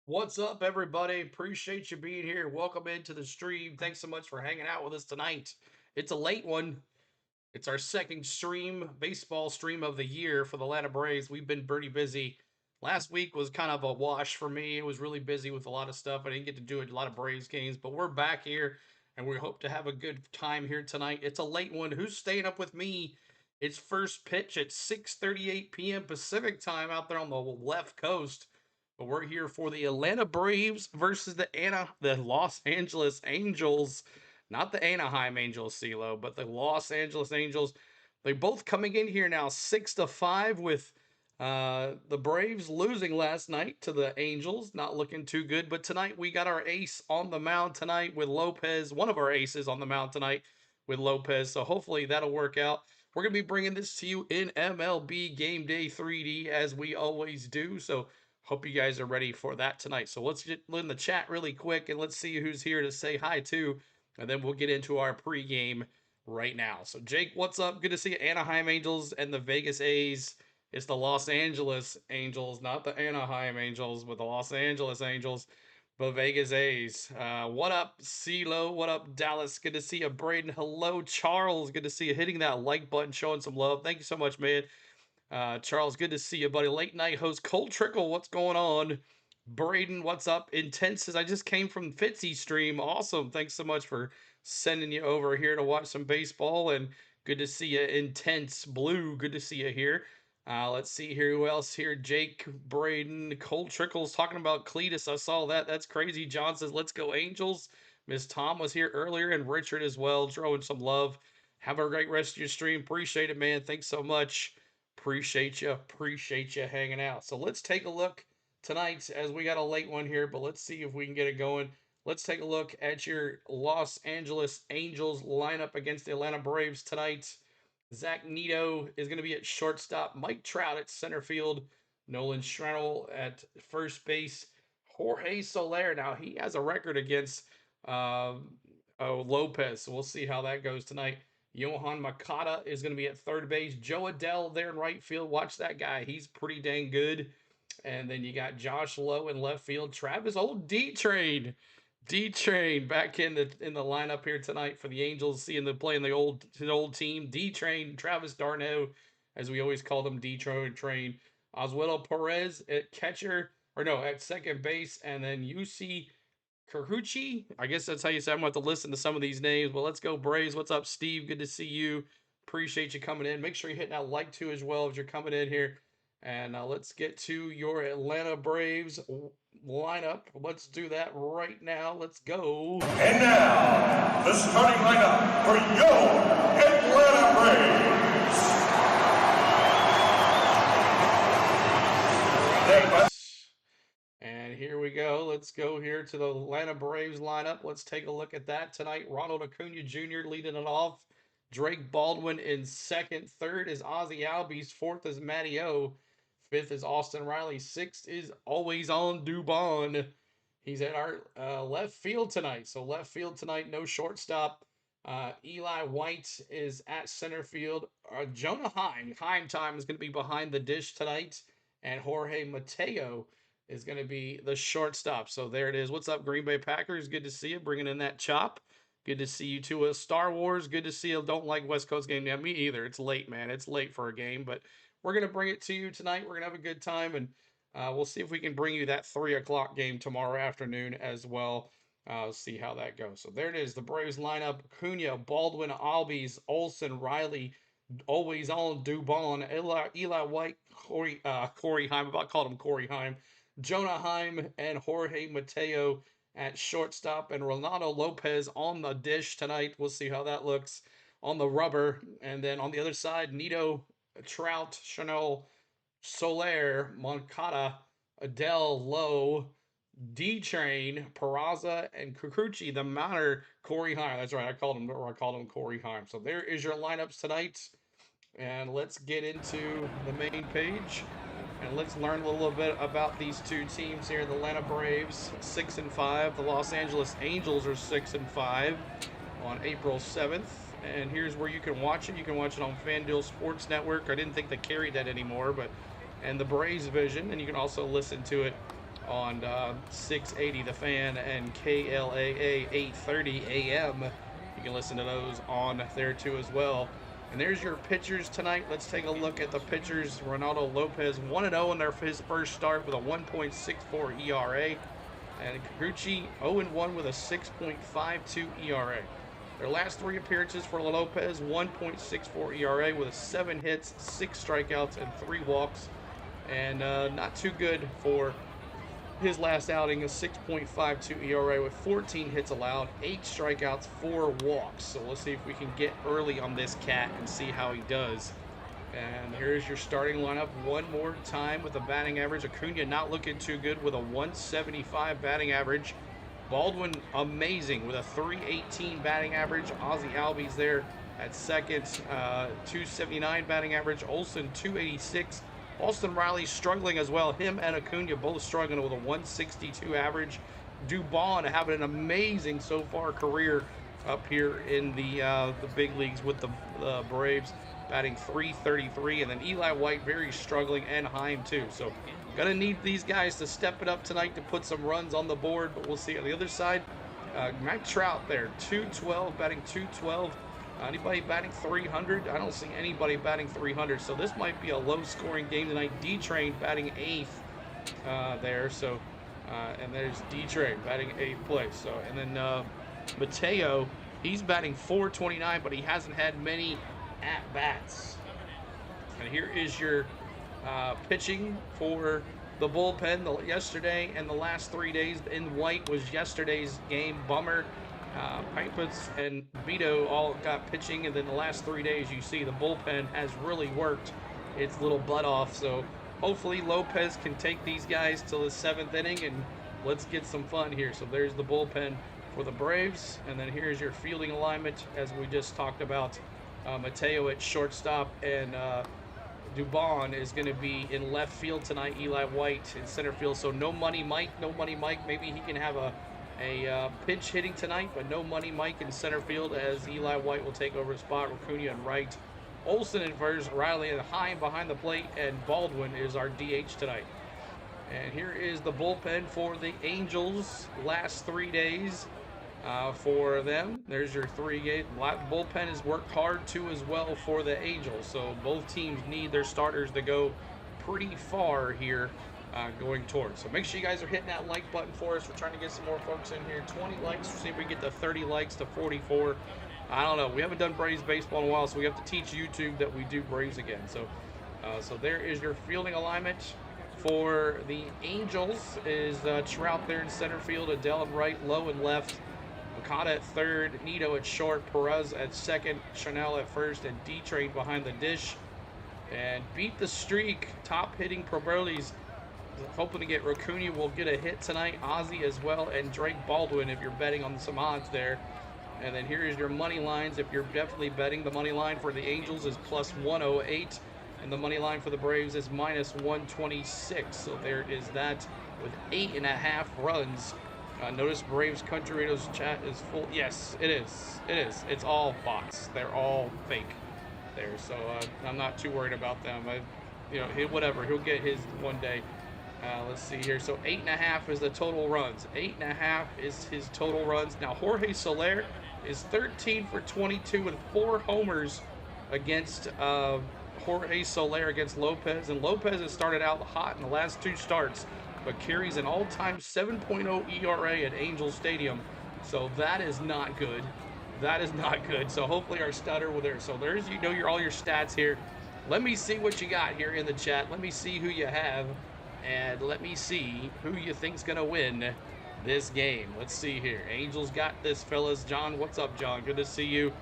What's up, everybody? Appreciate you being here. Welcome into the stream. Thanks so much for hanging out with us tonight. It's a late one. It's our second baseball stream of the year for the Atlanta Braves. We've been pretty busy. Last week was kind of a wash for me. It was really busy with a lot of stuff. I didn't get to do a lot of Braves games, but we're back here and we hope to have a good time here tonight. It's a late one. Who's staying up with me? It's first pitch at 6:38 p.m. Pacific time out there on the left coast. But we're here for the Atlanta Braves versus the Los Angeles Angels. Not the Anaheim Angels, CeeLo, but the Los Angeles Angels. They both coming in here now 6-5 with the Braves losing last night to the Angels. Not looking too good. But tonight we got our ace on the mound tonight with Lopez. One of our aces on the mound tonight with Lopez. So hopefully that'll work out. We're going to be bringing this to you in MLB Game Day 3D as we always do. So hope you guys are ready for that tonight. So let's get in the chat really quick and let's see who's here to say hi to. And then we'll get into our pregame right now. So, Jake, what's up? Good to see you. Anaheim Angels and the Vegas A's. It's the Los Angeles Angels, not the Anaheim Angels, but the Los Angeles Angels, the Vegas A's. What up, CeeLo? What up, Dallas? Good to see you, Braden. Hello, Charles. Good to see you hitting that like button, showing some love. Thank you so much, man. Charles, good to see you, buddy. Late night host Cole Trickle, what's going on? Braden, what's up? Intense, as I just came from Fitzy's stream. Awesome. Thanks so much for sending you over here to watch some baseball. And good to see you, Intense Blue. Good to see you here. Let's see here. Who else here? Jake, Braden, Cole Trickle's talking about Cletus. I saw that. That's crazy. John says, let's go, Angels. Miss Tom was here earlier, and Richard as well, throwing some love. Have a great rest of your stream. Appreciate it, man. Thanks so much. Appreciate you. Appreciate you hanging out. So let's take a look tonight as we got a late one here, but let's see if we can get it going. Let's take a look at your Los Angeles Angels lineup against the Atlanta Braves tonight. Zach Neto is going to be at shortstop. Mike Trout at center field. Nolan Schrenel at first base. Jorge Soler. Now, he has a record against Lopez, so we'll see how that goes tonight. Yohan Makata is going to be at third base. Joe Adell there in right field. Watch that guy. He's pretty dang good. And then you got Josh Lowe in left field. Travis Old D-Train. D-Train back in the lineup here tonight for the Angels, seeing them playing the old team. D-Train, Travis d'Arnaud, as we always called him, D-Train. Oswaldo Perez at catcher, at second base. And then Yusei Kikuchi, I guess that's how you say. I'm going to have to listen to some of these names. Well, let's go Braves. What's up, Steve? Good to see you. Appreciate you coming in. Make sure you're hitting that like too as well as you're coming in here. And let's get to your Atlanta Braves lineup. Let's do that right now. Let's go. And now, the starting lineup for your Atlanta Braves. And here we go. Let's go here to the Atlanta Braves lineup. Let's take a look at that tonight. Ronald Acuna Jr. leading it off. Drake Baldwin in second. Third is Ozzie Albies. Fourth is Matty O. Fifth is Austin Riley. Sixth is Always On Dubon. He's at our left field tonight. So left field tonight, no shortstop. Eli White is at center field. Jonah Heim time is going to be behind the dish tonight. And Jorge Mateo is going to be the shortstop. So there it is. What's up, Green Bay Packers? Good to see you. Bringing in that chop. Good to see you too. Star Wars. Good to see you. Don't like West Coast game. Yeah, me either. It's late, man. It's late for a game, but we're going to bring it to you tonight. We're going to have a good time, and we'll see if we can bring you that 3 o'clock game tomorrow afternoon as well. See how that goes. So there it is. The Braves lineup. Acuna, Baldwin, Albies, Olsen, Riley, Always On Dubon, Eli White, Corey Heim. I called him Corey Heim. Jonah Heim and Jorge Mateo at shortstop, and Reynaldo Lopez on the dish tonight. We'll see how that looks on the rubber. And then on the other side, Neto, Trout, Chanel, Soler, Moncada, Adele, Lowe, D-Train, Peraza, and Kikuchi, the mounter, Corey Heim. That's right, I called him Corey Heim. So there is your lineups tonight. And let's get into the main page. And let's learn a little bit about these two teams here. The Atlanta Braves, 6-5. The Los Angeles Angels are 6-5 on April 7th. And here's where you can watch it. You can watch it on FanDuel Sports Network. I didn't think they carried that anymore, and the Braves Vision. And you can also listen to it on 680 The Fan and KLAA 830 AM. You can listen to those on there too as well. And there's your pitchers tonight. Let's take a look at the pitchers. Reynaldo Lopez 1-0 in his first start with a 1.64 ERA. And Kikuchi 0-1 with a 6.52 ERA. Their last 3 appearances for Lopez, 1.64 ERA with 7 hits, 6 strikeouts, and 3 walks. And not too good for his last outing, a 6.52 ERA with 14 hits allowed, 8 strikeouts, 4 walks. So let's see if we can get early on this cat and see how he does. And here's your starting lineup one more time with a batting average. Acuna not looking too good with a 175 batting average. Baldwin amazing with a 318 batting average. Ozzie Albies there at second, 279 batting average. Olsen 286. Austin Riley struggling as well. Him and Acuna both struggling with a 162 average. Dubon having an amazing so far career up here in the big leagues with the Braves, batting 333, and then Eli White very struggling, and Anaheim too. So gonna need these guys to step it up tonight to put some runs on the board, but we'll see. On the other side, Matt Trout there, 212, batting 212. Anybody batting 300? I don't see anybody batting 300, so this might be a low-scoring game tonight. D-Train batting 8th there, so and there's D-Train batting 8th place. So and then Mateo, he's batting 429, but he hasn't had many at-bats. And here is your pitching for the bullpen yesterday and the last 3 days. In white was yesterday's game. Bummer. Pipus and Vito all got pitching, and then the last 3 days you see the bullpen has really worked its little butt off. So hopefully Lopez can take these guys to the 7th inning, and let's get some fun here. So there's the bullpen for the Braves, and then here's your fielding alignment as we just talked about. Mateo at shortstop, and Dubon is going to be in left field tonight. Eli White in center field. So no Money Mike. Maybe he can have a pitch hitting tonight, but no Money Mike in center field, as Eli White will take over the spot. Acuna and right. Olsen in first. Riley and Heim behind the plate, and Baldwin is our DH tonight. And here is the bullpen for the Angels. Last 3 days for them. There's your 3 games. Bullpen has worked hard too as well for the Angels. So both teams need their starters to go pretty far here going towards. So make sure you guys are hitting that like button for us. We're trying to get some more folks in here. 20 likes. We'll see if we get to 30 likes to 44. I don't know. We haven't done Braves baseball in a while, so we have to teach YouTube that we do Braves again. So there is your fielding alignment. For the Angels is Trout there in center field, Adele at right, Lowe and left, Okada at third, Nito at short, Perez at second, Chanel at first, and D-Train behind the dish. And beat the streak, top hitting Proberli's hoping to get Raccoon will get a hit tonight, Ozzie as well, and Drake Baldwin if you're betting on some odds there. And then here is your money lines. If you're definitely betting, the money line for the Angels is plus 108. And the money line for the Braves is minus 126. So there is that with 8.5 runs. Notice Braves Country Radio's chat is full. Yes, it is. It is. It's all bots. They're all fake there. So I'm not too worried about them. Whatever. He'll get his one day. Let's see here. So 8.5 is the total runs. 8.5 is his total runs. Now Jorge Soler is 13 for 22 with 4 homers against Jorge Soler against Lopez. And Lopez has started out hot in the last 2 starts, but carries an all-time 7.0 ERA at Angels Stadium. So that is not good. That is not good. So hopefully our stutter will there. So there's all your stats here. Let me see what you got here in the chat. Let me see who you have. And let me see who you think's going to win this game. Let's see here. Angels got this, fellas. John, what's up, John? Good to see you.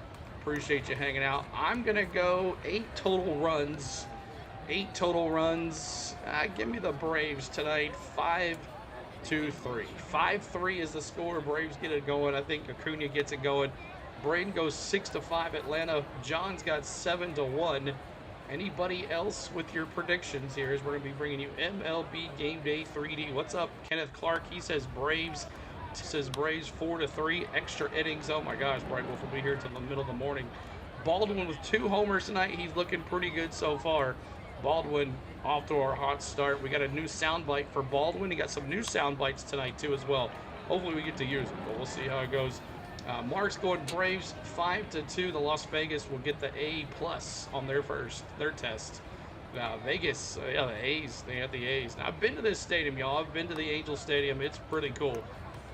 Appreciate you hanging out. I'm going to go 8 total runs. 8 total runs. Give me the Braves tonight. 5-3. 5-3 is the score. Braves get it going. I think Acuna gets it going. Braden goes 6-5 Atlanta. John's got 7-1. Anybody else with your predictions here, as we're going to be bringing you MLB Game Day 3D. What's up, Kenneth Clark? He says Braves. He says Braves 4-3. Extra innings. Oh my gosh, Bright Wolf will be here till the middle of the morning. Baldwin with 2 homers tonight. He's looking pretty good so far. Baldwin off to our hot start. We got a new soundbite for Baldwin. He got some new sound bites tonight too as well. Hopefully we get to use them, but we'll see how it goes. Mark's going Braves 5-2. The Las Vegas will get the A+ on their test. Vegas, yeah, the A's. They had the A's. Now, I've been to this stadium, y'all. I've been to the Angels Stadium. It's pretty cool.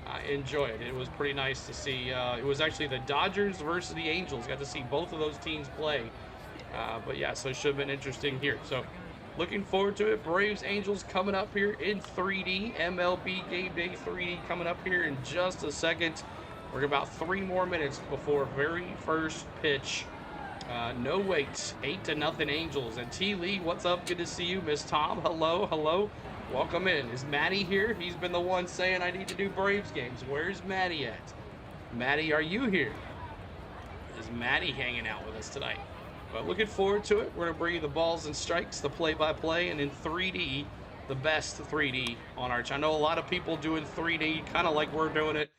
I enjoy it. It was pretty nice to see. It was actually the Dodgers versus the Angels. Got to see both of those teams play. But yeah, so it should have been interesting here. So looking forward to it. Braves Angels coming up here in 3D. MLB Game Day 3D coming up here in just a second. We're about 3 more minutes before very first pitch. No wait, 8-0 Angels. And T. Lee, what's up? Good to see you. Miss Tom, hello, hello. Welcome in. Is Matty here? He's been the one saying I need to do Braves games. Where's Matty at? Matty, are you here? Is Matty hanging out with us tonight? But looking forward to it. We're going to bring you the balls and strikes, the play-by-play, and in 3D, the best 3D on our channel. I know a lot of people doing 3D, kind of like we're doing it.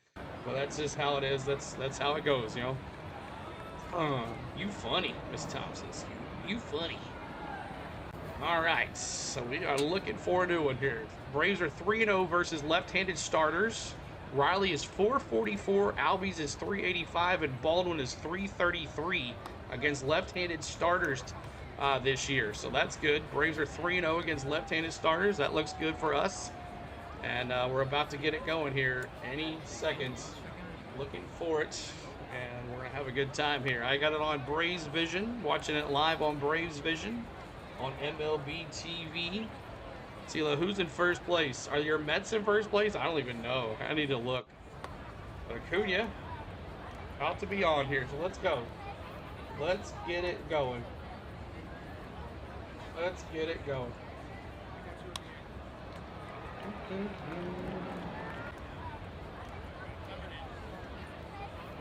But that's just how it is. That's how it goes, you know. You funny, Miss Thompson. You funny. All right, so we are looking forward to it here. Braves are 3-0 versus left-handed starters. Riley is 444, Albies is 385, and Baldwin is 333 against left-handed starters this year. So that's good. Braves are 3-0 against left-handed starters. That looks good for us. And we're about to get it going here any second. Looking for it, and we're going to have a good time here. I got it on Braves Vision, watching it live on Braves Vision on MLB TV. Tila, who's in first place? Are your Mets in first place? I don't even know. I need to look. But Acuna, about to be on here, so let's go. Let's get it going. Let's get it going.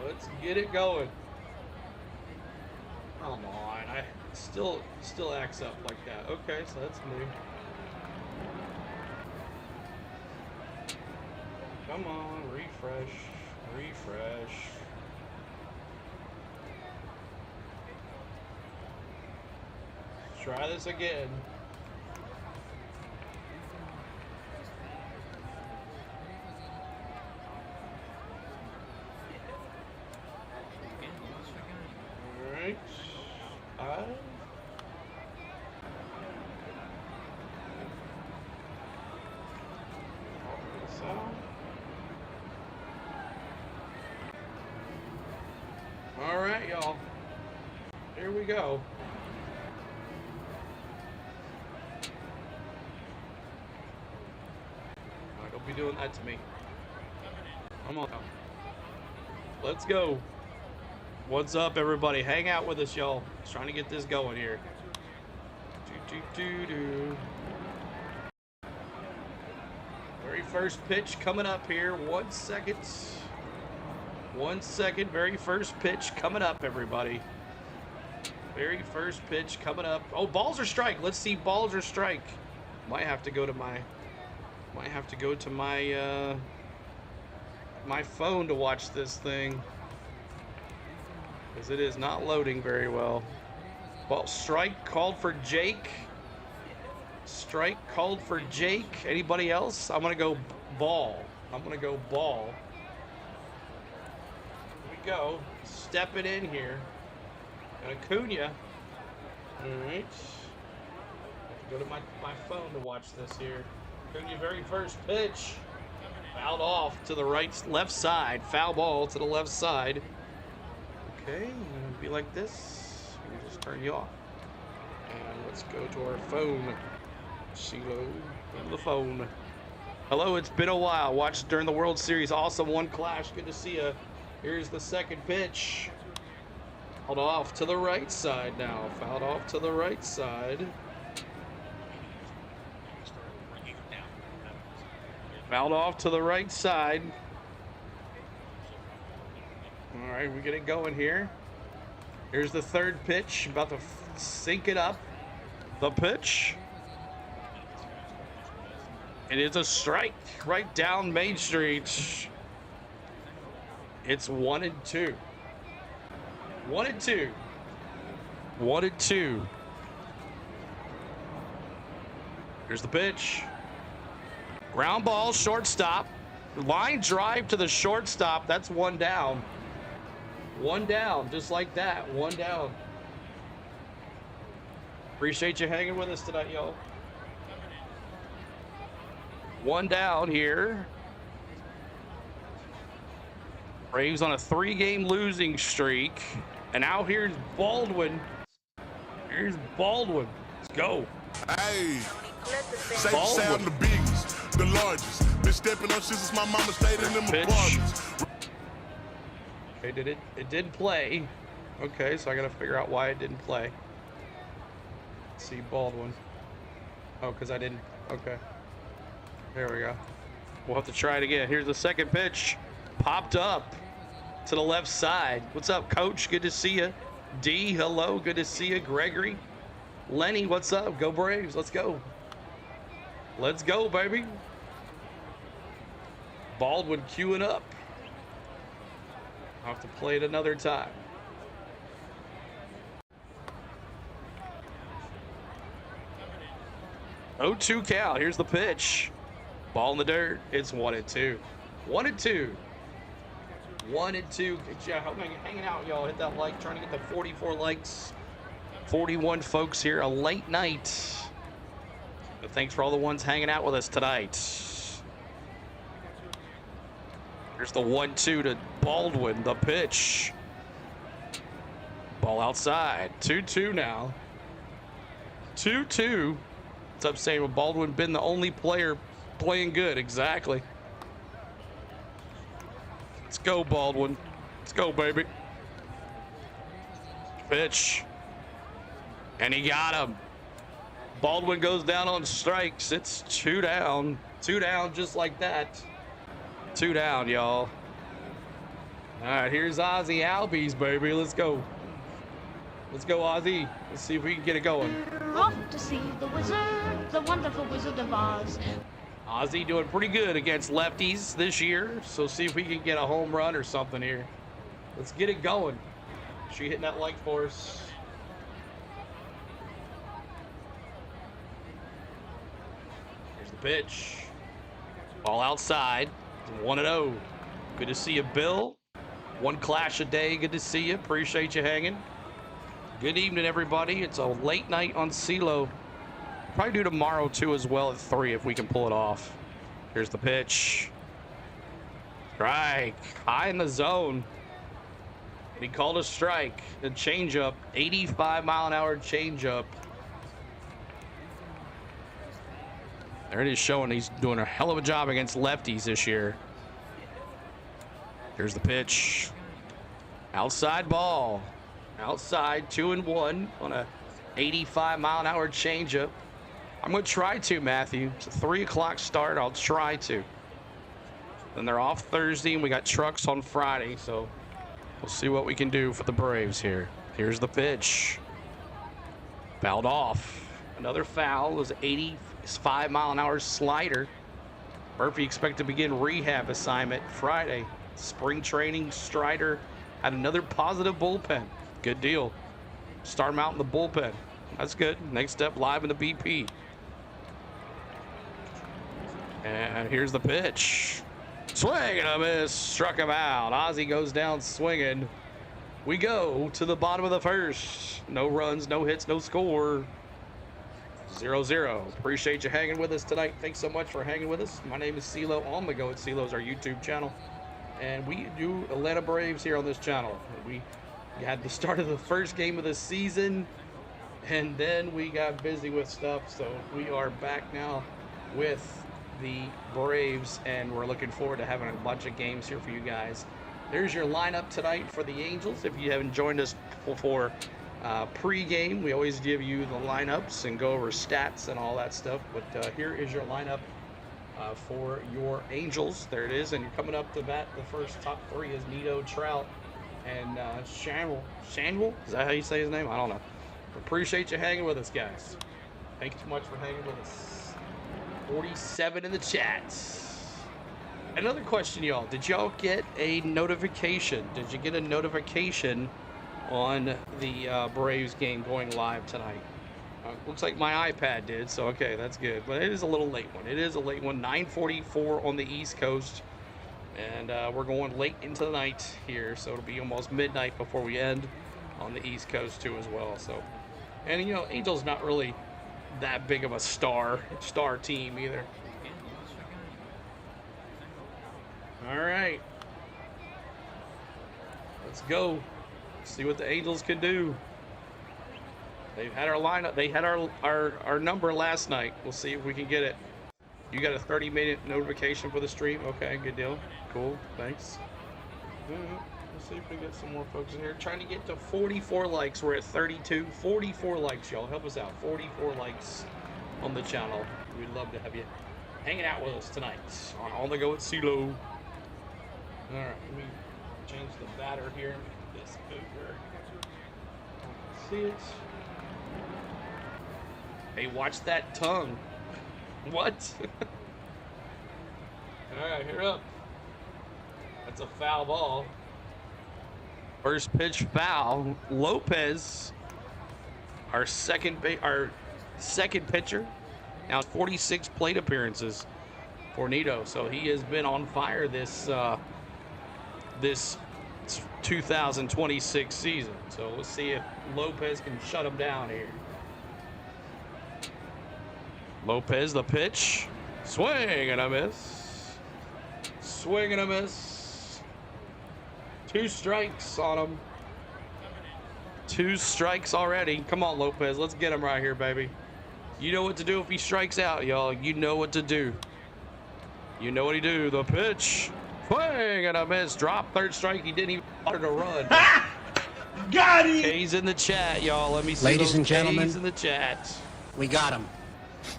Let's get it going. Come on, I still acts up like that. Okay, so that's new. Come on, refresh. Try this again. All right, y'all. Here we go. Don't be doing that to me. Come on. Let's go. What's up, everybody? Hang out with us, y'all. Just trying to get this going here. Very first pitch coming up here. 1 second. 1 second. Very first pitch coming up, everybody. Very first pitch coming up. Oh, balls or strike. Let's see balls or strike. Might have to go to my my phone to watch this thing, because it is not loading very well. Well, strike called for Jake. Strike called for Jake. Anybody else? I'm gonna go ball. Here we go. Stepping in here. And Acuna. All right. Go to my phone to watch this here. Acuna, very first pitch. Fouled off to the left side. Foul ball to the left side. Okay, be like this. We can just turn you off. And let's go to our phone. CeeLo on the phone. Hello, it's been a while. Watched during the World Series. Awesome one clash. Good to see you. Here's the second pitch. Fouled off to the right side now. Fouled off to the right side. Fouled off to the right side. All right, we get it going here. Here's the third pitch. About to sync it up. The pitch. It is a strike right down Main Street. It's 1-2. 1-2. 1-2. Here's the pitch. Ground ball, shortstop. Line drive to the shortstop. That's one down. One down, just like that. One down. Appreciate you hanging with us tonight, y'all. One down here. Braves on a 3-game losing streak. And now here's Baldwin. Here's Baldwin. Let's go. Hey, safe sound the biggest, the largest. Been stepping up since my mama stayed in them apartments. Okay, it did play. Okay, so I gotta figure out why it didn't play. Let's see, Baldwin. Oh, because I didn't. Okay. There we go. We'll have to try it again. Here's the second pitch. Popped up to the left side. What's up, Coach? Good to see you. D, hello. Good to see you. Gregory. Lenny, what's up? Go Braves. Let's go. Let's go, baby. Baldwin queuing up. I'll have to play it another time. Oh, 2 count. Here's the pitch. Ball in the dirt. It's 1-2. 1-2. 1-2. Hanging out, y'all. Hit that like. Trying to get the 44 likes. 41 folks here. A late night. But thanks for all the ones hanging out with us tonight. Here's the 1-2 to Baldwin. The pitch. Ball outside. 2-2 now. 2-2. What's up, saying with Baldwin been the only player playing good? Exactly. Let's go, Baldwin. Let's go, baby. Pitch. And he got him. Baldwin goes down on strikes. It's 2 down. 2 down just like that. 2 down, y'all. All right, here's Ozzy Albies, baby. Let's go. Let's go, Ozzy. Let's see if we can get it going. Off to see the wizard, the wonderful Wizard of Oz. Ozzy doing pretty good against lefties this year, so see if we can get a home run or something here. Let's get it going. She hitting that like for us. Here's the pitch. Ball outside. 1-0. Good to see you, Bill. One clash a day. Good to see you. Appreciate you hanging. Good evening, everybody. It's a late night on CeeLo. Probably do tomorrow, too, as well at 3 if we can pull it off. Here's the pitch. Strike. High in the zone. He called a strike. The changeup. 85-mile-an-hour changeup. There it is, showing he's doing a hell of a job against lefties this year. Here's the pitch. Outside ball. Outside, 2-1 on a 85-mile-an-hour changeup. I'm going to try to, Matthew. It's a 3 o'clock start. I'll try to. Then they're off Thursday, and we got trucks on Friday, so we'll see what we can do for the Braves here. Here's the pitch. Fouled off. Another foul. It was 85-mile-an-hour slider. Murphy expected to begin rehab assignment Friday. Spring training. Strider had another positive bullpen. Good deal. Start him out in the bullpen. That's good. Next step, live in the BP. And here's the pitch. Swing and a miss. Struck him out. Ozzy goes down swinging. We go to the bottom of the first. No runs, no hits, no score. 0-0. Appreciate you hanging with us tonight. Thanks so much for hanging with us. My name is CeeLo. On the Go at CeeLo's our YouTube channel. And we do Atlanta Braves here on this channel. We had the start of the first game of the season, and then we got busy with stuff. So we are back now with the Braves, and we're looking forward to having a bunch of games here for you guys. There's your lineup tonight for the Angels. If you haven't joined us for pregame, we always give you the lineups and go over stats and all that stuff. But here is your lineup for your Angels. There it is. And you're coming up to bat. The first top 3 is Nito, Trout, and Shanwell. Is that how you say his name? I don't know. Appreciate you hanging with us, guys. Thank you so much for hanging with us. 47 in the chat. Another question, y'all. Did y'all get a notification? Did you get a notification on the Braves game going live tonight? Looks like my iPad did, so okay, that's good. But it is a little late one. It is a late one. 9:44 on the East Coast, and we're going late into the night here, so it'll be almost midnight before we end on the East Coast too as well. So, and you know, Angels not really that big of a star team either. All right, let's go. See what the Angels can do. They've had our lineup. They had our number last night. We'll see if we can get it. You got a 30-minute notification for the stream? Okay, good deal. Cool, thanks. Let's see if we get some more folks in here. Trying to get to 44 likes. We're at 32. 44 likes, y'all. Help us out. 44 likes on the channel. We'd love to have you hanging out with us tonight on the go at CeeLo. All right, let me change the batter here. This bigger. See it. Hey, watch that tongue. What? All right, here up. That's a foul ball. First pitch foul. Lopez, our second pitcher, now 46 plate appearances for Nito. So he has been on fire this 2026 season. So let's see if Lopez can shut him down here. Lopez, the pitch. Swing and a miss. Swing and a miss. 2 strikes on him. 2 strikes already. Come on, Lopez. Let's get him right here, baby. You know what to do if he strikes out, y'all. You know what to do. You know what he do. The pitch. Swing and a miss. Drop. 3rd strike. He didn't even bother to run. Got him! K's in the chat, y'all. Let me see Ladies those and gentlemen, K's in the chat. we got him.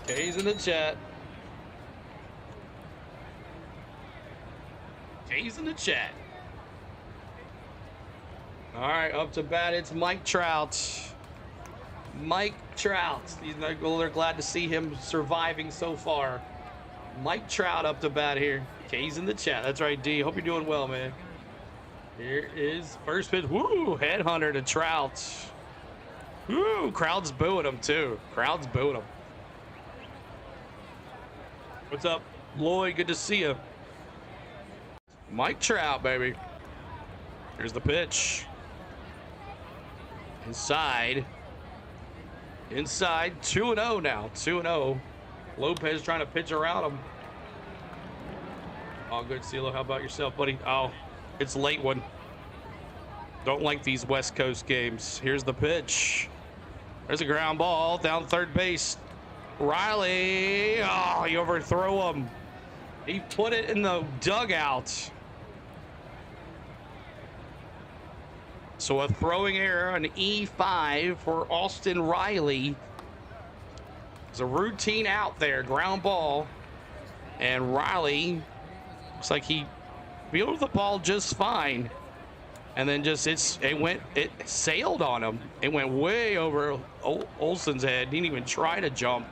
K's in the chat. K's in the chat. All right, up to bat, it's Mike Trout. Mike Trout. They're glad to see him surviving so far. Mike Trout up to bat here. K's in the chat. That's right, D. Hope you're doing well, man. Here is first pitch. Woo! Headhunter to Trout. Woo! Crowd's booing him, too. Crowd's booing him. What's up, Lloyd? Good to see you. Mike Trout, baby. Here's the pitch. Inside. Inside. 2-0 now. 2-0. Lopez trying to pitch around him. All good, CeeLo. How about yourself, buddy? Oh, it's a late one. Don't like these West Coast games. Here's the pitch. There's a ground ball down 3rd base. Riley. Oh, you overthrow him. He put it in the dugout. So a throwing error, an E5 for Austin Riley. It's a routine out there, ground ball. And Riley looks like he fielded the ball just fine. And then just it sailed on him. It went way over Olsen's head. Didn't even try to jump.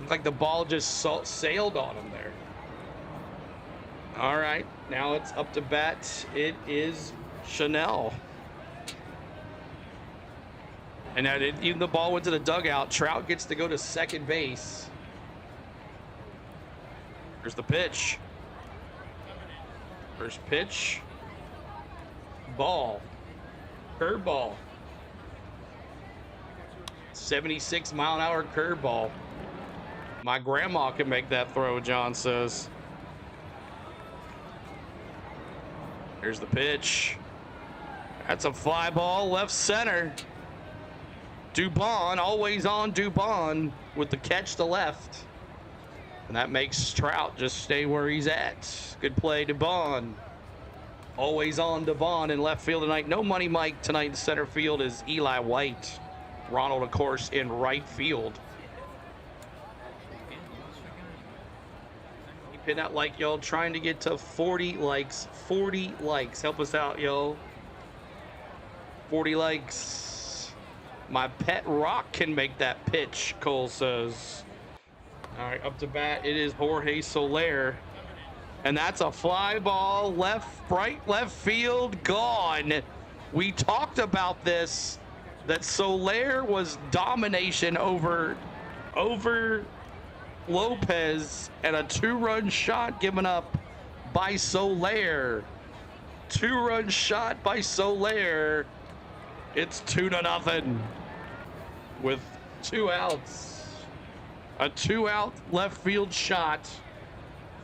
Looked like the ball just sailed on him there. All right, now it's up to bat. It is Chanel. And now even the ball went to the dugout. Trout gets to go to 2nd base. Here's the pitch. First pitch. Ball. Curveball. 76-mile-an-hour curveball. My grandma can make that throw, John says. Here's the pitch. That's a fly ball left center. Dubon, always on Dubon with the catch to left. And that makes Trout just stay where he's at. Good play, Dubon. Always on Dubon in left field tonight. No money Mike tonight in center field is Eli White. Ronald, of course, in right field. Keep hitting that like, y'all. Trying to get to 40 likes. 40 likes. Help us out, y'all. 40 likes. My pet Rock can make that pitch, Cole says. All right, up to bat, it is Jorge Soler. And that's a fly ball, right left field, gone. We talked about this that Soler was domination over Lopez, and a 2-run shot given up by Soler. 2-run shot by Soler. It's 2-0 with 2 outs. A 2-out left field shot.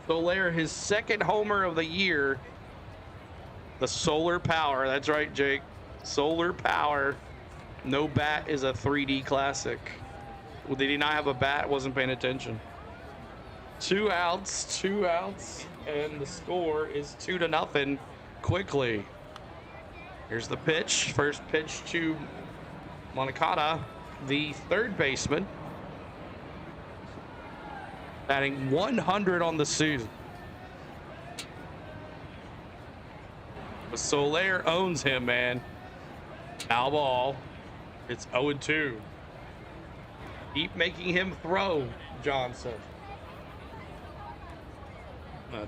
Soler, his second homer of the year. The solar power. That's right, Jake. Solar power. No bat is a 3D classic. Well, did he not have a bat? Wasn't paying attention. 2 outs, and the score is 2-0 quickly. Here's the pitch. First pitch to Moncada, the third baseman. Batting 100 on the season. But Soler owns him, man. Foul ball. It's 0-2. Keep making him throw, Johnson.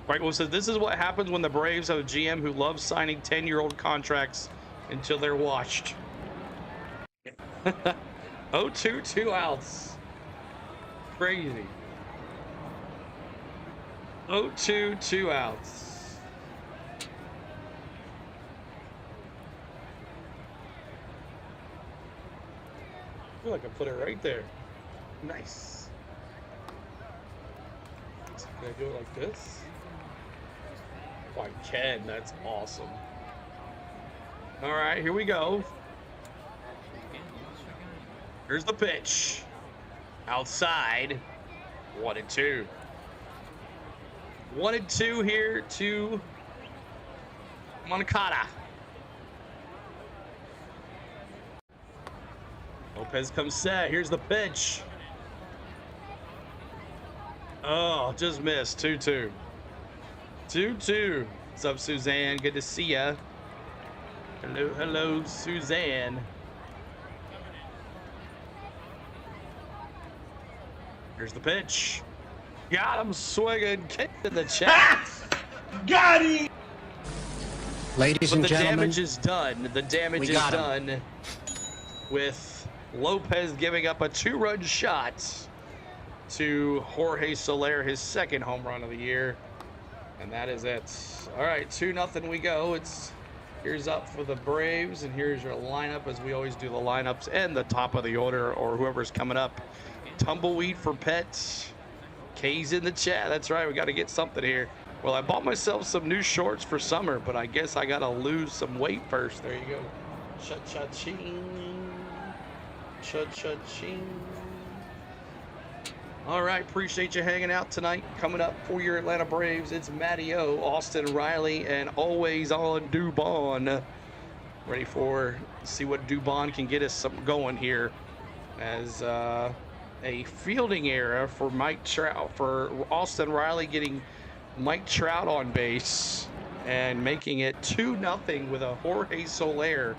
Pregame says, this is what happens when the Braves have a GM who loves signing 10-year-old contracts until they're washed. 0-2, 2 outs. Crazy. 0-2, 2 outs. I feel like I put it right there. Nice. Can I do it like this? Oh, I can. That's awesome. All right, here we go. Here's the pitch. Outside. 1-2. 1-2 here to Moncada. Lopez comes set. Here's the pitch. Oh, just missed. 2-2. 2-2. What's up, Suzanne? Good to see ya. Hello, Suzanne. Here's the pitch. Got him swinging. Kicked in the chat. Got him! Ladies and the gentlemen, damage is done. The damage is done with Lopez giving up a 2-run shot to Jorge Soler, his second home run of the year. And that is it. All right, 2-0 we go. Here's up for the Braves, and here's your lineup as we always do the lineups and the top of the order or whoever's coming up. Tumbleweed for Pets. K's in the chat. That's right, we got to get something here. Well, I bought myself some new shorts for summer, but I guess I got to lose some weight first. There you go. Cha-cha-ching. Cha-cha-ching. All right, appreciate you hanging out tonight. Coming up for your Atlanta Braves, it's Matty O, Austin Riley, and always on Dubon. Ready for see what Dubon can get us going here as a fielding era for Mike Trout, for Austin Riley getting Mike Trout on base and making it 2-0 with a Jorge Soler.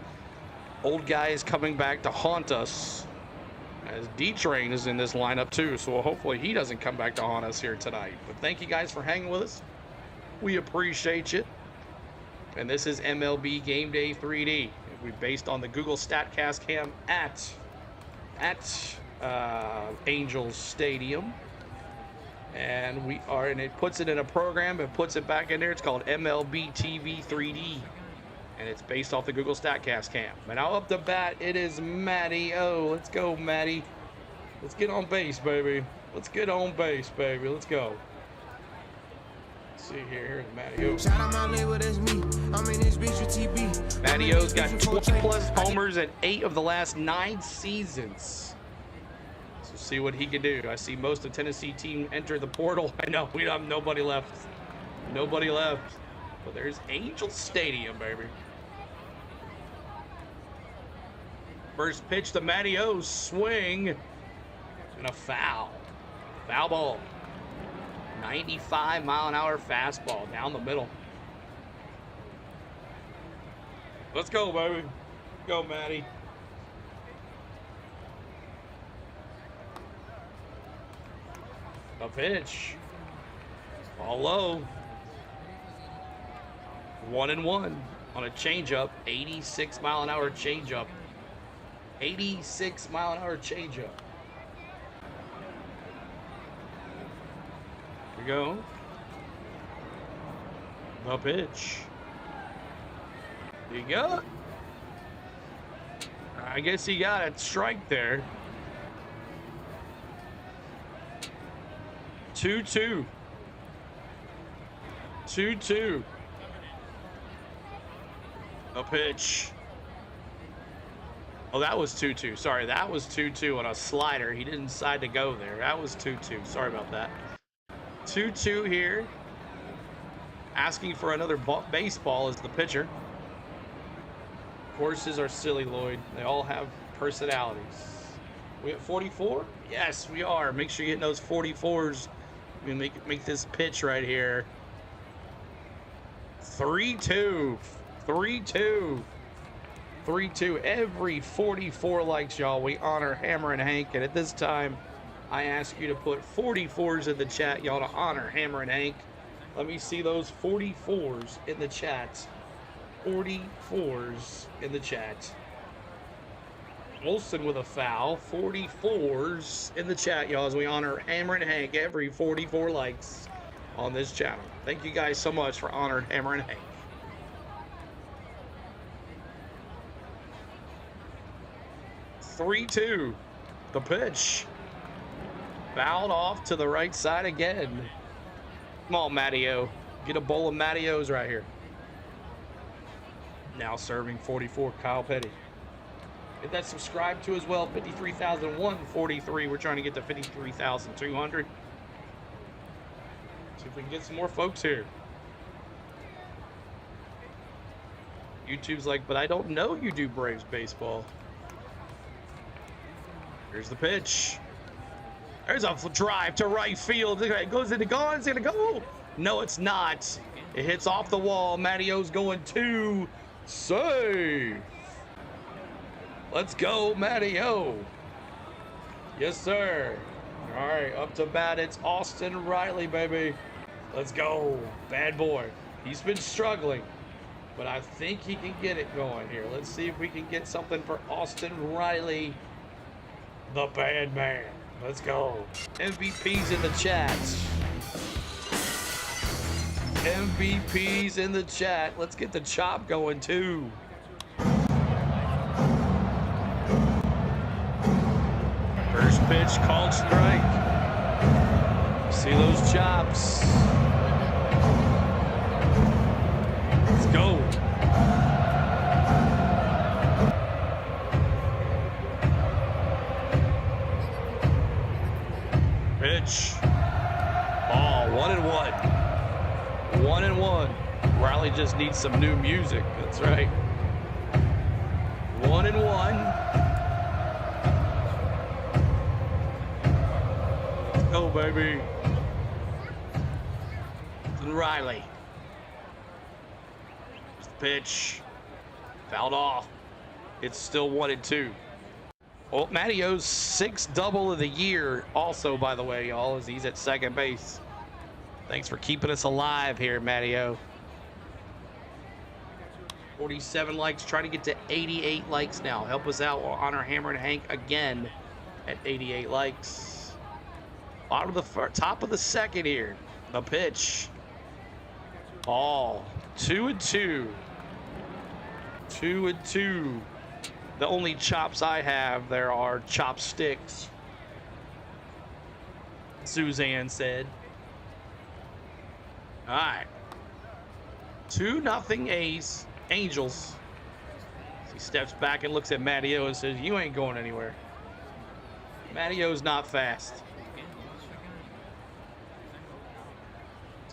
Old guy is coming back to haunt us. As D-Train is in this lineup too, so hopefully he doesn't come back to haunt us here tonight. But thank you guys for hanging with us. We appreciate you. And this is MLB Game Day 3D. We based on the Google StatCast cam at Angels Stadium. And it puts it in a program and puts it back in there. It's called MLB TV 3D. And it's based off the Google StatCast cam. And now up to bat, it is Matty O. Let's go, Matty. Let's get on base, baby. Let's get on base, baby. Let's go. Let's see here. Here's Matty O. Shout out my label, that's me. I'm in this bitch with TB. Matty O's got 20-plus homers in 8 of the last 9 seasons. So see what he can do. I see most of Tennessee team enter the portal. I know, we have nobody left. Nobody left. But there's Angel Stadium, baby. First pitch to Matty O's swing. And a foul. Foul ball. 95-mile-an-hour fastball down the middle. Let's go, baby. Go, Matty. A pitch. Ball low. 1-1 on a changeup. 86-mile-an-hour changeup. 86-mile-an-hour changeup. Here we go. The pitch. There you go. I guess he got a strike there. 2-2. 2-2. A pitch. Oh, that was 2-2. Sorry, that was 2-2 on a slider. He didn't decide to go there. That was 2-2. Sorry about that. 2-2 here. Asking for another baseball is the pitcher. Horses are silly, Lloyd. They all have personalities. We at 44? Yes, we are. Make sure you're hitting those 44s. We make this pitch right here. 3-2. 3-2. 3-2. Every 44 likes, y'all, we honor Hammer and Hank. And at this time, I ask you to put 44s in the chat, y'all, to honor Hammer and Hank. Let me see those 44s in the chat. 44s in the chat. Wilson with a foul. 44s in the chat, y'all, as we honor Hammer and Hank. Every 44 likes on this channel. Thank you guys so much for honoring Hammer and Hank. "3-2. The pitch. Fouled off to the right side again. Come on, Matteo. Get a bowl of Matteos right here. Now serving 44, Kyle Petty. Get that subscribed to as well. 53,143. We're trying to get to 53,200. See if we can get some more folks here. YouTube's like, but I don't know you do Braves baseball. Here's the pitch. There's a drive to right field. It goes into gone. It's going to go. No, it's not. It hits off the wall. Matteo's going to safe. Let's go, Matteo. Yes, sir. All right, up to bat. It's Austin Riley, baby. Let's go. Bad boy. He's been struggling, but I think he can get it going here. Let's see if we can get something for Austin Riley, the bad man. Let's go. MVP's in the chat. MVP's in the chat. Let's get the chop going too. First pitch called strike. See those chops. Let's go. Pitch. Ball. 1-1. 1-1. Riley just needs some new music. That's right. 1-1. Let's go, baby. Riley. Pitch. Fouled off. It's still 1-2. Well, Matteo's 6th double of the year also, by the way, y'all, as he's at second base. Thanks for keeping us alive here, Matteo. 47 likes. Trying to get to 88 likes now. Help us out. We'll honor Hammer and Hank again at 88 likes. Bottom of the top of the second here. The pitch. Ball. 2-2. 2-2. The only chops I have there are chopsticks, Suzanne said. All right. 2-0 A's. Angels. He steps back and looks at Matteo and says, you ain't going anywhere. Matteo's not fast.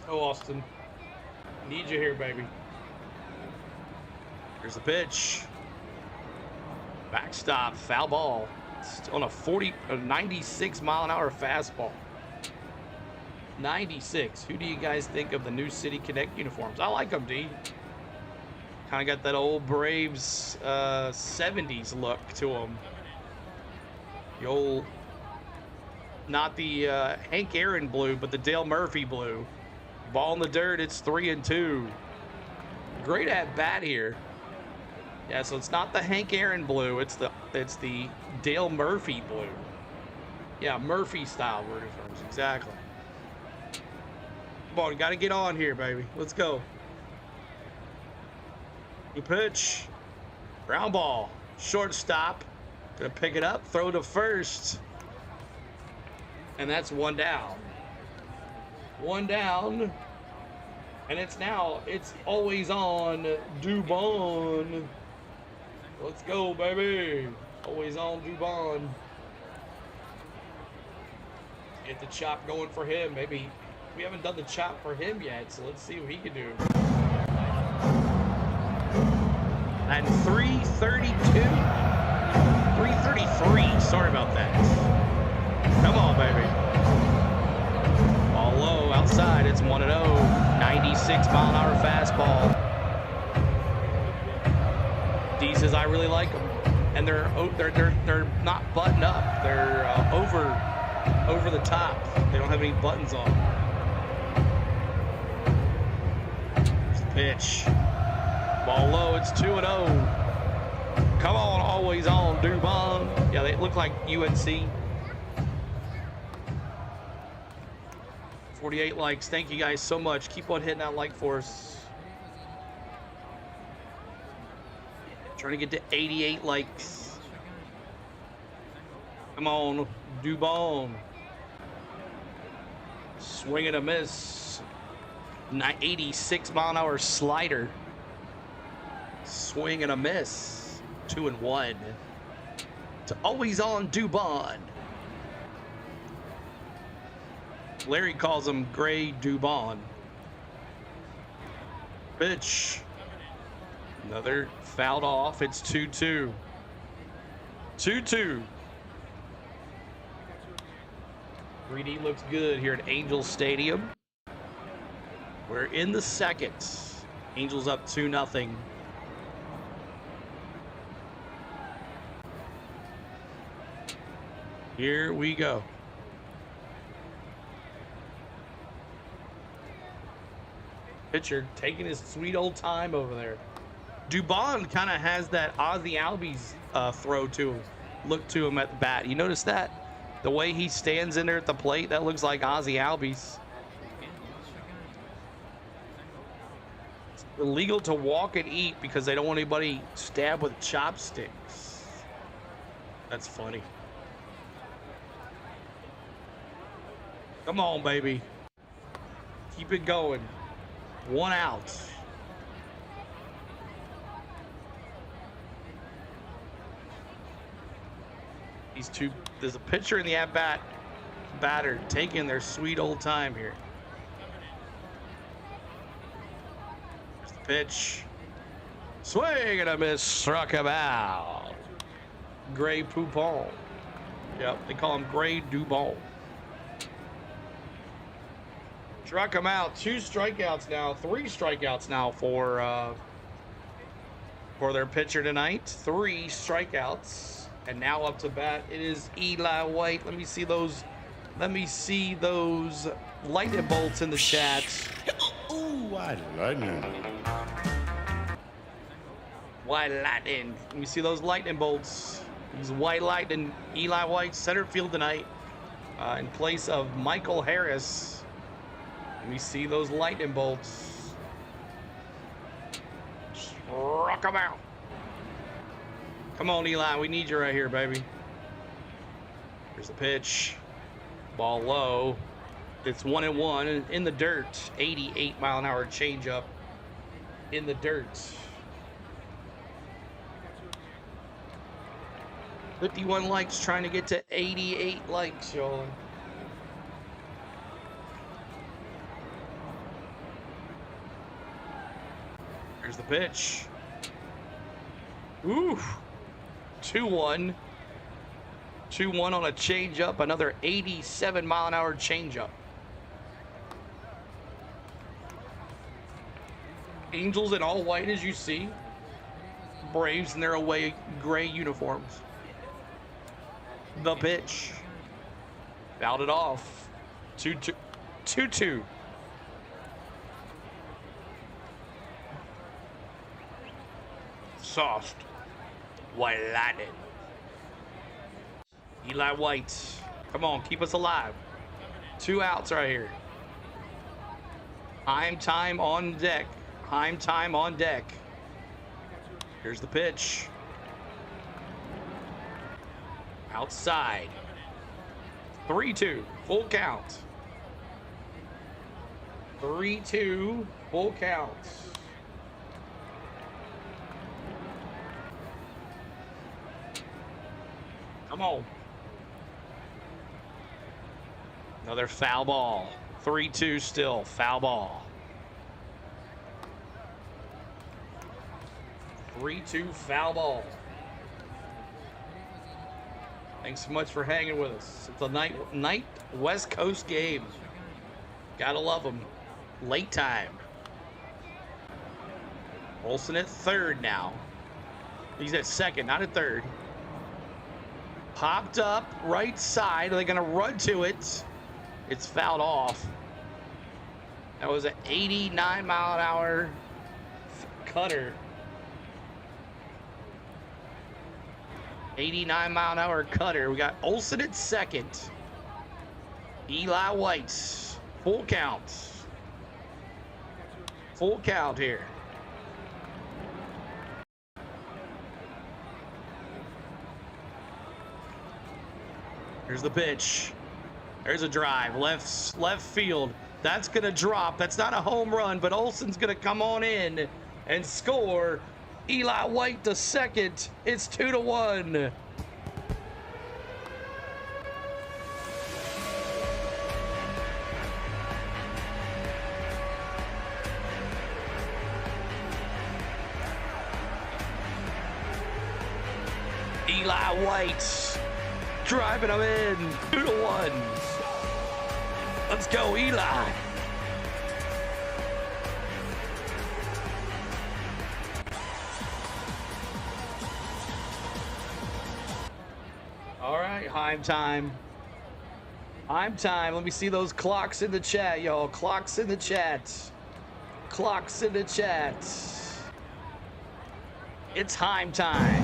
Oh, Austin. Need you here, baby. Here's the pitch. Backstop, foul ball. It's on a 96-mile-an-hour fastball. 96. Who do you guys think of the new City Connect uniforms? I like them, D. Kind of got that old Braves 70s look to them. The old, not the Hank Aaron blue, but the Dale Murphy blue. Ball in the dirt. It's 3-2. Great at bat here. Yeah, so it's not the Hank Aaron blue. It's the Dale Murphy blue. Yeah, Murphy style uniforms, exactly. Come on, got to get on here, baby. Let's go. New pitch. Ground ball. Shortstop. Gonna pick it up, throw to first. And that's one down. One down. And it's always on Dubon. Let's go, baby. Always on Dubon. Get the chop going for him. Maybe we haven't done the chop for him yet, so let's see what he can do. And 332. 333. Sorry about that. Come on, baby. Ball low outside. It's 1-0. 96-mile-an-hour fastball. D says I really like them, and they're not buttoned up. They're over the top. They don't have any buttons on. There's the pitch. Ball low. It's 2-0. Come on, always on Dubon. Yeah, they look like UNC. 48 likes. Thank you guys so much. Keep on hitting that like for us. Trying to get to 88 likes. Come on, Dubon. Swing and a miss. 86-mile-an-hour slider. Swing and a miss. 2-1. To always on Dubon. Larry calls him Gray Dubon. Pitch. Another fouled off. It's 2-2. 2-2. 3D looks good here at Angels Stadium. We're in the second. Angels up 2-0. Here we go. Pitcher taking his sweet old time over there. Dubon kind of has that Ozzie Albies throw to him, look to him at the bat. You notice that? The way he stands in there at the plate, that looks like Ozzie Albies. It's illegal to walk and eat because they don't want anybody stabbed with chopsticks. That's funny. Come on, baby. Keep it going. 1 out. These two, there's a pitcher in the at-bat, batter taking their sweet old time here. There's the pitch. Swing and a miss, struck him out. Gray Poupon. Yep, they call him Gray Dubon. Struck him out. 2 strikeouts now. 3 strikeouts now for their pitcher tonight. 3 strikeouts. And now up to bat, it is Eli White. Let me see those lightning bolts in the chat. Ooh, white lightning. White lightning. Let me see those lightning bolts. These white lightning. Eli White, center field tonight, in place of Michael Harris. Let me see those lightning bolts. Struck him out. Come on, Eli. We need you right here, baby. Here's the pitch. Ball low. It's 1-1 in the dirt. 88-mile-an-hour changeup in the dirt. 51 likes, trying to get to 88 likes, y'all. Here's the pitch. Ooh. 2-1. 2-1 on a changeup. Another 87-mile-an-hour changeup. Angels in all white, as you see. Braves in their away gray uniforms. The pitch. Fouled it off. 2-2. 2-2. sauced. White lightning. Eli White. Come on, keep us alive. 2 outs right here. Time on deck. Time on deck. Here's the pitch. Outside. 3-2. Full count. 3-2. Full count. Come on. Another foul ball. 3-2 still. Foul ball. 3-2 foul ball. Thanks so much for hanging with us. It's a night West Coast game. Gotta love them. Late time. Olsen at third now. He's at second, not at third. Popped up right side. Are they gonna run to it? It's fouled off. That was an 89-mile-an-hour cutter. 89-mile-an-hour cutter. We got Olsen at second. Eli White. Full count. Full count here. Here's the pitch. There's a drive. Left field. That's going to drop. That's not a home run, but Olsen's going to come on in and score. Eli White to second. It's 2-1. Eli White driving him in. 2-1. Let's go, Eli. All right, Heim time. Heim time. Let me see those clocks in the chat, y'all. Clocks in the chat. Clocks in the chat. It's Heim time.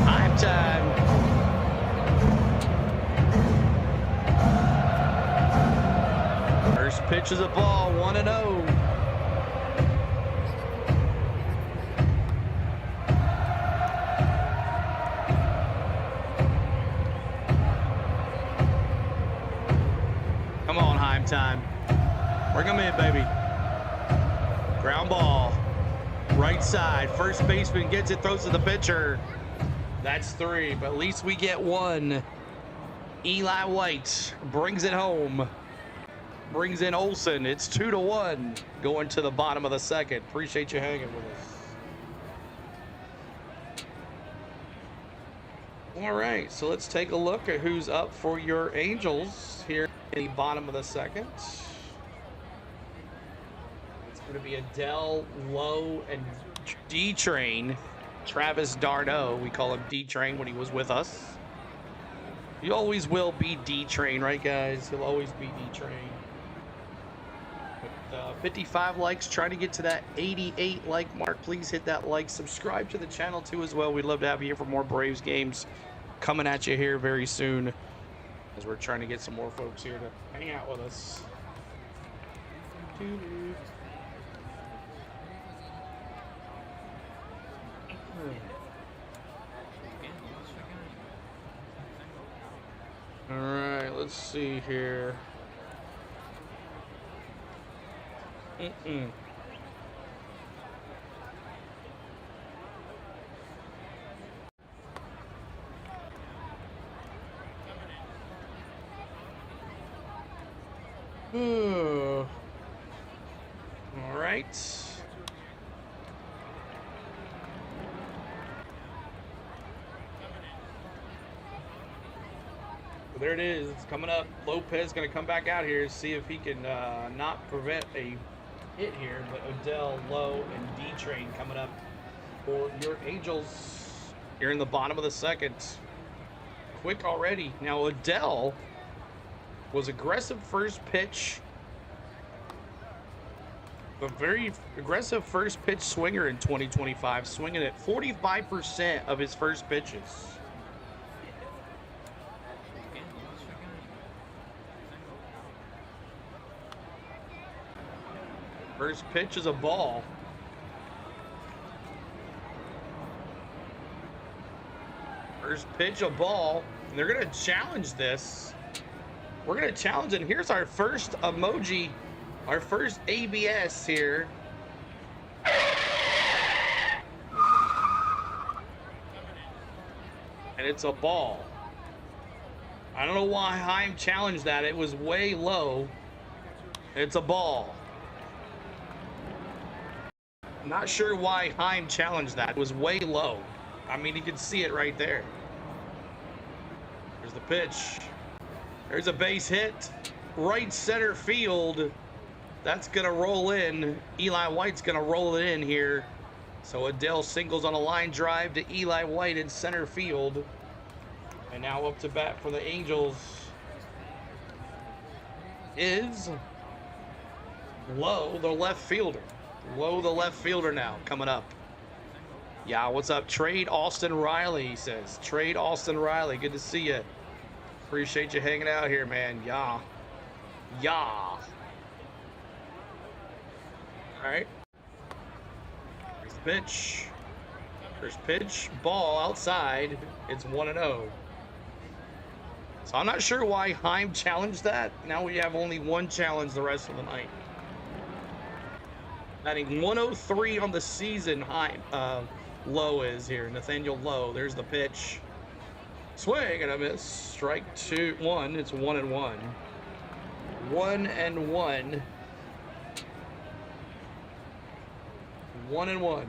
Heim time. First pitch is a ball, 1-0. Come on, Heim time. Bring him in, baby. Ground ball. Right side. First baseman gets it, throws to the pitcher. That's 3, but at least we get 1. Eli White brings it home. Brings in Olsen. It's 2-1 going to the bottom of the second. Appreciate you hanging with us. All right, so let's take a look at who's up for your Angels here in the bottom of the second. It's going to be Adele, Lowe, and D-Train. Travis d'Arnaud, we call him D-Train when he was with us. He always will be D-Train, right, guys? He'll always be D-Train. 55 likes, trying to get to that 88 like mark. Please hit that like, subscribe to the channel too as well. We'd love to have you here for more Braves games coming at you here very soon, as we're trying to get some more folks here to hang out with us. All right, let's see here. All right. There it is. It's coming up. Lopez going to come back out here, see if he can not prevent a hit here. But Odell, Lowe, and D-Train coming up for your Angels here in the bottom of the second. Quick already. Now Odell was aggressive first pitch. A very aggressive first pitch swinger in 2025, swinging at 45% of his first pitches. First pitch is a ball. First pitch, a ball. And they're going to challenge this. We're going to challenge it. And here's our first emoji, our first ABS here. And it's a ball. I don't know why Heim challenged that. It was way low. It's a ball. I'm not sure why Heim challenged that. It was way low. I mean, you can see it right there. There's the pitch. There's a base hit. Right center field. That's going to roll in. Eli White's going to roll it in here. So Adele singles on a line drive to Eli White in center field. And now up to bat for the Angels is Lowe, the left fielder. Lowe, the left fielder now coming up. Yeah, what's up? Trade Austin Riley, he says. Trade Austin Riley. Good to see you. Appreciate you hanging out here, man. Yeah. Yeah. All right. First pitch. First pitch. Ball outside. It's 1-0. So I'm not sure why Heim challenged that. Now we have only one challenge the rest of the night. Batting 103 on the season, Lowe is here. Nathaniel Lowe. There's the pitch. Swing and a miss. Strike 1. It's 1-1. 1-1. 1-1.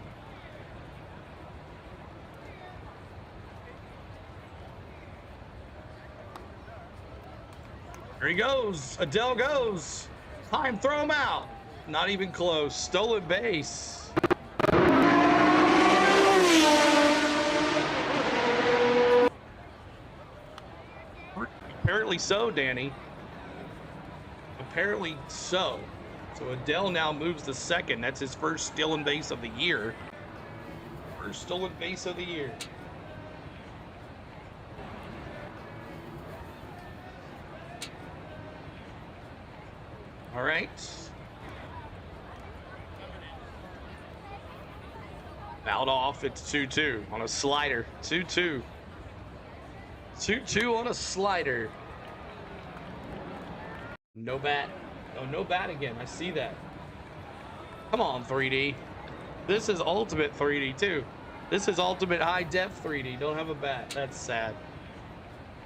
There he goes. Adele goes. Time, throw him out. Not even close. Stolen base. Apparently so, Danny. Apparently so. So Adele now moves to second. That's his first stolen base of the year. First stolen base of the year. All right. Fouled off. It's 2-2 on a slider. 2-2. 2-2 on a slider. No bat. Oh, no bat again. I see that. Come on, 3D. This is ultimate 3D, too. This is ultimate high-def 3D. Don't have a bat. That's sad.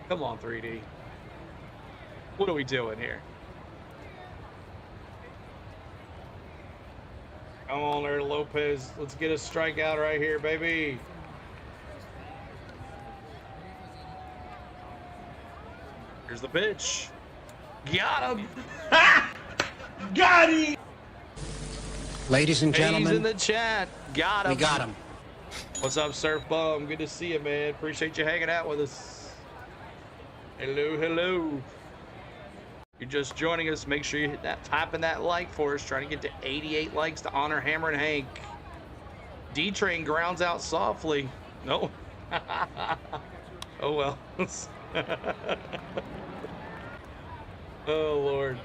Come on, 3D. What are we doing here? Come on there, Lopez. Let's get a strikeout right here, baby. Here's the pitch. Got him. Got him. Ladies and gentlemen. He's in the chat. Got him. We got him. What's up, Surf Bum? Good to see you, man. Appreciate you hanging out with us. Hello, hello. You're just joining us. Make sure you hit that, typing that like for us. Trying to get to 88 likes to honor Hammer and Hank. D-Train grounds out softly. No. Oh, well. Oh, Lord.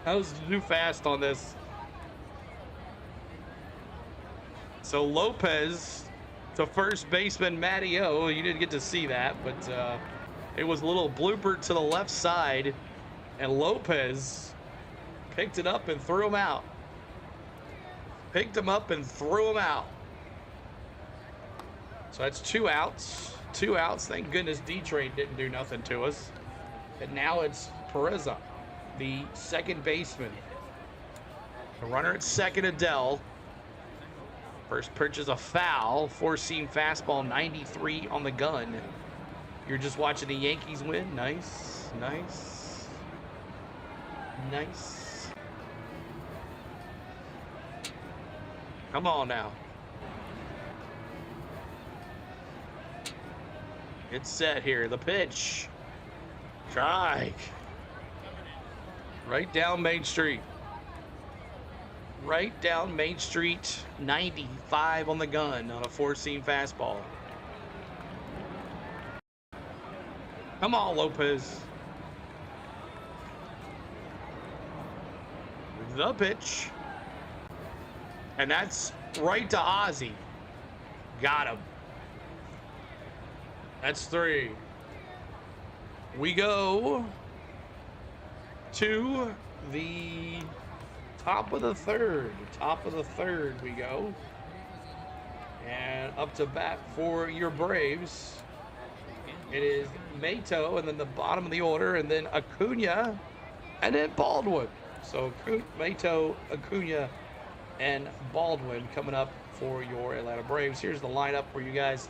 I was too fast on this. So Lopez to first baseman Matty O. You didn't get to see that, but it was a little blooper to the left side. And Lopez picked it up and threw him out. Picked him up and threw him out. So that's 2 outs. 2 outs. Thank goodness D-Train didn't do nothing to us. And now it's Pereza, the second baseman. The runner at second, Adele. First pitch is a foul. 4-seam fastball, 93 on the gun. You're just watching the Yankees win. Nice, nice. Nice. Come on now. It's set here. The pitch. Strike. Right down Main Street. Right down Main Street. 95 on the gun on a four-seam fastball. Come on, Lopez. The pitch. And that's right to Ozzie. Got him. That's 3. We go to the top of the third. Top of the third we go. And up to bat for your Braves. It is Mato, and then the bottom of the order, and then Acuna, and then Baldwin. So Mato, Acuna, and Baldwin coming up for your Atlanta Braves. Here's the lineup for you guys.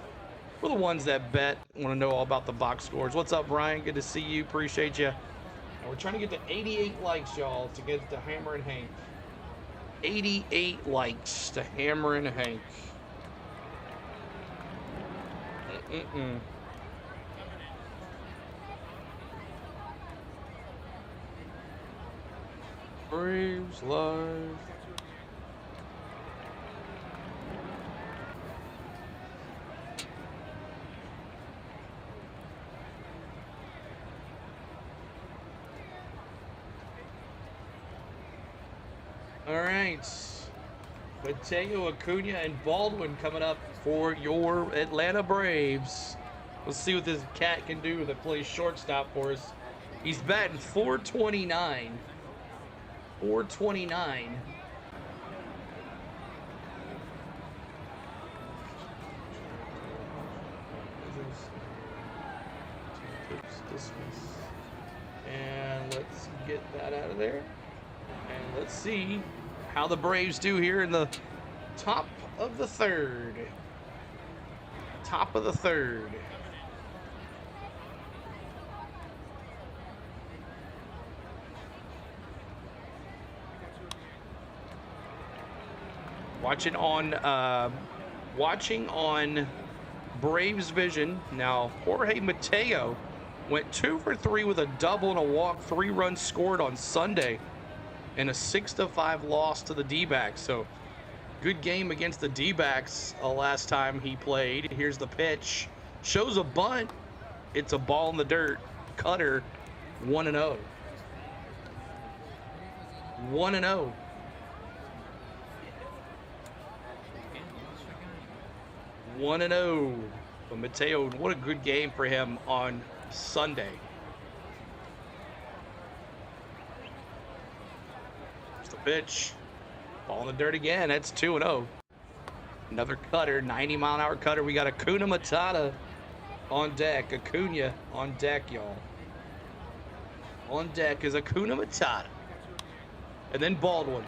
For the ones that bet, want to know all about the box scores. What's up, Brian? Good to see you. Appreciate you. And we're trying to get to 88 likes, y'all, to get to Hammer and Hank. 88 likes to Hammer and Hank. Braves live. All right. Mateo, Acuna, and Baldwin coming up for your Atlanta Braves. Let's see what this cat can do that plays shortstop for us. He's batting .429. 429. And let's get that out of there. And let's see how the Braves do here in the top of the third. Top of the third. Watching on Braves Vision. Now, Jorge Mateo went 2 for 3 with a double and a walk. 3 runs scored on Sunday in a 6-5 loss to the D-backs. So, good game against the D-backs last time he played. Here's the pitch. Shows a bunt. It's a ball in the dirt. Cutter, 1-0. 1-0. But Mateo, what a good game for him on Sunday. There's the pitch. Ball in the dirt again. That's 2-0. Another cutter, 90-mile-an-hour cutter. We got Acuna Matata on deck. Acuna on deck, y'all. On deck is Acuna Matata. And then Baldwin.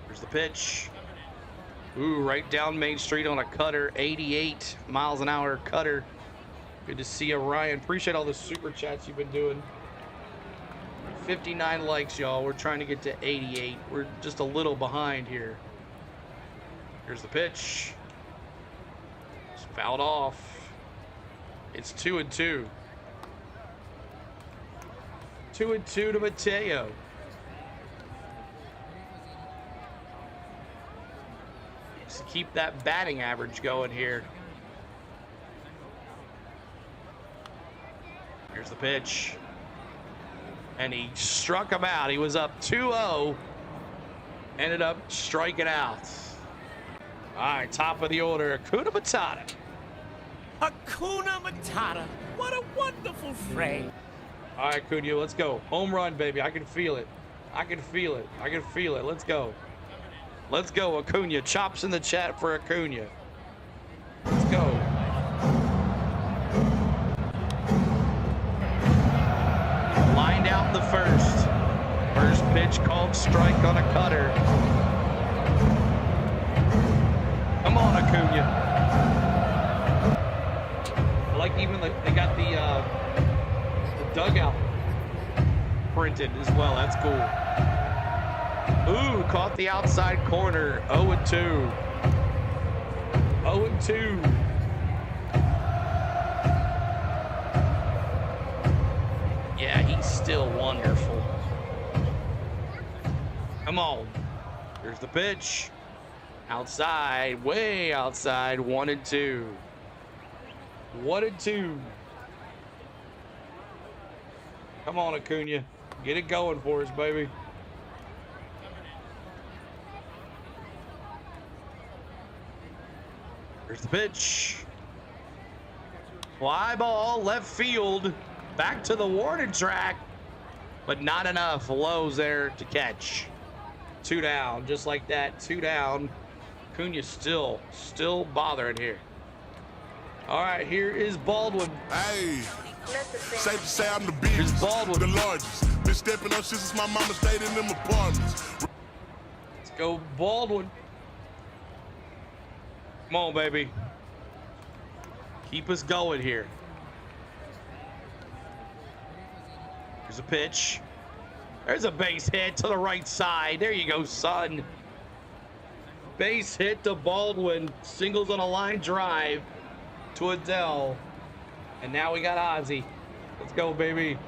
Here's the pitch. Ooh, right down Main Street on a cutter, 88 miles an hour cutter. Good to see you, Ryan. Appreciate all the super chats you've been doing. 59 likes, y'all. We're trying to get to 88. We're just a little behind here. Here's the pitch. It's fouled off. It's 2-2. 2-2 to Mateo. To keep that batting average going here. Here's the pitch. And he struck him out. He was up 2-0. Ended up striking out. All right, top of the order, Acuna Matata. Hakuna Matata. What a wonderful phrase. All right, Acuna, let's go. Home run, baby. I can feel it. I can feel it. I can feel it. Let's go. Let's go, Acuna. Chops in the chat for Acuna. Let's go. Lined out in the first. First pitch called strike on a cutter. Come on, Acuna. I like even they got the dugout printed as well. That's cool. Ooh, caught the outside corner. 0-2. 0-2. Yeah, he still wonderful. Come on. Here's the pitch. Outside, way outside. 1-2. 1-2. Come on, Acuna. Get it going for us, baby. Here's the pitch. Fly ball, left field. Back to the warning track. But not enough. Lowe's there to catch. 2 down, just like that. 2 down. Acuna's still bothering here. All right, here is Baldwin. Hey, safe to say I'm the Here's biggest, Baldwin. the largest. Been stepping up since my mama stayed in them apartments. Let's go, Baldwin. Come on, baby. Keep us going here. Here's a pitch. There's a base hit to the right side. There you go, son. Base hit to Baldwin. Singles on a line drive to Adele. And now we got Ozzy. Let's go, baby.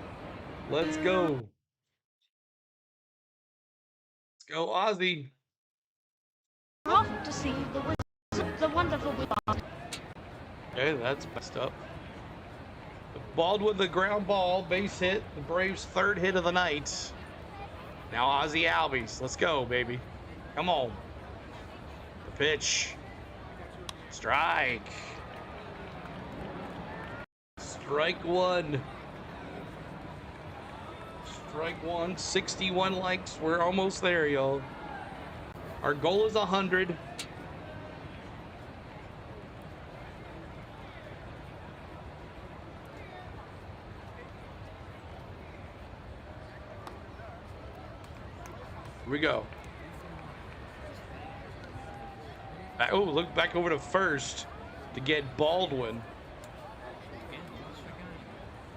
Let's go. Let's go, Ozzy. Off to see the wizard, the wonderful wizard. Okay, that's messed up. Baldwin, the ground ball, base hit. The Braves' 3rd hit of the night. Now Ozzy Albies. Let's go, baby. Come on. The pitch. Strike. Strike 1. Strike 1. 61 likes. We're almost there, y'all. Our goal is 100. Here we go. Oh, look back over to first to get Baldwin.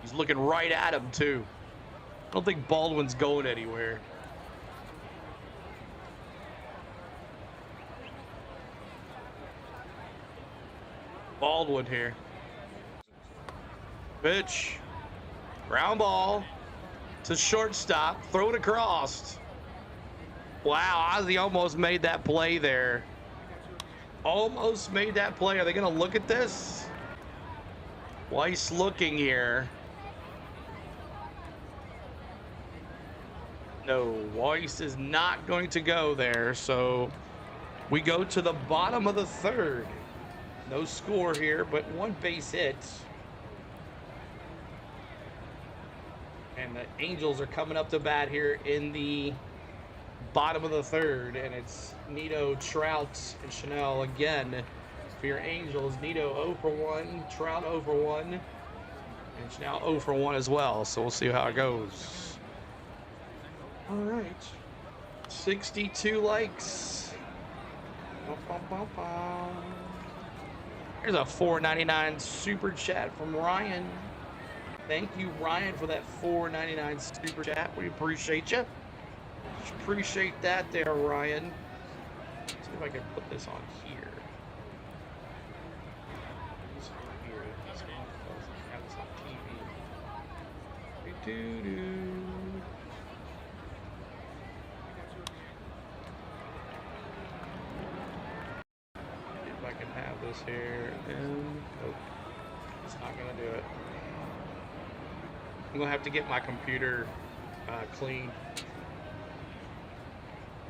He's looking right at him, too. I don't think Baldwin's going anywhere. Baldwin here. Pitch. Ground ball to shortstop. Throw it across. Wow, Ozzy almost made that play there. Almost made that play. Are they going to look at this? Weiss looking here. No, Weiss is not going to go there. So we go to the bottom of the 3rd. No score here, but 1 base hit. And the Angels are coming up to bat here in the bottom of the 3rd, and it's Nito, Trout, and Chanel again for your Angels. Nito 0 for 1, Trout 0 for 1, and Chanel 0 for 1 as well. So we'll see how it goes. All right, 62 likes. Here's a $4.99 super chat from Ryan. Thank you, Ryan, for that $4.99 super chat. We appreciate you. Appreciate that there, Ryan. Let's see if I can put this on here. This over here. This one doesn't have this on TV. Do-do-do. See if I can have this here. And nope. It's not gonna do it. I'm gonna have to get my computer clean.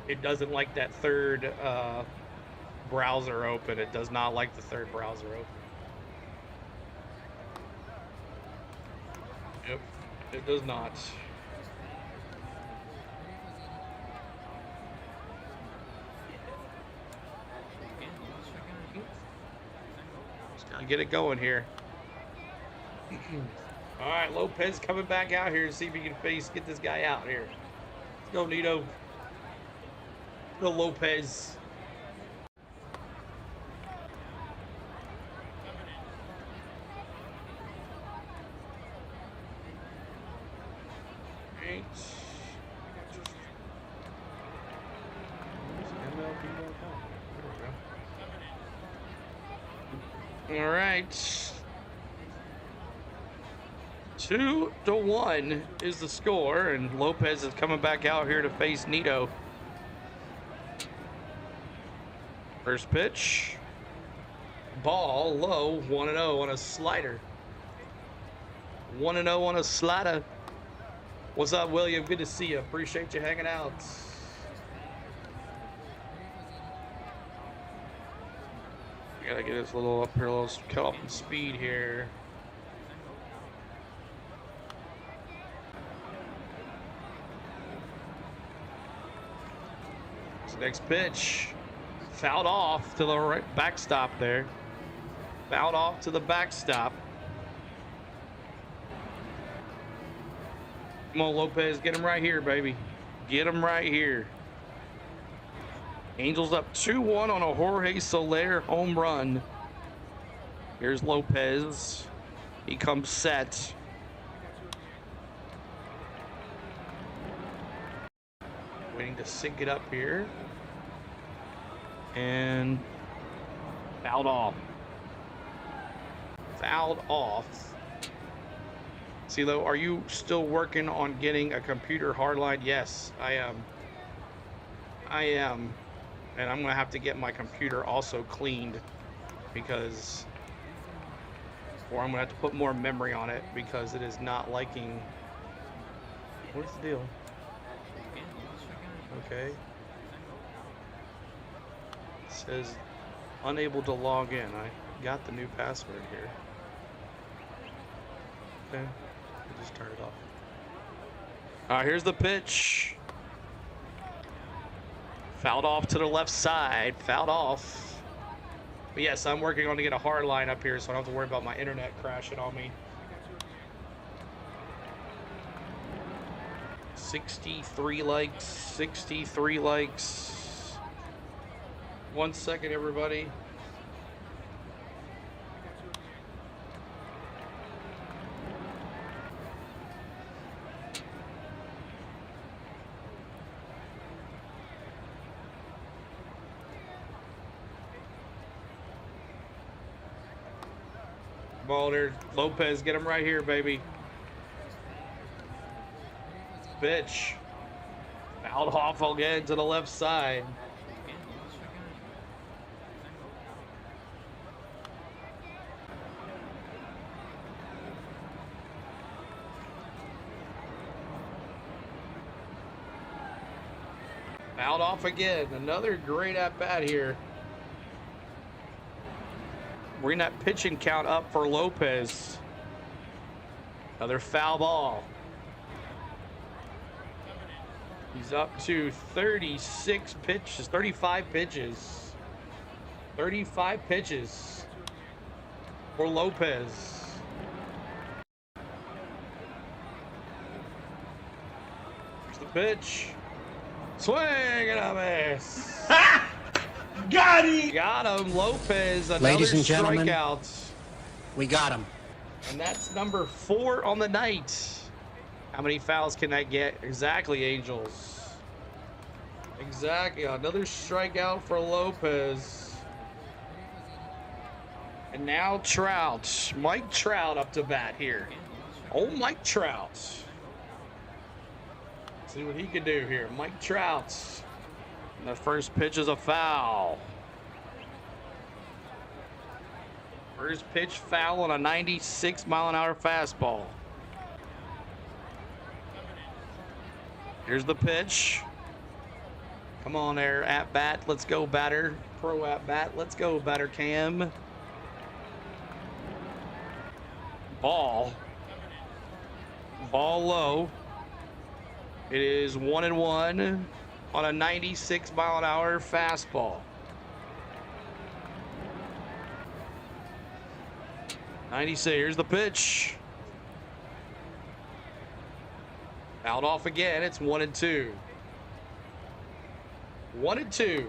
It doesn't like that 3rd browser open. It does not like the 3rd browser open. Yep, it does not. Just gotta get it going here. All right, Lopez coming back out here to see if he can get this guy out here. Let's go, Nito. The Lopez. Right. MLB.com. All right. 2-1 is the score, and Lopez is coming back out here to face Nito. First pitch. Ball low, 1-0 on a slider. 1-0 on a slider. What's up, William? Good to see you. Appreciate you hanging out. Gotta get this little up here, a little cut off in speed here. This next pitch, fouled off to the right backstop there. Fouled off to the backstop. Come on, Lopez, get him right here, baby. Get him right here. Angels up 2-1 on a Jorge Soler home run. Here's Lopez. He comes set. Waiting to sync it up here. And fouled off. Fouled off. CeeLo, are you still working on getting a computer hardline? Yes, I am. I am. And I'm going to have to get my computer also cleaned because, or I'm going to have to put more memory on it because it is not liking. What's the deal? Okay. It says unable to log in. I got the new password here. Okay. I'll just turn it off. All right, here's the pitch. Fouled off to the left side. Fouled off. But yes, I'm working on to get a hard line up here so I don't have to worry about my internet crashing on me. 63 likes. 63 likes. 1 second, everybody. Ball there, Lopez, get him right here, baby. Pitch. Fouled off again to the left side. Fouled off again. Another great at-bat here. Bring that pitching count up for Lopez. Another foul ball. He's up to 36 pitches, 35 pitches. 35 pitches for Lopez. Here's the pitch. Swing and a miss. Got him! Got him, Lopez. Another Ladies and gentlemen, strikeout. we got him. And that's number 4 on the night. How many fouls can that get? Exactly, Angels. Exactly. Another strikeout for Lopez. And now Trout. Mike Trout up to bat here. Oh, Mike Trout. See what he can do here. Mike Trout. And the first pitch is a foul. First pitch foul on a 96-mile-an-hour fastball. Here's the pitch. Come on there, at bat. Let's go, batter. Pro at bat. Let's go, batter Cam. Ball. Ball low. It is 1-1 on a 96-mile-an-hour fastball. 96, here's the pitch. Fouled off again, it's 1-2. 1-2.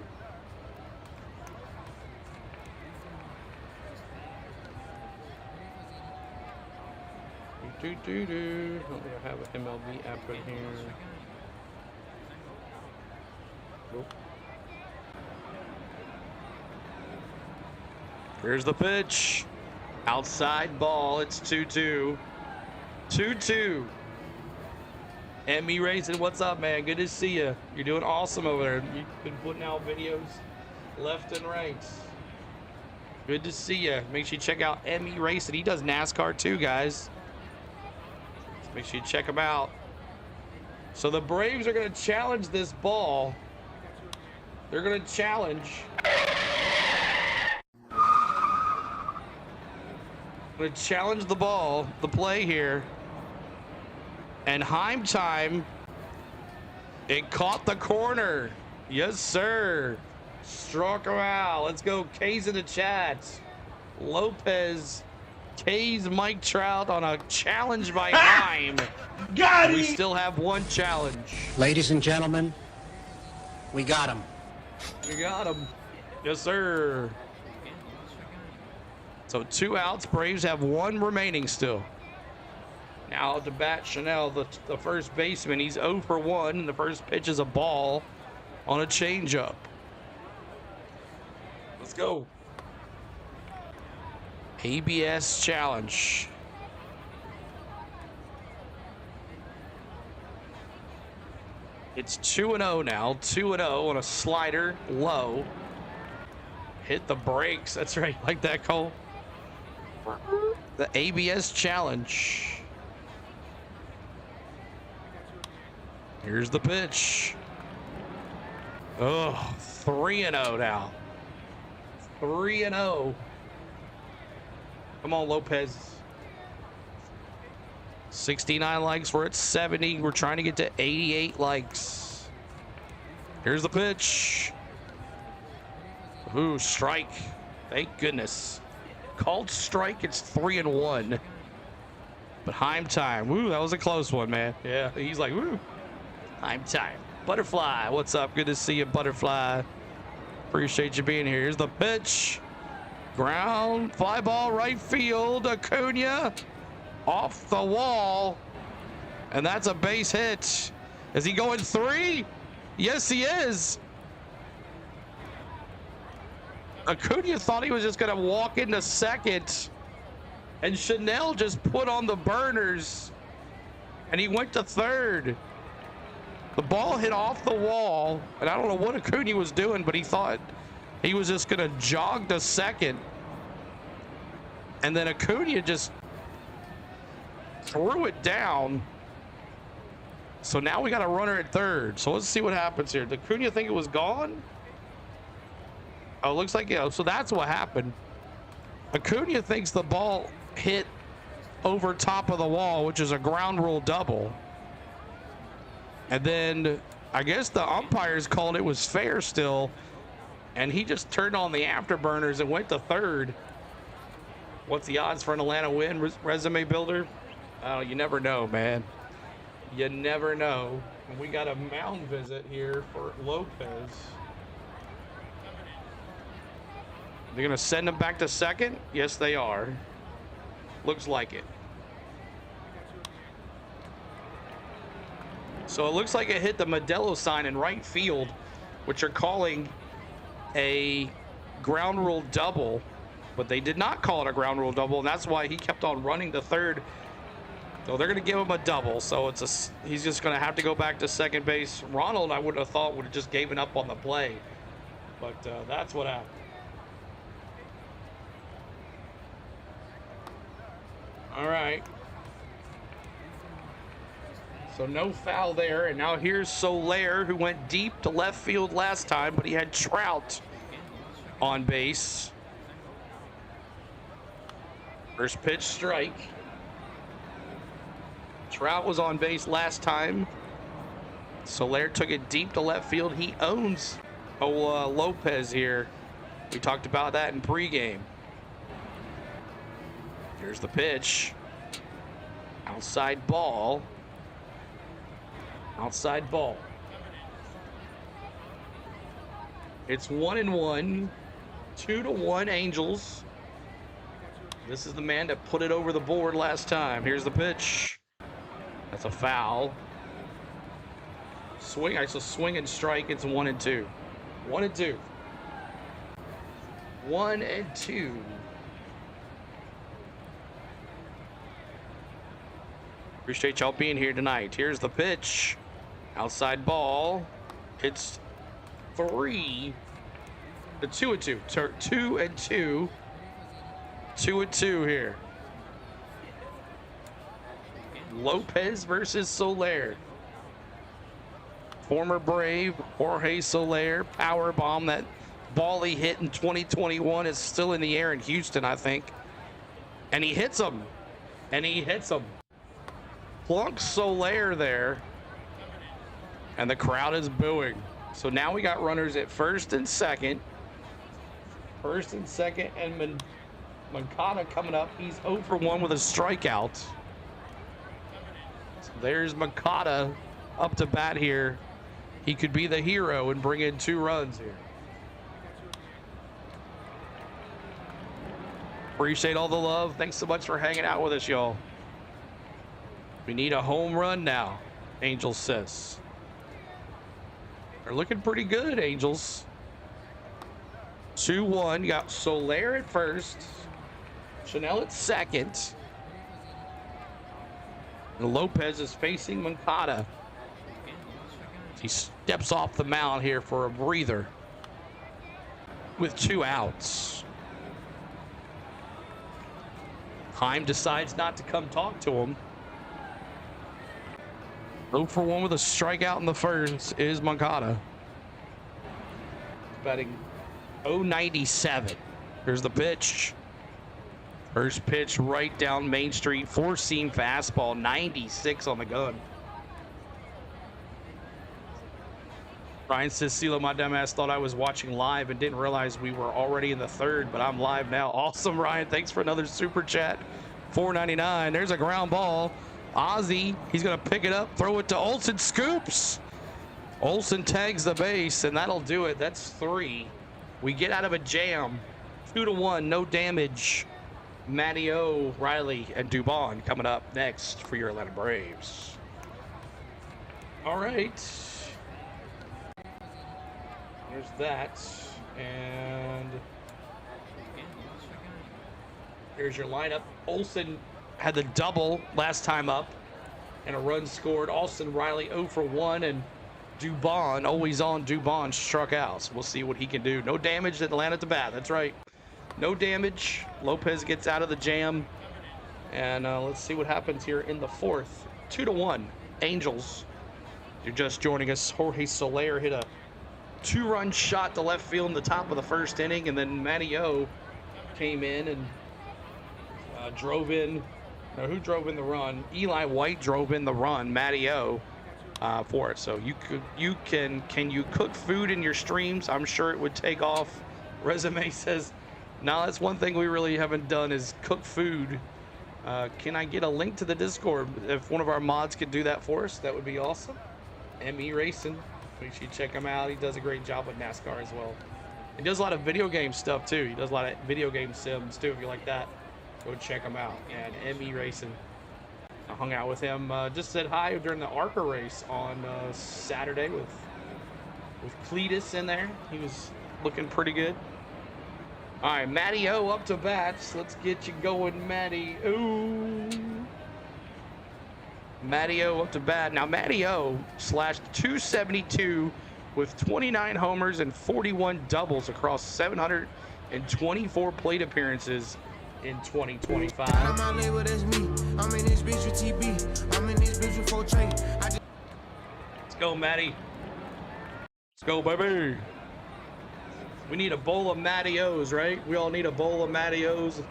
Let me have an MLB app in here. Nope. Here's the pitch. Outside ball, it's 2-2. 2-2. ME Racing, what's up, man? Good to see you. You're doing awesome over there. You've been putting out videos left and right. Good to see you. Make sure you check out ME Racing. He does NASCAR too, guys. So make sure you check him out. So the Braves are going to challenge this ball. They're going to challenge. Going to challenge the ball, the play here. And Heim time. It caught the corner. Yes, sir. Struck him out. Let's go. K's in the chat. Lopez K's Mike Trout on a challenge by Heim. Got him! We still have one challenge. Ladies and gentlemen, we got him. You got him. Yes, sir. So 2 outs. Braves have 1 remaining still. Now to bat Chanel, the first baseman. He's 0 for 1. And the first pitch is a ball on a changeup. Let's go. ABS challenge. It's 2-0 now. 2-0 on a slider, low. Hit the brakes. That's right, like that, Cole. The ABS challenge. Here's the pitch. Oh, 3-0 now. 3-0. Come on, Lopez. 69 likes. We're at 70. We're trying to get to 88 likes. Here's the pitch. Ooh, strike. Thank goodness. Called strike. It's 3-1. But Heim time. Woo, that was a close one, man. Yeah, he's like, woo. Heim time. Butterfly, what's up? Good to see you, Butterfly. Appreciate you being here. Here's the pitch. Ground, fly ball, right field. Acuna off the wall. And that's a base hit. Is he going 3? Yes, he is. Acuna thought he was just going to walk into second. And Chanel just put on the burners. And he went to third. The ball hit off the wall, and I don't know what Acuna was doing, but he thought he was just going to jog to second. And then Acuna just threw it down. So now we got a runner at third. So let's see what happens here. Did Acuna think it was gone? Oh, it looks like, yeah. So that's what happened. Acuna thinks the ball hit over top of the wall, which is a ground rule double. And then I guess the umpires called it was fair still. And he just turned on the afterburners and went to third. What's the odds for an Atlanta win, resume builder? Oh, you never know, man. You never know. And we got a mound visit here for Lopez. They're going to send him back to second? Yes, they are. Looks like it. So it looks like it hit the Modelo sign in right field, which are calling a ground rule double, but they did not call it a ground rule double, and that's why he kept on running to third. So they're going to give him a double. So he's just going to have to go back to second base. Ronald, I would have thought, would have just given up on the play, but that's what happened. All right. So no foul there, and now here's Soler, who went deep to left field last time, but he had Trout on base. First pitch, strike. Trout was on base last time. Soler took it deep to left field. He owns Lopez here. We talked about that in pregame. Here's the pitch. Outside ball. Outside ball. It's 1-1. 2-1 Angels. This is the man that put it over the board last time. Here's the pitch. That's a foul. Swing, actually swing and strike. It's 1-2. 1-2. 1-2. Appreciate y'all being here tonight. Here's the pitch. Outside ball. It's 3. The 2-2. 2-2. 2-2 here. Lopez versus Soler. Former Brave Jorge Soler power bomb. That ball he hit in 2021 is still in the air in Houston, I think. And he hits him. Plunks Soler there. And the crowd is booing. So now we got runners at first and second. And Moncada coming up. He's 0 for 1 with a strikeout. So there's Moncada up to bat here. He could be the hero and bring in 2 runs here. Appreciate all the love. Thanks so much for hanging out with us, y'all. We need a home run now, Angels says. They're looking pretty good, Angels. 2-1. You got Soler at first. Chanel at second. And Lopez is facing Moncada. He steps off the mound here for a breather with 2 outs. Heim decides not to come talk to him. 0 for 1 with a strikeout in the first is Moncada. Batting .097. Here's the pitch. First pitch right down Main Street. 4-seam fastball. 96 on the gun. Ryan says, CeeLo, my dumbass thought I was watching live and didn't realize we were already in the third, but I'm live now. Awesome, Ryan. Thanks for another super chat. $4.99. There's a ground ball. Ozzy, he's going to pick it up, throw it to Olsen. Scoops. Olsen tags the base, and that'll do it. That's 3. We get out of a jam. 2-1, no damage. Matty O, Riley, and Dubon coming up next for your Atlanta Braves. All right. There's that. And here's your lineup. Olsen had the double last time up and a run scored. Austin Riley 0 for 1, and Dubon, always on Dubon, struck out. So we'll see what he can do. No damage to Atlanta at the bat. That's right. No damage. Lopez gets out of the jam. And let's see what happens here in the fourth. 2-1. Angels. You're just joining us. Jorge Soler hit a 2-run shot to left field in the top of the first inning, and then Matty O came in and drove in. Who drove in the run? Eli White drove in the run. Matty O for it. So can you cook food in your streams? I'm sure it would take off. Resume says, no, that's one thing we really haven't done is cook food. Can I get a link to the Discord? If one of our mods could do that for us, that would be awesome. ME Racing. Make sure you check him out. He does a great job with NASCAR as well. He does a lot of video game stuff too. He does a lot of video game sims too. If you like that, go check him out. And ME Racing. I hung out with him. Just said hi during the ARCA race on Saturday with Cletus in there. He was looking pretty good. All right, Matty O up to bats. Let's get you going, Matty O. Matty O up to bat. Now, Matty O slashed .272 with 29 homers and 41 doubles across 724 plate appearances in 2025. Let's go, Matty. Let's go, baby. We need a bowl of Matty O's, right? We all need a bowl of Matty O's.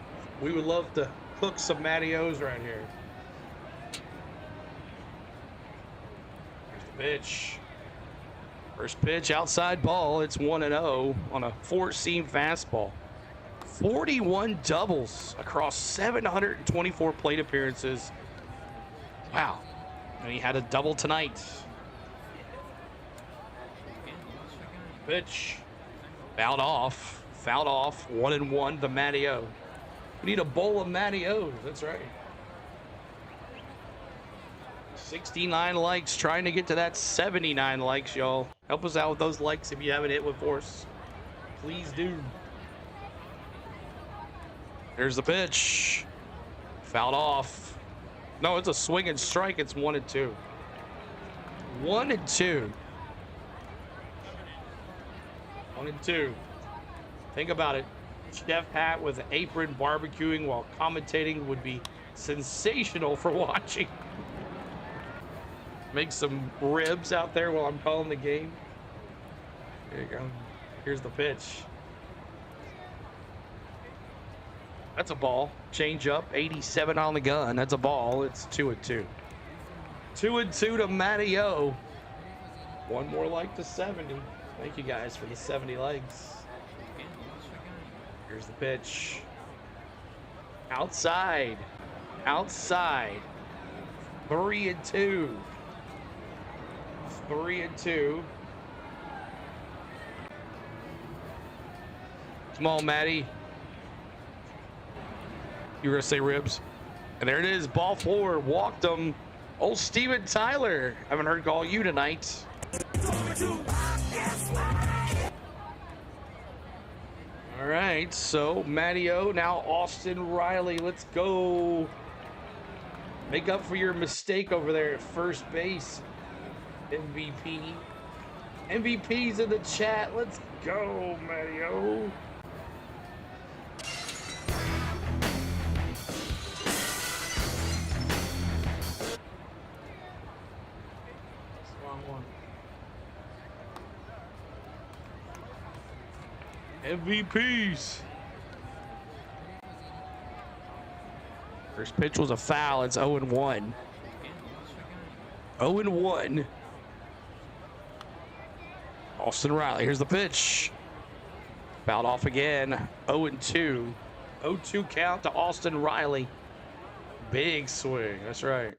We would love to cook some Matty O's right here. Here's the pitch. First pitch, outside ball. It's 1-0 on a 4-seam fastball. 41 doubles across 724 plate appearances. Wow. And he had a double tonight. Pitch. Fouled off. 1-1 to Matty O. We need a bowl of Matty O's. That's right. 69 likes. Trying to get to that 79 likes, y'all. Help us out with those likes if you haven't hit with force. Please do. There's the pitch. Fouled off. No, it's a swing and strike. It's 1-2. 1-2. 1-2. Think about it. Chef hat with an apron barbecuing while commentating would be sensational for watching. Make some ribs out there while I'm calling the game. There you go. Here's the pitch. That's a ball. Change up. 87 on the gun. That's a ball. It's 2-2. 2-2 to Matty O. One more like to 70. Thank you guys for the 70 likes. Here's the pitch. Outside. Outside. 3-2. 3-2. Come on, Matty. You were gonna say ribs. And there it is. Ball four. Walked him. Old Steven Tyler. Haven't heard call you tonight. All right, so Matty O, now Austin Riley. Let's go. Make up for your mistake over there at first base. MVP. MVP's in the chat. Let's go, Matty O. MVPs. First pitch was a foul. It's 0-1. 0-1. Austin Riley. Here's the pitch. Fouled off again. 0-2. 0-2 count to Austin Riley. Big swing. That's right.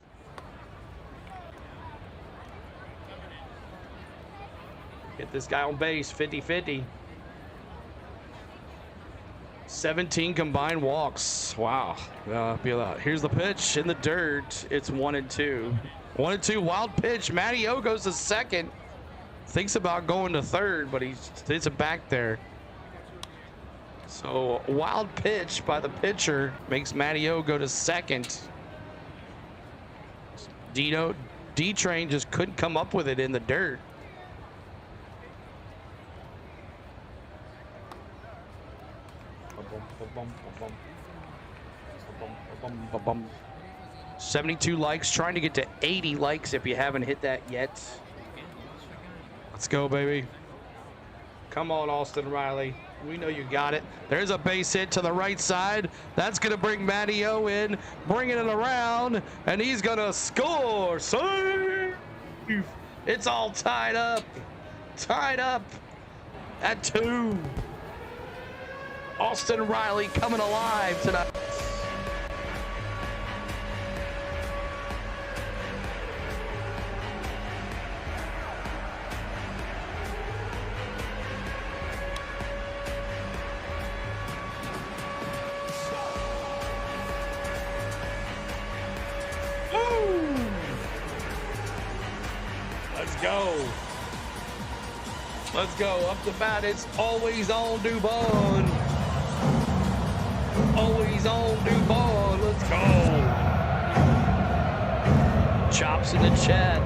Get this guy on base. 50-50. 17 combined walks. Wow. Here's the pitch in the dirt. It's 1-2. 1-2 wild pitch. Matty O goes to second. Thinks about going to third, but he hits it back there. So wild pitch by the pitcher makes Matty O go to second. D-Train just couldn't come up with it in the dirt. Bum. 72 likes, trying to get to 80 likes if you haven't hit that yet. Let's go, baby. Come on, Austin Riley. We know you got it. There's a base hit to the right side. That's going to bring Matty O in, bringing it around, and he's going to score. Save! It's all tied up. Tied up at 2. Austin Riley coming alive tonight. Woo! Let's go. Let's go. Up the bat, it's always on Dubon. Always on Dubon. Let's go. Chops in the chat.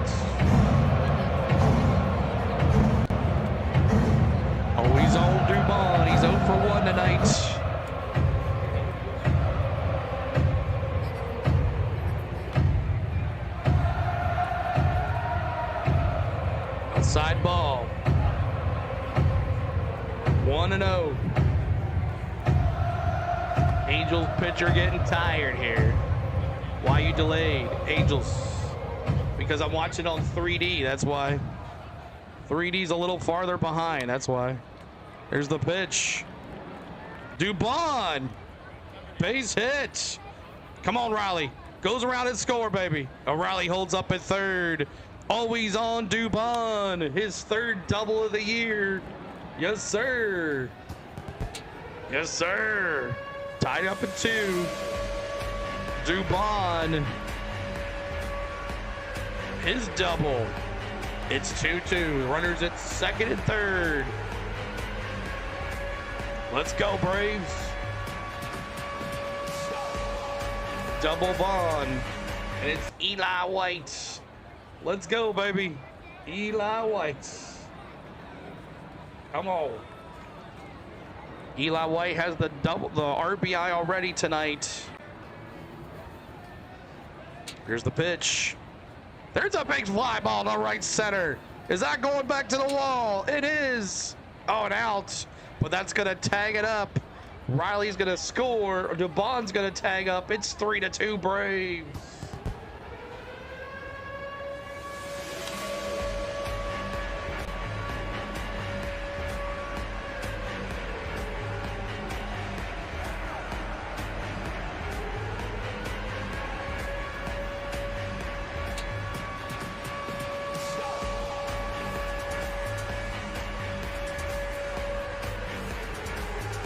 Always on Dubon. He's 0 for 1 tonight. Outside ball. 1-0. Angels pitcher getting tired here. Why you delayed? Angels. Because I'm watching on 3D, that's why. 3D's a little farther behind, that's why. There's the pitch. Dubon. Base hit. Come on, Riley. Goes around and score, baby. O'Reilly holds up at third. Always on Dubon. His third double of the year. Yes, sir. Yes, sir. Tied up at 2. Dubon. His double. It's 2-2. Runners at second and third. Let's go, Braves. Double Bond. And it's Eli White. Let's go, baby. Eli White. Come on. Eli White has the RBI already tonight. Here's the pitch. There's a big fly ball to right center. Is that going back to the wall? It is. Oh, and out. But that's going to tag it up. Riley's going to score. DeBond's going to tag up. It's 3-2 Braves.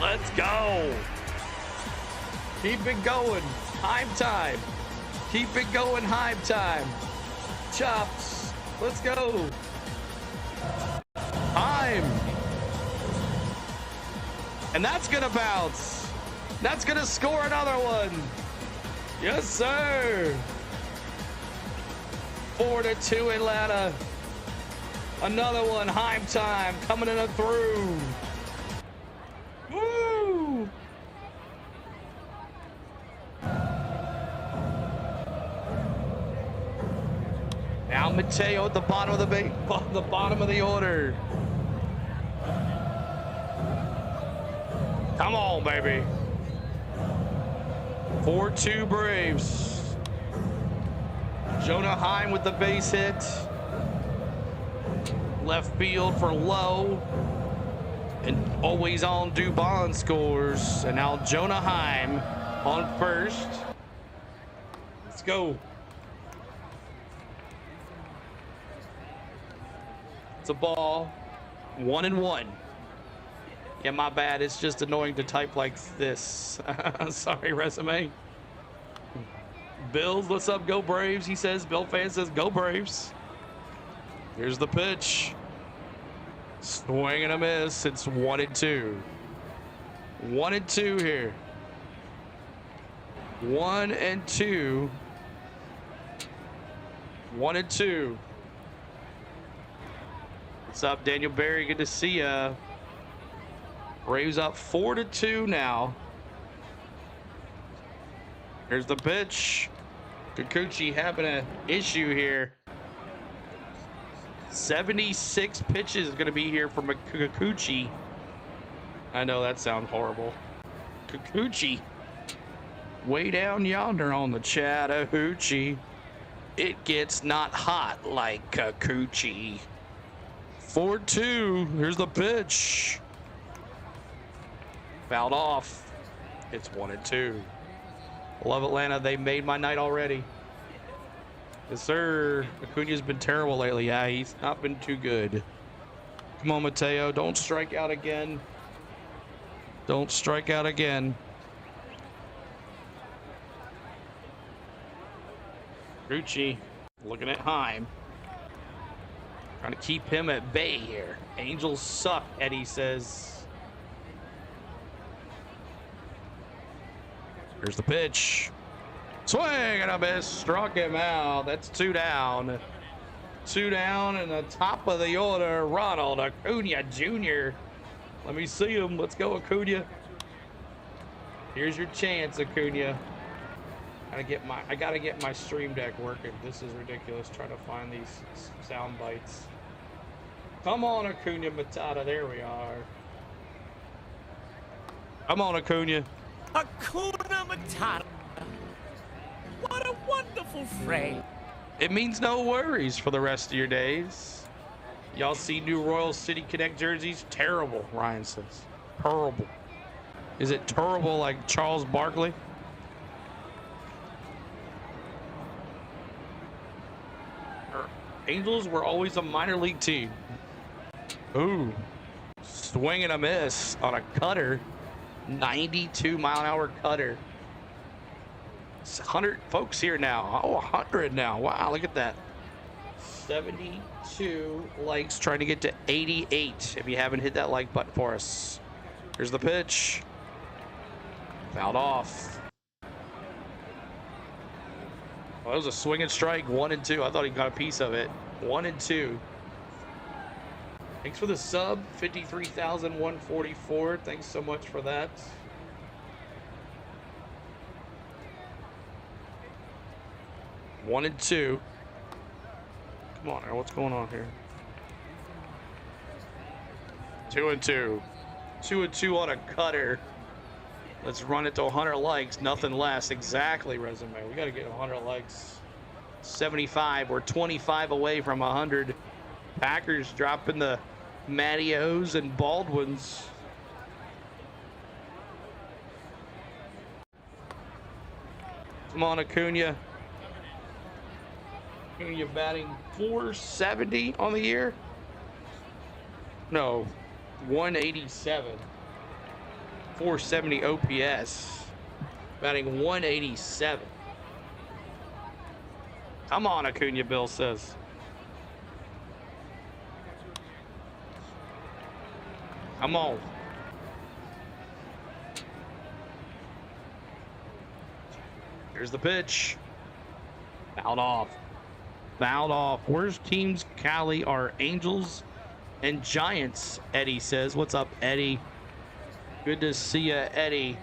Let's go. Keep it going. Heim time. Keep it going. Heim time. Chops. Let's go. Heim. And that's going to bounce. That's going to score another one. Yes, sir. 4-2 Atlanta. Another one. Heim time. Coming in and through. Woo! Now Mateo at the bottom of the bottom of the order. Come on, baby. 4-2 Braves. Jonah Heim with the base hit. Left field for Lowe. And always on Dubon scores. And now Jonah Heim on first. Let's go. It's a ball. 1-1. Yeah, my bad. It's just annoying to type like this. Sorry, resume. Bills, what's up? Go Braves, he says. Bill fan says, go Braves. Here's the pitch. Swing and a miss. It's 1-2. 1-2 here. 1-2. 1-2. What's up, Daniel Berry? Good to see ya. Braves up 4-2 now. Here's the pitch. Kikuchi having an issue here. 76 pitches is going to be here from Kikuchi. I know that sounds horrible. Kikuchi. Way down yonder on the Chattahoochee. It gets not hot like Kikuchi. 4-2. Here's the pitch. Fouled off. It's 1-2. Love Atlanta. They made my night already. Yes, sir. Acuna's been terrible lately. Yeah, he's not been too good. Come on, Mateo. Don't strike out again. Don't strike out again. Rucci looking at Heim. Trying to keep him at bay here. Angels suck, Eddie says. Here's the pitch. Swing and a miss. Struck him out. That's 2 down. 2 down in the top of the order. Ronald Acuna Jr. Let me see him. Let's go, Acuna. Here's your chance, Acuna. I gotta get my stream deck working. This is ridiculous trying to find these sound bites. Come on, Acuna Matata. There we are. Come on, Acuna. Hakuna Matata. What a wonderful phrase. It means no worries for the rest of your days. Y'all see new Royal City Connect jerseys? Terrible, Ryan says. Terrible. Is it terrible like Charles Barkley? Angels were always a minor league team. Ooh. Swing and a miss on a cutter. 92-mile-an-hour cutter. It's 100 folks here now. Oh, 100 now. Wow, look at that. 72 likes, trying to get to 88. If you haven't hit that like button for us. Here's the pitch. Fouled off. Well, it was a swing and strike, 1-2. I thought he got a piece of it. 1-2. Thanks for the sub, 53,144. Thanks so much for that. One and two. Come on, what's going on here? 2-2. 2-2 on a cutter. Let's run it to 100 likes, nothing less. Exactly, resume. We got to get 100 likes. 75. We're 25 away from 100. Packers dropping the Mattios and Baldwins. Come on, Acuna. Acuna batting 470 on the year. No, 187. 470 OPS. Batting 187. Come on, Acuna, Bill says. Come on. Here's the pitch. Fouled off. Fouled off. Worst teams, Cali, are Angels and Giants, Eddie says. What's up, Eddie? Good to see you, Eddie.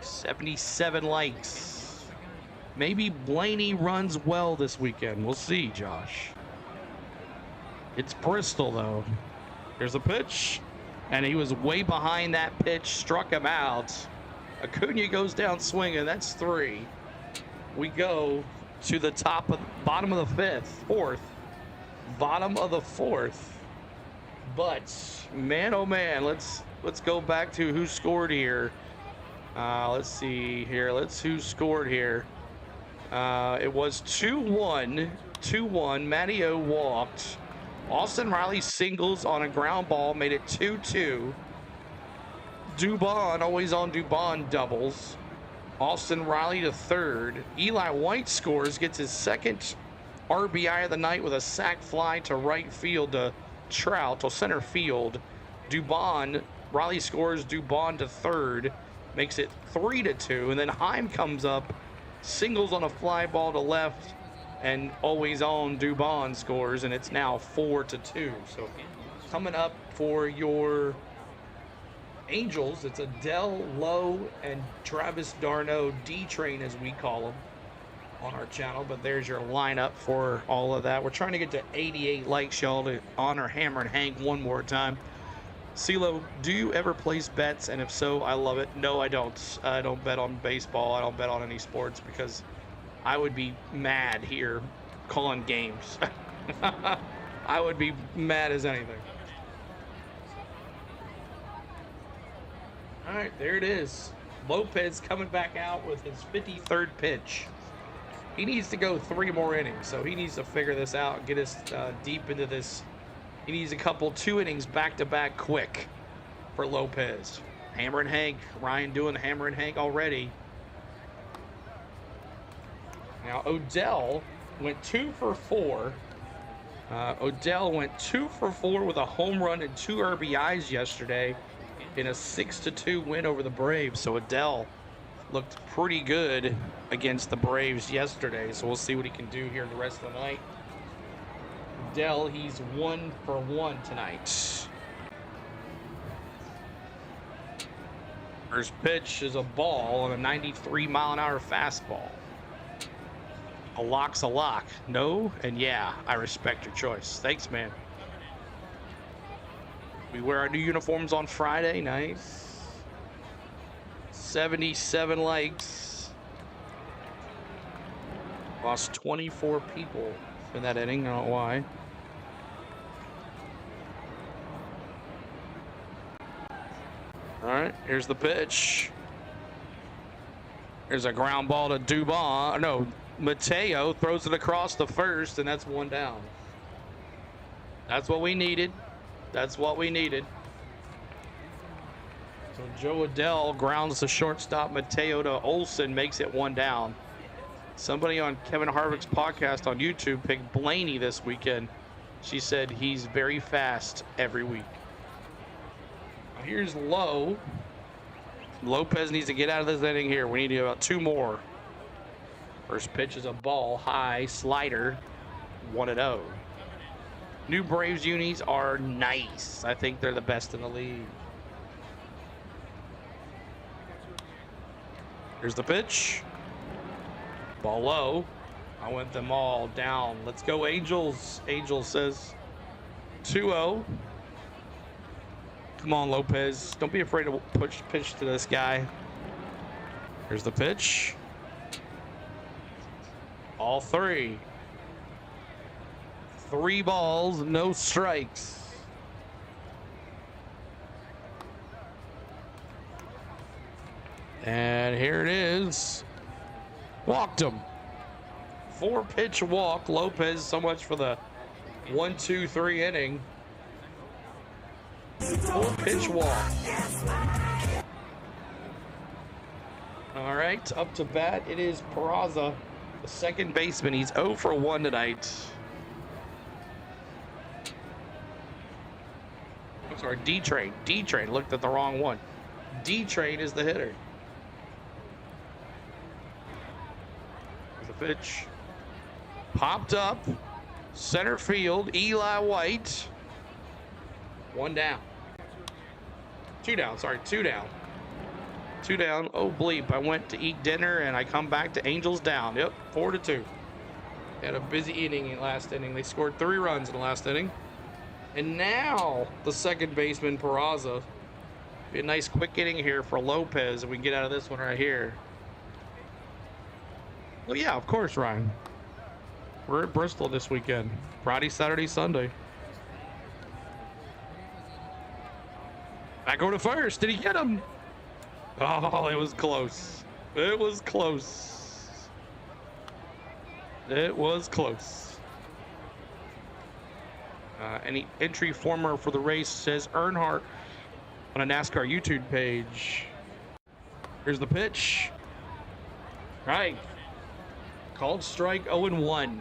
77 likes. Maybe Blaney runs well this weekend. We'll see, Josh. It's Bristol, though. Here's a pitch, and he was way behind that pitch, struck him out. Acuna goes down swinging. That's 3. We go to the bottom of the fourth. Bottom of the 4th. But man, oh man, let's go back to who scored here. Let's see here. Who scored here. It was 2-1. 2-1. Matteo walked. Austin Riley singles on a ground ball, made it 2-2. Dubon, always on Dubon, doubles. Austin Riley to third. Eli White scores, gets his second RBI of the night with a sac fly to right field to Trout, to center field. Dubon, Riley scores, Dubon to third, makes it 3-2. And then Heim comes up, singles on a fly ball to left, and always on Dubon scores, and it's now 4-2. So coming up for your Angels, it's Adele, Lowe, and Travis d'Arnaud, D-Train as we call them on our channel. But there's your lineup for all of that. We're trying to get to 88 likes, y'all, to honor Hammer and Hank one more time. CeeLo, do you ever place bets? And if so, I love it. No, I don't. I don't bet on baseball. I don't bet on any sports because I would be mad here calling games. I would be mad as anything. All right, there it is. Lopez coming back out with his 53rd pitch. He needs to go 3 more innings, so he needs to figure this out and get us deep into this. He needs a couple 2 innings back-to-back quick for Lopez. Hammer and Hank. Ryan doing Hammer and Hank already. Now, Odell went 2 for 4. Odell went 2 for 4 with a home run and 2 RBIs yesterday in a 6-2 win over the Braves. So Odell looked pretty good against the Braves yesterday. So we'll see what he can do here the rest of the night. Odell, he's 1 for 1 tonight. First pitch is a ball on a 93-mile-an-hour fastball. A lock's a lock. No, and yeah, I respect your choice. Thanks, man. We wear our new uniforms on Friday. Nice. 77 likes. Lost 24 people in that inning. I don't know why. All right, here's the pitch. There's a ground ball to Dubon. No, Mateo throws it across the first, and that's 1 down. That's what we needed. That's what we needed. So Joe Adele grounds the shortstop. Mateo to Olsen, makes it 1 down. Somebody on Kevin Harvick's podcast on YouTube picked Blaney this weekend. She said he's very fast every week. Now here's Lowe. Lopez needs to get out of this inning here. We need about 2 more. First pitch is a ball, high, slider, 1-0. New Braves unis are nice. I think they're the best in the league. Here's the pitch. Ball low. I want them all down. Let's go, Angels. Angels says 2-0. Come on, Lopez. Don't be afraid to pitch to this guy. Here's the pitch. All 3. 3 balls, no strikes. And here it is. Walked him. 4-pitch walk. Lopez, so much for the 1-2-3 inning. 4-pitch walk. All right, up to bat. It is Peraza, the second baseman. He's 0 for 1 tonight. I'm sorry, D-Train. D-Train looked at the wrong one. D-Train is the hitter. There's the pitch. Popped up. Center field. Eli White. 1 down. 2 down. Sorry, 2 down. 2 down. Oh, bleep. I went to eat dinner and I come back to Angels down. Yep, 4-2. Had a busy inning in last inning. They scored 3 runs in the last inning. And now the second baseman, Peraza. Be a nice quick inning here for Lopez if we can get out of this one right here. Well, yeah, of course, Ryan. We're at Bristol this weekend. Friday, Saturday, Sunday. Back over to first. Did he get him? Oh, it was close. It was close. It was close. Any entry former for the race says Earnhardt on a NASCAR YouTube page. Here's the pitch. Right. Called strike 0-1.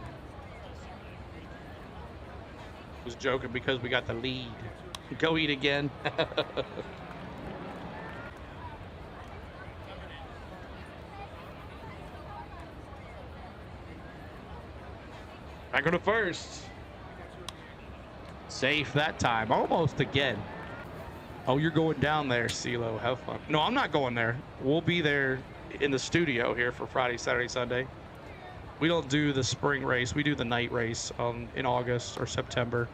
Was joking because we got the lead. Go eat again. I go to first. Safe that time. Almost again. Oh, you're going down there, CeeLo. Have fun. No, I'm not going there. We'll be there in the studio here for Friday, Saturday, Sunday. We don't do the spring race. We do the night race in August or September.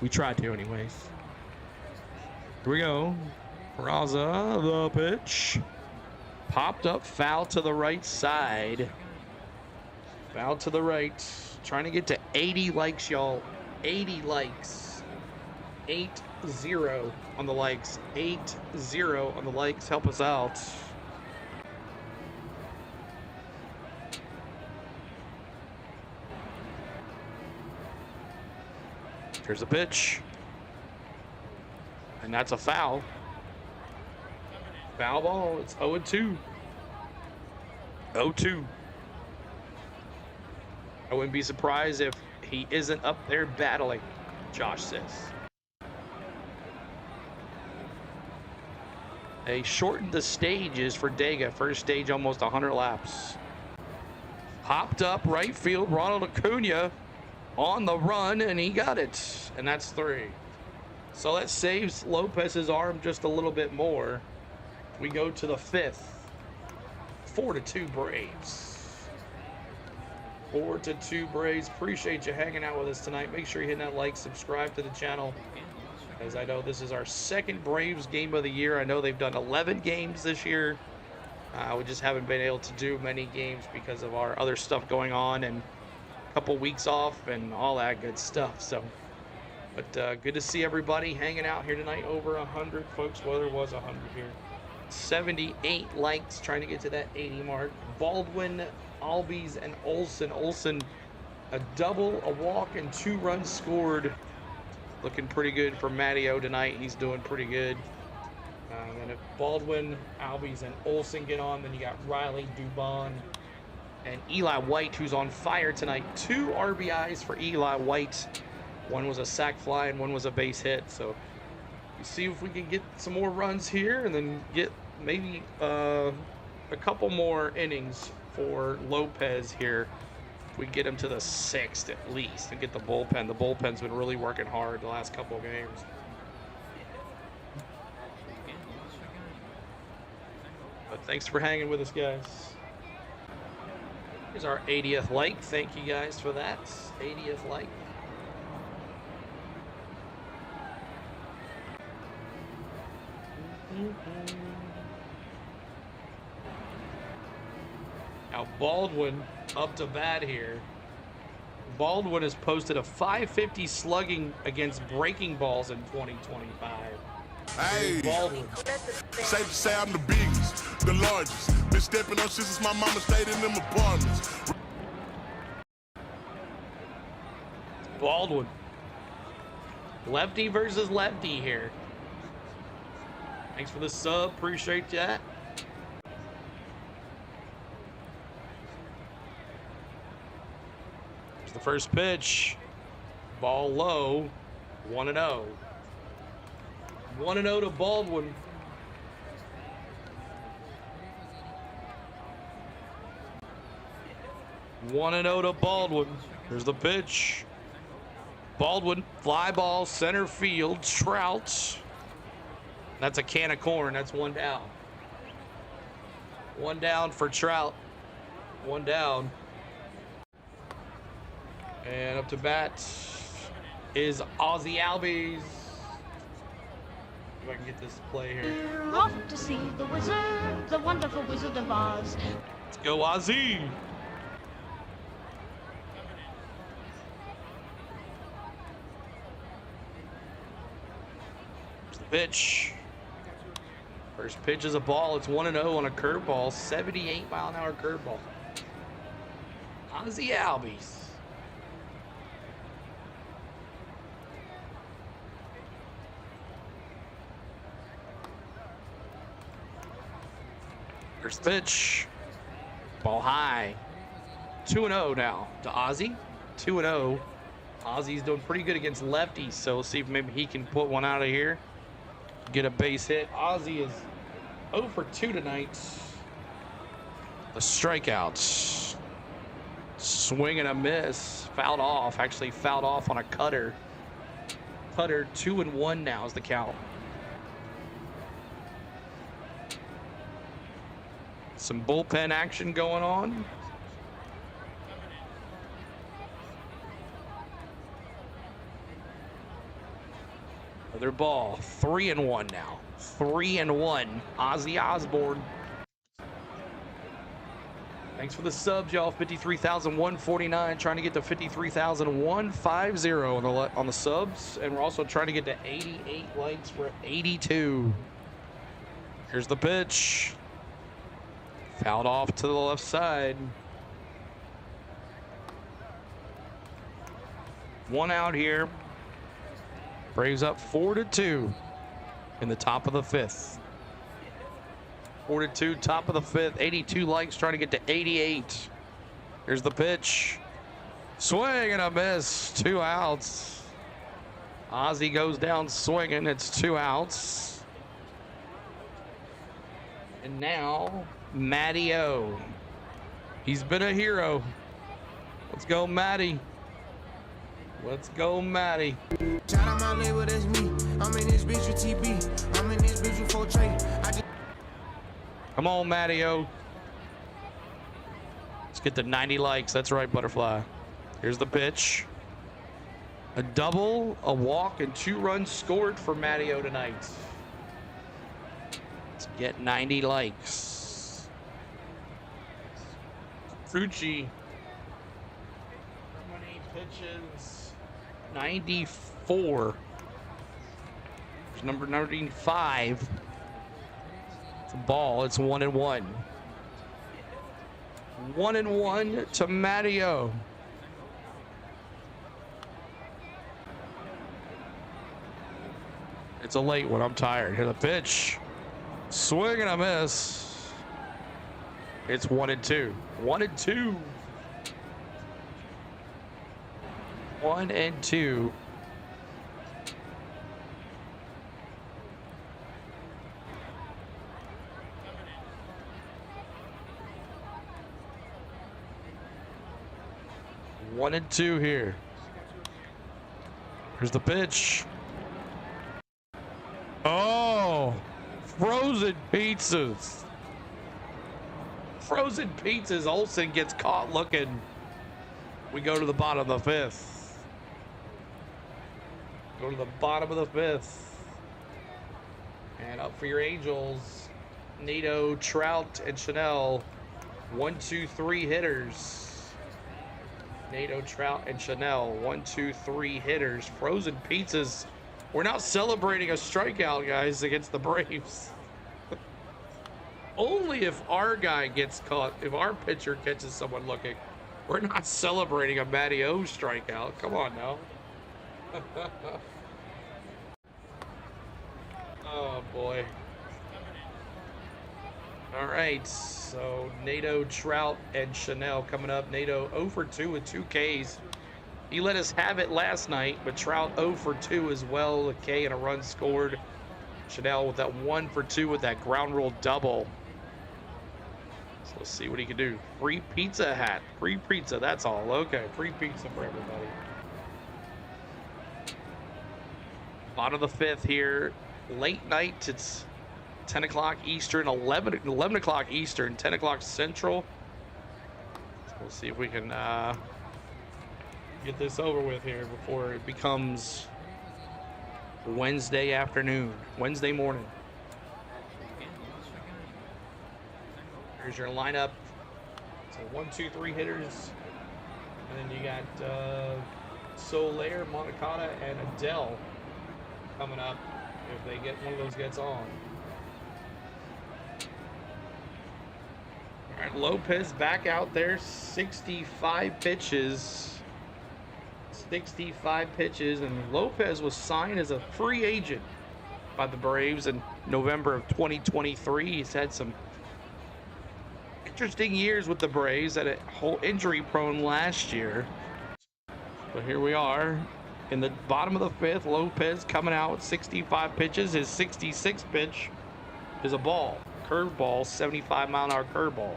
We try to anyways. Here we go. Peraza, the pitch. Popped up, foul to the right side. Foul to the right. Trying to get to 80 likes, y'all. 80 likes. 8-0 on the likes. 8-0 on the likes. Help us out. Here's a pitch. And that's a foul. Foul ball. It's 0-2. 0-2. I wouldn't be surprised if he isn't up there battling, Josh says. They shortened the stages for Dega. First stage, almost 100 laps. Hopped up right field. Ronald Acuna on the run, and he got it. And that's 3. So that saves Lopez's arm just a little bit more. We go to the 5th. 4-2 Braves. 4-2 Braves. Appreciate you hanging out with us tonight. Make sure you hit that like, subscribe to the channel. As I know this is our second Braves game of the year. I know they've done 11 games this year. We just haven't been able to do many games because of our other stuff going on and a couple weeks off and all that good stuff. So, but good to see everybody hanging out here tonight. Over 100 folks. Weather was 100 here. 78 likes, trying to get to that 80 mark. Baldwin, Albies, and Olsen. Olsen, a double, a walk, and 2 runs scored. Looking pretty good for Matteo tonight. He's doing pretty good. And if Baldwin, Albies, and Olsen get on, then you got Riley, Dubon, and Eli White, who's on fire tonight. 2 RBIs for Eli White. One was a sac fly and one was a base hit. So See if we can get some more runs here and then get maybe a couple more innings for Lopez here. If we get him to the 6th at least and get the bullpen. The bullpen's been really working hard the last couple of games. But thanks for hanging with us, guys. Here's our 80th like. Thank you guys for that. 80th like. Now Baldwin up to bat here. Baldwin has posted a .550 slugging against breaking balls in 2025. Hey, Baldwin. safe to say I'm the biggest, the largest. Been stepping up since my mama stayed in them apartments. Baldwin. Lefty versus lefty here. Thanks for the sub. Appreciate that. Here's the first pitch. Ball low. 1-0. 1-0 to Baldwin. To Baldwin. Here's the pitch. Baldwin, fly ball, center field, Trout. That's a can of corn. That's 1 down. 1 down for Trout. 1 down. And up to bat is Ozzie Albies. If I can get this play here. Off to see the wizard, the wonderful Wizard of Oz. Let's go, Ozzie. Here's the pitch. First pitch is a ball. It's 1-0 on a curveball. 78-mile-an-hour curveball. Ozzie Albies. First pitch. Ball high. 2-0 now to Ozzie. 2-0. Ozzie's doing pretty good against lefties, so we'll see if maybe he can put one out of here. Get a base hit. Ozzie is 0 for 2 tonight. The strikeouts. Swing and a miss. Fouled off. Actually fouled off on a cutter. Cutter 2-1 now is the count. Some bullpen action going on. Another ball. 3-1 now. 3-1. Ozzy Osbourne. Thanks for the subs, y'all. 53,149. Trying to get to 53,150 on the subs. And we're also trying to get to 88 likes. We're at 82. Here's the pitch. Fouled off to the left side. 1 out here. Braves up 4-2 in the top of the 5th. 4-2, top of the 5th. 82 likes, trying to get to 88. Here's the pitch. Swing and a miss. 2 outs. Ozzie goes down swinging. It's 2 outs. And now, Matty O. He's been a hero. Let's go, Matty. Let's go, Matty. Shout out my label, that's me. I'm in this bitch with TB. I'm in this bitch with 4 Trey. Come on, Matty O. Let's get to 90 likes. That's right, Butterfly. Here's the pitch. A double, a walk, and 2 runs scored for Matty O tonight. Let's get 90 likes. Kikuchi. How many pitches? 94. There's number 95. It's a ball. It's 1-1. 1-1 to Matteo. It's a late one. I'm tired. Here the pitch. Swing and a miss. It's 1-2. 1-2. 1-2. 1-2 here. Here's the pitch. Oh, frozen pizzas. Frozen pizzas. Olsen gets caught looking. We go to the bottom of the 5th. Go to the bottom of the 5th. And up for your Angels, Nato, Trout, and Chanel. 1, 2, 3 hitters. Nato, Trout, and Chanel. 1, 2, 3 hitters. Frozen pizzas. We're not celebrating a strikeout, guys, against the Braves. Only if our guy gets caught, if our pitcher catches someone looking. We're not celebrating a Matty O strikeout. Come on now. Oh, boy. All right, so Nato, Trout, and Chanel coming up. Nato 0 for 2 with 2 Ks. He let us have it last night, but Trout 0 for 2 as well, a K and a run scored. Chanel with that 1 for 2 with that ground rule double. So let's see what he can do. Free pizza hat. Free pizza, that's all. Okay, free pizza for everybody. Bottom of the 5th here. Late night, it's 10 o'clock Eastern, 11 o'clock Eastern, 10 o'clock Central. So we'll see if we can get this over with here before it becomes Wednesday afternoon, Wednesday morning. Here's your lineup. So 1, 2, 3 hitters. And then you got Soler, Moncada, and Adele coming up if they get one of those gets on. All right, Lopez back out there, 65 pitches. 65 pitches, and Lopez was signed as a free agent by the Braves in November of 2023. He's had some interesting years with the Braves, had a whole injury prone last year. But here we are in the bottom of the 5th. Lopez coming out with 65 pitches. His 66th pitch is a ball, curveball, 75-mile-an-hour curveball.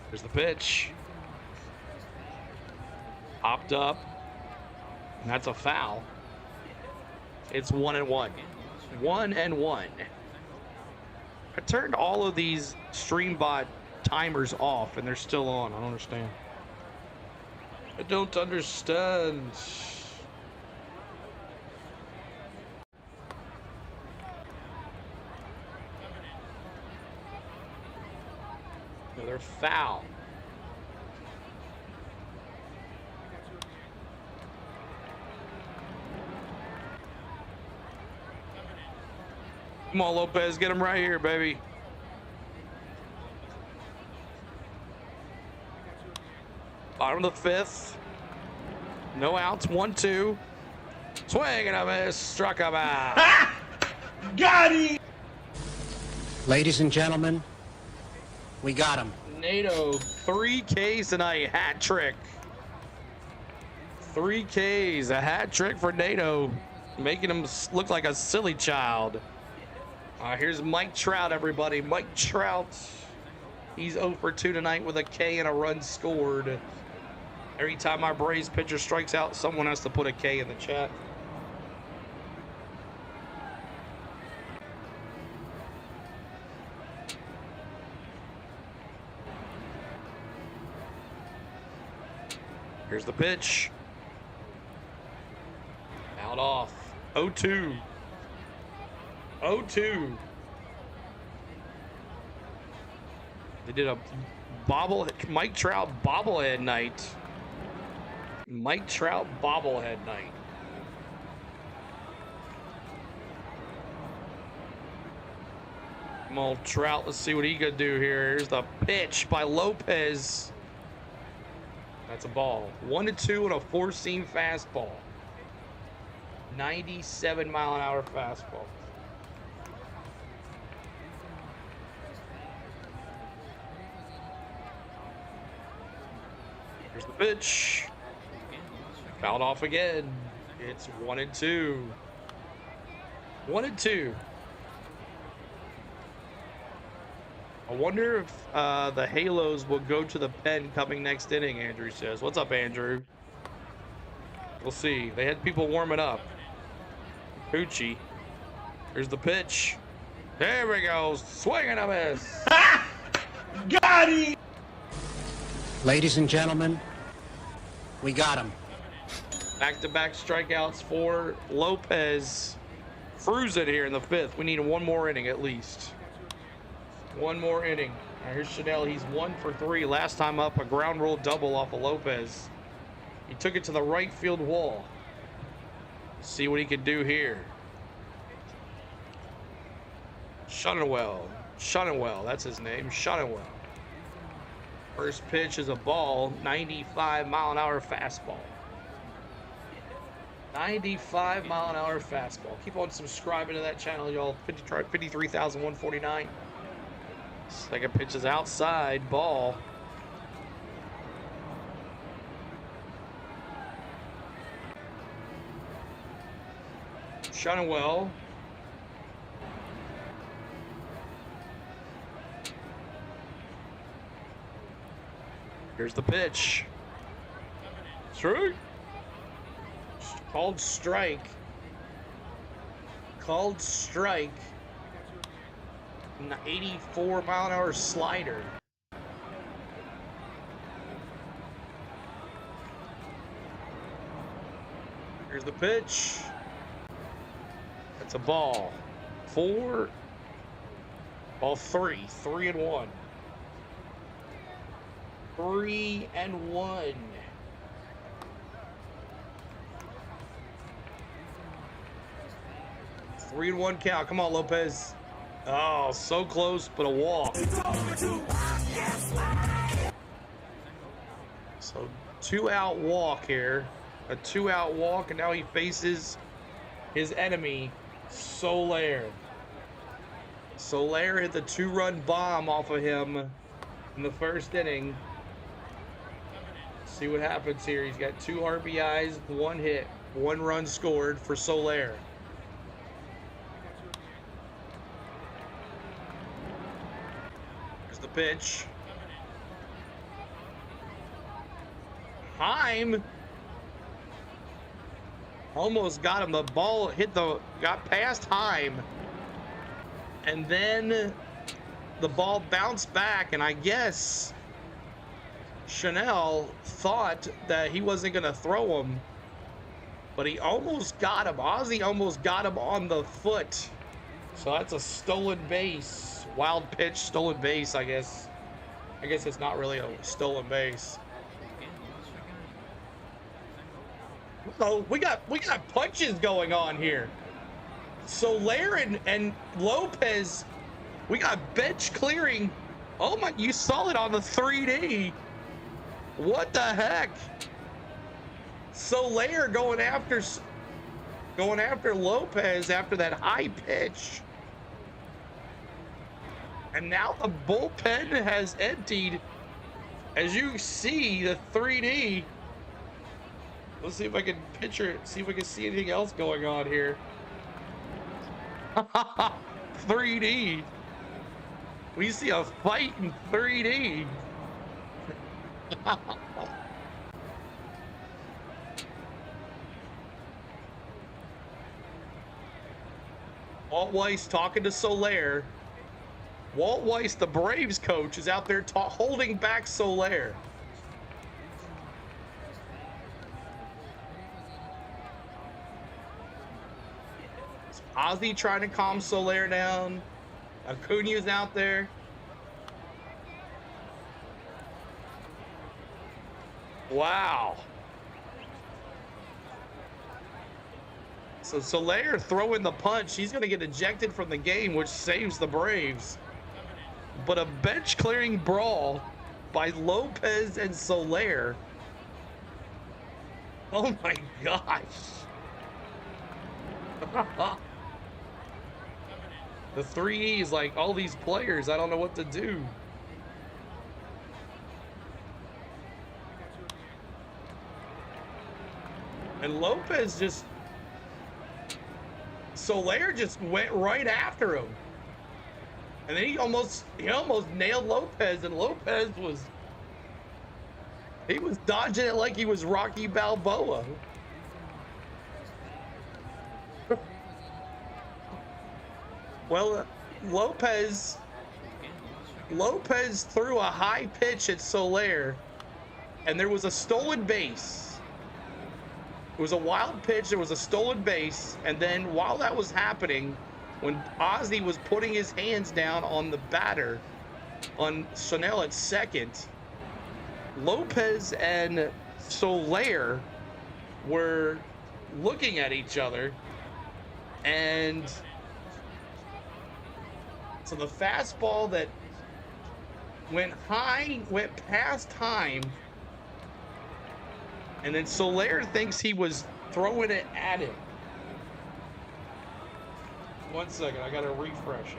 Here's the pitch. Popped up. And that's a foul. It's 1-1. 1-1. I turned all of these StreamBot timers off and they're still on. I don't understand. I don't understand. Another foul. Come on, Lopez, get him right here, baby. Bottom of the 5th. No outs, 1-2. Swing and a miss, struck him out. Got him! Ladies and gentlemen, we got him. Nato, 3 Ks tonight, hat trick. 3 Ks, a hat trick for Nato, making him look like a silly child. Here's Mike Trout, everybody. Mike Trout, he's 0 for 2 tonight with a K and a run scored. Every time our Braves pitcher strikes out, someone has to put a K in the chat. Here's the pitch. Out off. 0-2. 0-2. They did a Mike Trout bobblehead night. Mike Trout bobblehead night. Come on, Trout. Let's see what he could do here. Here's the pitch by Lopez. That's a ball. 1-2 on a 4-seam fastball. 97-mile-an-hour fastball. Here's the pitch. Fouled off again. It's 1-2. 1-2. I wonder if the Halos will go to the pen coming next inning, Andrew says. What's up, Andrew? We'll see. They had people warming up. Kikuchi. Here's the pitch. There we go. Swing and a miss. Got him! Ladies and gentlemen, we got him. Back-to-back strikeouts for Lopez. Cruising here in the 5th. We need one more inning at least. One more inning. All right, here's Chanel. He's 1 for 3. Last time up, a ground rule double off of Lopez. He took it to the right field wall. See what he can do here. Shunwell, that's his name. Shunwell. First pitch is a ball. 95-mile-an-hour fastball. 95-mile-an-hour fastball. Keep on subscribing to that channel, y'all. 53,149. Second pitch is outside, ball. Shunwell. Here's the pitch. Strike. Called strike. Called strike. An 84-mile-an-hour slider. Here's the pitch. That's a ball. 4. Ball 3. 3-1. 3-1. Three and 1 count. Come on, Lopez. Oh, so close, but a walk. So 2-out walk here. A 2-out walk, and now he faces his enemy, Soler. Soler hit the 2-run bomb off of him in the first inning. See what happens here. He's got 2 RBIs, 1 hit, 1 run scored for Soler. Here's the pitch. Heim almost got him. The ball got past Heim, and then the ball bounced back, and I guess Chanel thought that he wasn't going to throw him, but he almost got him. Ozzie almost got him on the foot. So that's a stolen base. Wild pitch, stolen base, I guess. I guess it's not really a stolen base. So we got punches going on here. Soler and Lopez, we got bench clearing. Oh my, you saw it on the 3D. What the heck? Soler going after Lopez after that high pitch. And now the bullpen has emptied. As you see the 3D. Let's see if I can picture it, see if we can see anything else going on here. 3D. We see a fight in 3D. Walt Weiss talking to Soler. Walt Weiss, the Braves coach, is out there holding back Soler. Ozzie trying to calm Soler down. Acuna's out there. Wow. So Soler throwing the punch. He's going to get ejected from the game, which saves the Braves. But a bench clearing brawl by Lopez and Soler. Oh my gosh. The 3E is like, all these players, I don't know what to do. And Lopez just Soler just went right after him. And then he almost nailed Lopez, and Lopez was dodging it like he was Rocky Balboa. Well, Lopez threw a high pitch at Soler, and there was a stolen base. It was a wild pitch, there was a stolen base, and then while that was happening, when Ozzie was putting his hands down on the batter, on Chanel at second, Lopez and Soler were looking at each other, and so the fastball that went past time, and then Soler thinks he was throwing it at him. 1 second, I gotta refresh here.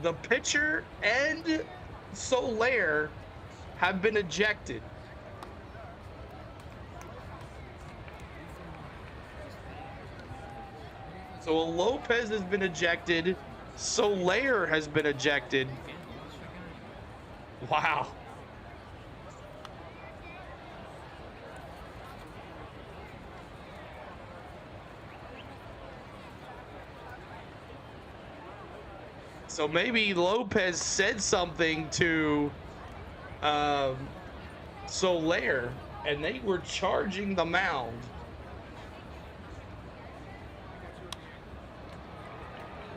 The pitcher and Soler have been ejected. So Lopez has been ejected. Soler has been ejected. Wow. So maybe Lopez said something to Soler, and they were charging the mound.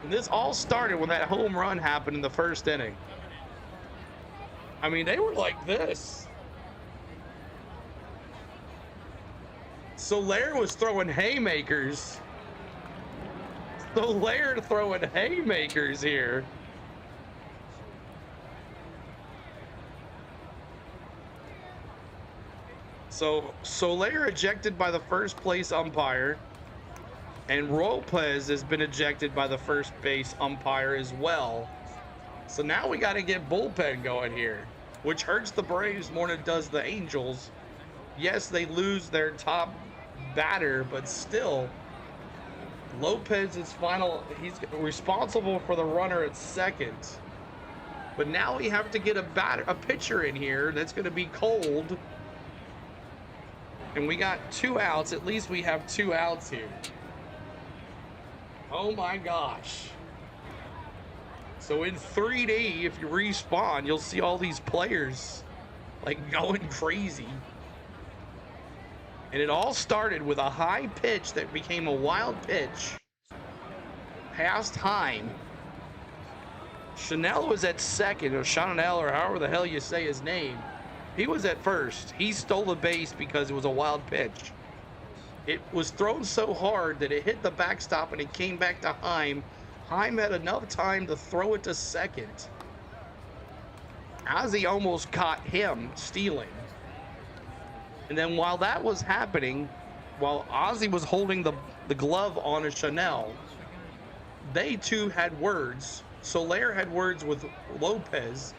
And this all started when that home run happened in the first inning. I mean, they were like this. Soler was throwing haymakers. Soler throwing haymakers here. So Soler ejected by the first place umpire, and Lopez has been ejected by the first base umpire as well. So now we got to get bullpen going here, which hurts the Braves more than it does the Angels. Yes, they lose their top batter, but still, Lopez is he's responsible for the runner at second. But now we have to get a pitcher in here that's going to be cold. And we got 2 outs. At least we have 2 outs here. Oh my gosh. So in 3D, if you respawn, you'll see all these players like going crazy. And it all started with a high pitch that became a wild pitch past time. Chanel was at second, or Chanel, or however the hell you say his name. He was at first. He stole the base because it was a wild pitch. It was thrown so hard that it hit the backstop and it came back to Heim. Heim had enough time to throw it to second. Ozzie almost caught him stealing. And then while that was happening, while Ozzie was holding the glove on a Chanel, they two had words. Soler had words with Lopez,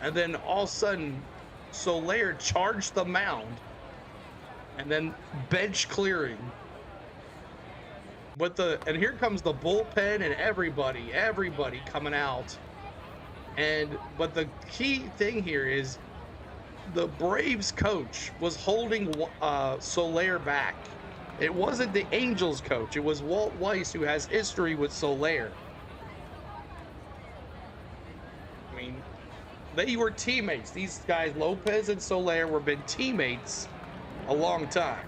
and then all of a sudden, Soler charged the mound, and then bench clearing. And here comes the bullpen and everybody coming out. But the key thing here is the Braves coach was holding Soler back. It wasn't the Angels coach. It was Walt Weiss, who has history with Soler. I mean, they were teammates. These guys, Lopez and Soler, were been teammates a long time.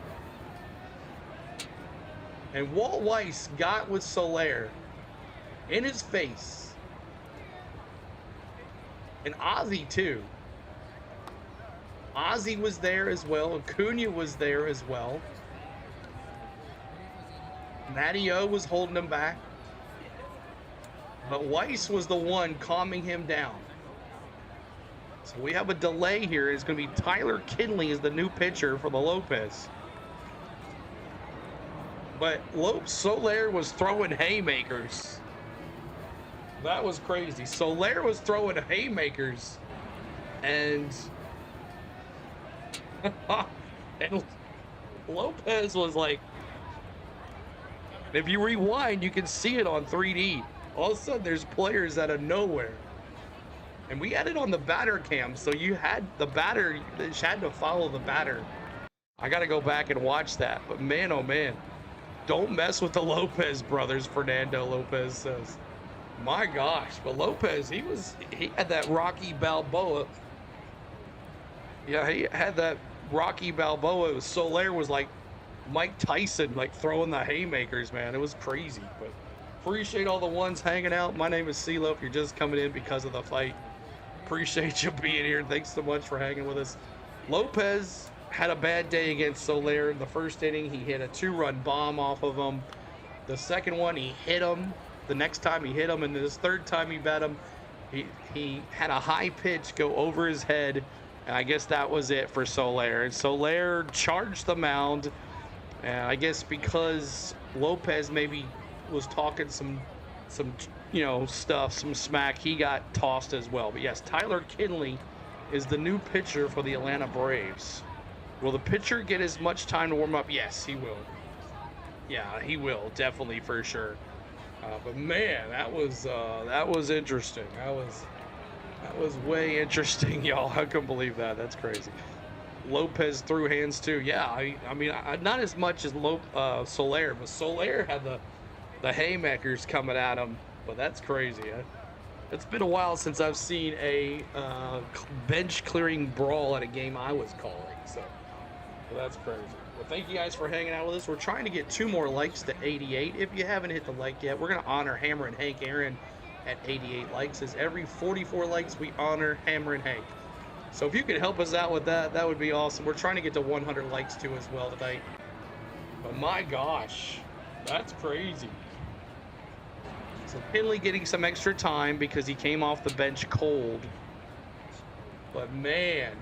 And Walt Weiss got with Soler in his face. And Ozzie too. Ozzie was there as well. Acuna was there as well. Matty O was holding him back. But Weiss was the one calming him down. So we have a delay here. It's going to be Tyler Kinley as the new pitcher for the Lopez. But Soler was throwing haymakers. That was crazy. Soler was throwing haymakers. And And Lopez was like, if you rewind, you can see it on 3D. All of a sudden, there's players out of nowhere. And we had it on the batter cam, so you had the batter, you just had to follow the batter. I got to go back and watch that. But man, oh man, don't mess with the Lopez brothers, Fernando Lopez says. My gosh, but Lopez, he had that Rocky Balboa. Yeah, he had that Rocky Balboa. Soler was like Mike Tyson, like throwing the haymakers, man. It was crazy. But appreciate all the ones hanging out. My name is CeeLo. If you're just coming in because of the fight, appreciate you being here. Thanks so much for hanging with us. Lopez had a bad day against Soler. In the first inning, he hit a 2-run bomb off of him. The second one, he hit him. The next time he hit him, and this third time he bet him, he had a high pitch go over his head, and I guess that was it for Soler. And Soler charged the mound, and I guess because Lopez maybe was talking some stuff, some smack, he got tossed as well. But yes, Tyler Kinley is the new pitcher for the Atlanta Braves. Will the pitcher get as much time to warm up? Yes, he will. Yeah, he will, definitely, for sure. But man, that was interesting. That was way interesting, y'all. I couldn't believe that. That's crazy. Lopez threw hands too. Yeah, I mean, not as much as Soler, but Soler had the haymakers coming at him. But that's crazy. It's been a while since I've seen a bench clearing brawl at a game I was calling. So that's crazy. Well, thank you guys for hanging out with us. We're trying to get 2 more likes to 88. If you haven't hit the like yet, we're going to honor Hammer and Hank Aaron at 88 likes. As every 44 likes, we honor Hammer and Hank. So if you could help us out with that, that would be awesome. We're trying to get to 100 likes too as well tonight. But my gosh, that's crazy. So Kinley getting some extra time because he came off the bench cold. But man,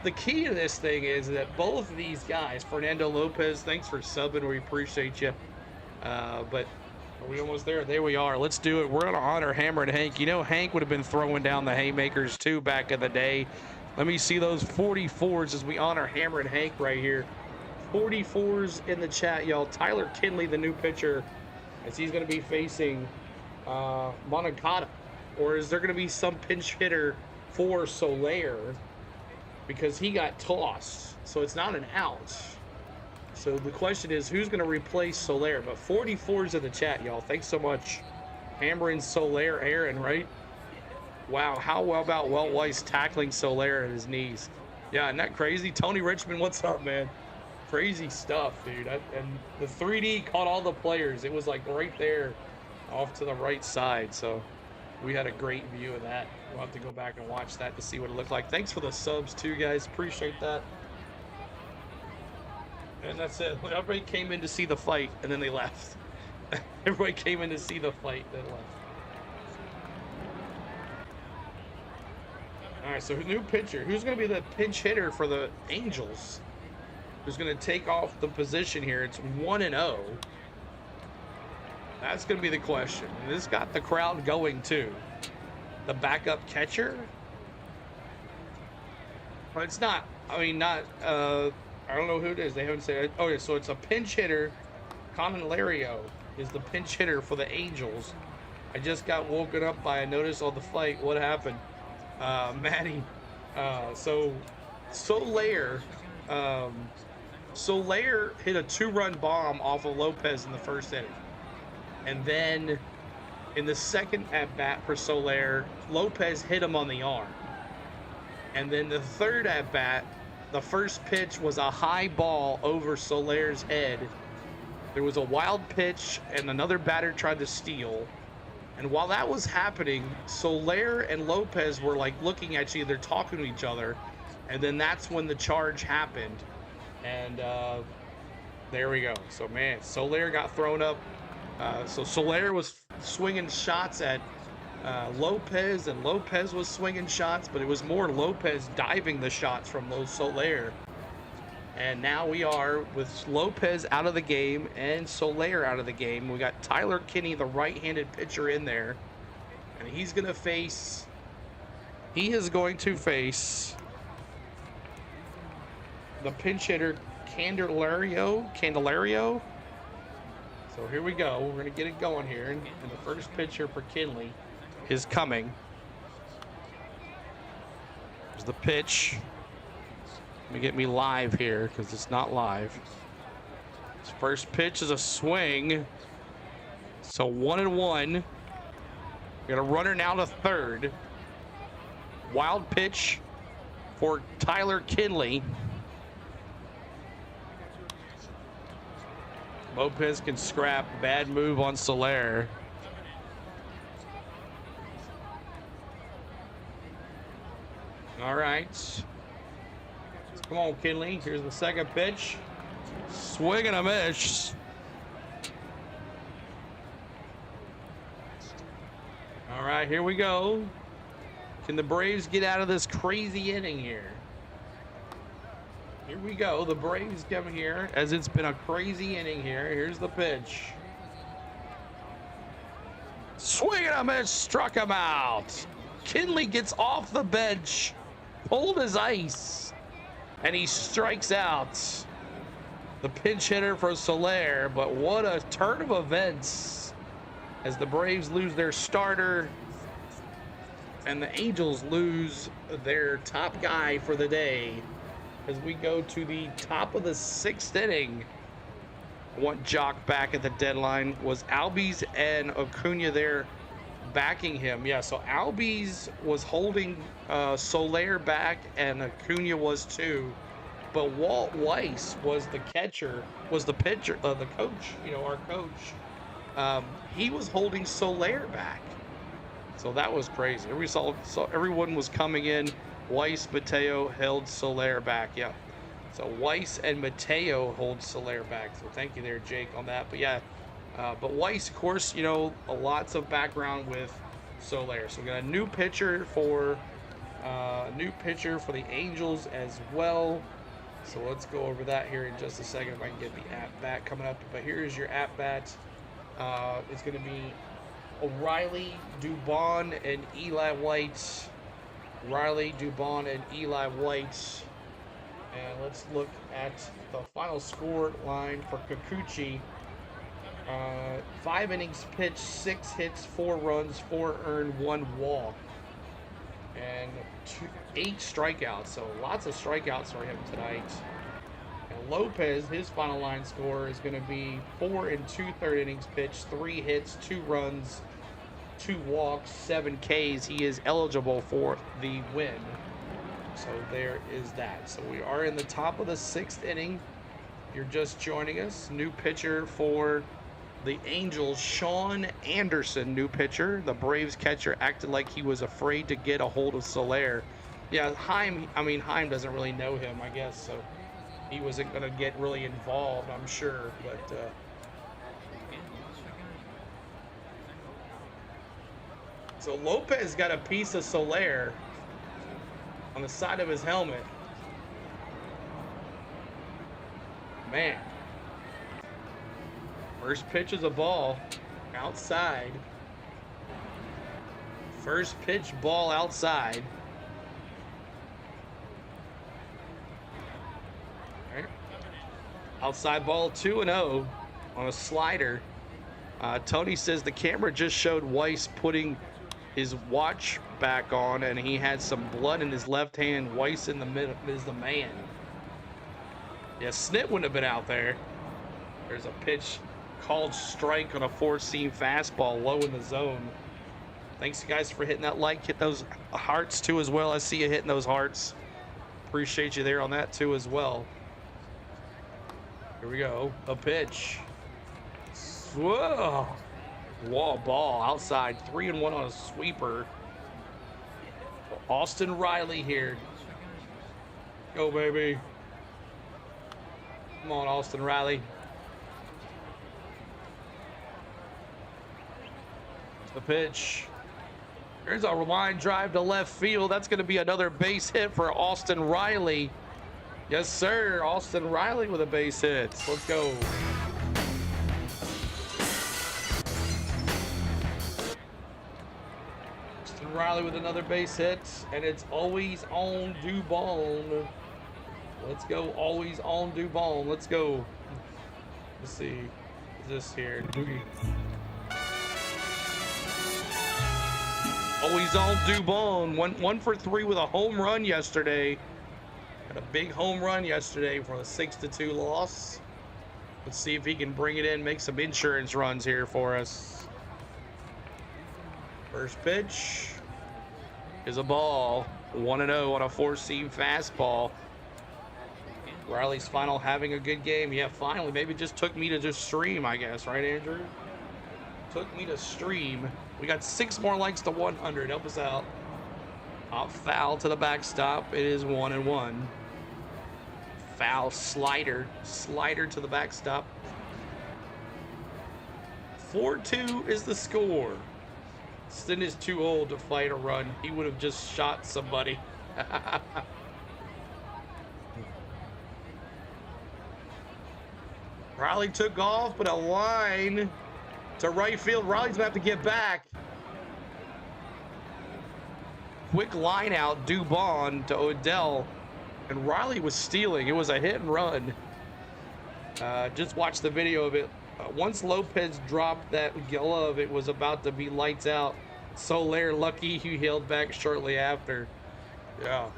the key to this thing is that both of these guys, Fernando Lopez, thanks for subbing. We appreciate you. But are we almost there? There we are. Let's do it. We're going to honor Hammer and Hank. You know, Hank would have been throwing down the haymakers too back in the day. Let me see those 44s as we honor Hammer and Hank right here. 44s in the chat, y'all. Tyler Kinley, the new pitcher, as he's going to be facing Moncada. Or is there going to be some pinch hitter for Soler because he got tossed, so it's not an out. So the question is, who's going to replace Soler? But 44's in the chat, y'all. Thanks so much. Hammer and Soler, Aaron, right? Wow, how about Walt Weiss tackling Soler at his knees? Yeah, isn't that crazy? Tony Richmond, what's up, man? Crazy stuff, dude. And the 3D caught all the players. It was like right there off to the right side, so we had a great view of that. We'll have to go back and watch that to see what it looked like. Thanks for the subs too, guys. Appreciate that. And that's it. Everybody came in to see the fight, and then they left. Everybody came in to see the fight, then left. All right, so new pitcher. Who's going to be the pinch hitter for the Angels? Who's going to take off the position here? It's 1-0. That's going to be the question. And this got the crowd going too. The backup catcher? But it's not. I mean, not. I don't know who it is. They haven't said. Oh yeah, so it's a pinch hitter. Conan Lario is the pinch hitter for the Angels. I just got woken up by a notice on the fight. What happened? Maddie. So Soler hit a 2-run bomb off of Lopez in the first inning. And then in the second at-bat for Soler, Lopez hit him on the arm. And then the third at-bat, the first pitch was a high ball over Soler's head. There was a wild pitch, and another batter tried to steal. And while that was happening, Soler and Lopez were like looking at each other, talking to each other. And then that's when the charge happened. And there we go. So, man, Soler got thrown up. So Soler was swinging shots at Lopez, and Lopez was swinging shots, but it was more Lopez diving the shots from Soler. And now we are with Lopez out of the game and Soler out of the game. We got Tyler Kinney, the right-handed pitcher, in there, and he is going to face the pinch hitter, Candelario. So here we go. We're going to get it going here. And the first pitch here for Kinley is coming. There's the pitch. Let me get me live here because it's not live. His first pitch is a swing. So 1-1. Got a runner now to third. Wild pitch for Tyler Kinley. Lopez can scrap. Bad move on Soler. All right. Come on, Kinley. Here's the second pitch. Swing and a miss. All right, here we go. Can the Braves get out of this crazy inning here? Here we go. The Braves come here as it's been a crazy inning here. Here's the pitch. Swing and a miss. Struck him out. Kinley gets off the bench. Cold as ice. And he strikes out the pinch hitter for Soler. But what a turn of events as the Braves lose their starter and the Angels lose their top guy for the day. As we go to the top of the sixth inning. One jock back at the deadline. Was Albies and Acuna there backing him? Yeah, so Albies was holding Soler back and Acuna was too. But Walt Weiss was the catcher, was the pitcher, the coach, our coach. He was holding Soler back. So that was crazy. Everyone was coming in. Weiss, Mateo held Soler back. Yeah. So Weiss and Mateo hold Soler back. So thank you there, Jake, on that. But yeah, but Weiss, of course, lots of background with Soler. So we got a new pitcher for the Angels as well. So let's go over that here in just a second if I can get the at-bat coming up. But here's your at-bat. It's going to be O'Reilly, Dubon, and Eli White. Riley, Dubon, and Eli White. And let's look at the final score line for Kikuchi. 5 innings pitched, 6 hits, 4 runs, 4 earned, 1 walk. And 8 strikeouts. So lots of strikeouts for him tonight. And Lopez, his final line score is going to be 4 2/3 innings pitched, 3 hits, 2 runs, 2 walks, 7 Ks. He is eligible for the win. So there is that. So we are in the top of the 6th inning. You're just joining us. New pitcher for the Angels, Sean Anderson, new pitcher. The Braves catcher acted like he was afraid to get a hold of Soler. Yeah, Haim doesn't really know him, I guess, so he wasn't going to get really involved, I'm sure. But so Lopez got a piece of Soler on the side of his helmet. Man. First pitch is a ball outside. First pitch, ball outside. All right. Outside ball, 2-0 on a slider. Tony says the camera just showed Weiss putting his watch back on, and he had some blood in his left hand. Weiss in the middle is the man. Yeah, Snit wouldn't have been out there. There's a pitch called strike on a 4-seam fastball low in the zone. Thanks, guys, for hitting that like. Hit those hearts, too, as well. I see you hitting those hearts. Appreciate you there on that, too, as well. Here we go. A pitch. Whoa. Wall ball outside. 3-1 on a sweeper. Austin Riley here. Go, baby. Come on, Austin Riley. The pitch. There's a line drive to left field. That's going to be another base hit for Austin Riley. Yes, sir. Austin Riley with a base hit. Let's go. Austin Riley with another base hit. And it's always on Dubon. Let's go. Always on Dubon. Let's go. Let's see. Is this here? Doogie. Always on Dubon. One for 3 with a home run yesterday. Had a big home run yesterday for a 6-2 loss. Let's see if he can bring it in, make some insurance runs here for us. First pitch is a ball. 1-0 on a 4-seam fastball. Riley's final having a good game. Yeah, finally. Maybe it just took me to just stream, I guess. Right, Andrew? Took me to stream. We got 6 more likes to 100. Help us out. Foul to the backstop. It is 1-1. Foul slider. Slider to the backstop. 4-2 is the score. Stin is too old to fight a run. He would have just shot somebody. Riley took off, but a line to right field. Riley's gonna have to get back. Quick line out, Dubon to Odell, and Riley was stealing. It was a hit and run. Just watch the video of it. Once Lopez dropped that glove, it was about to be lights out. Soler lucky he held back shortly after. Yeah. All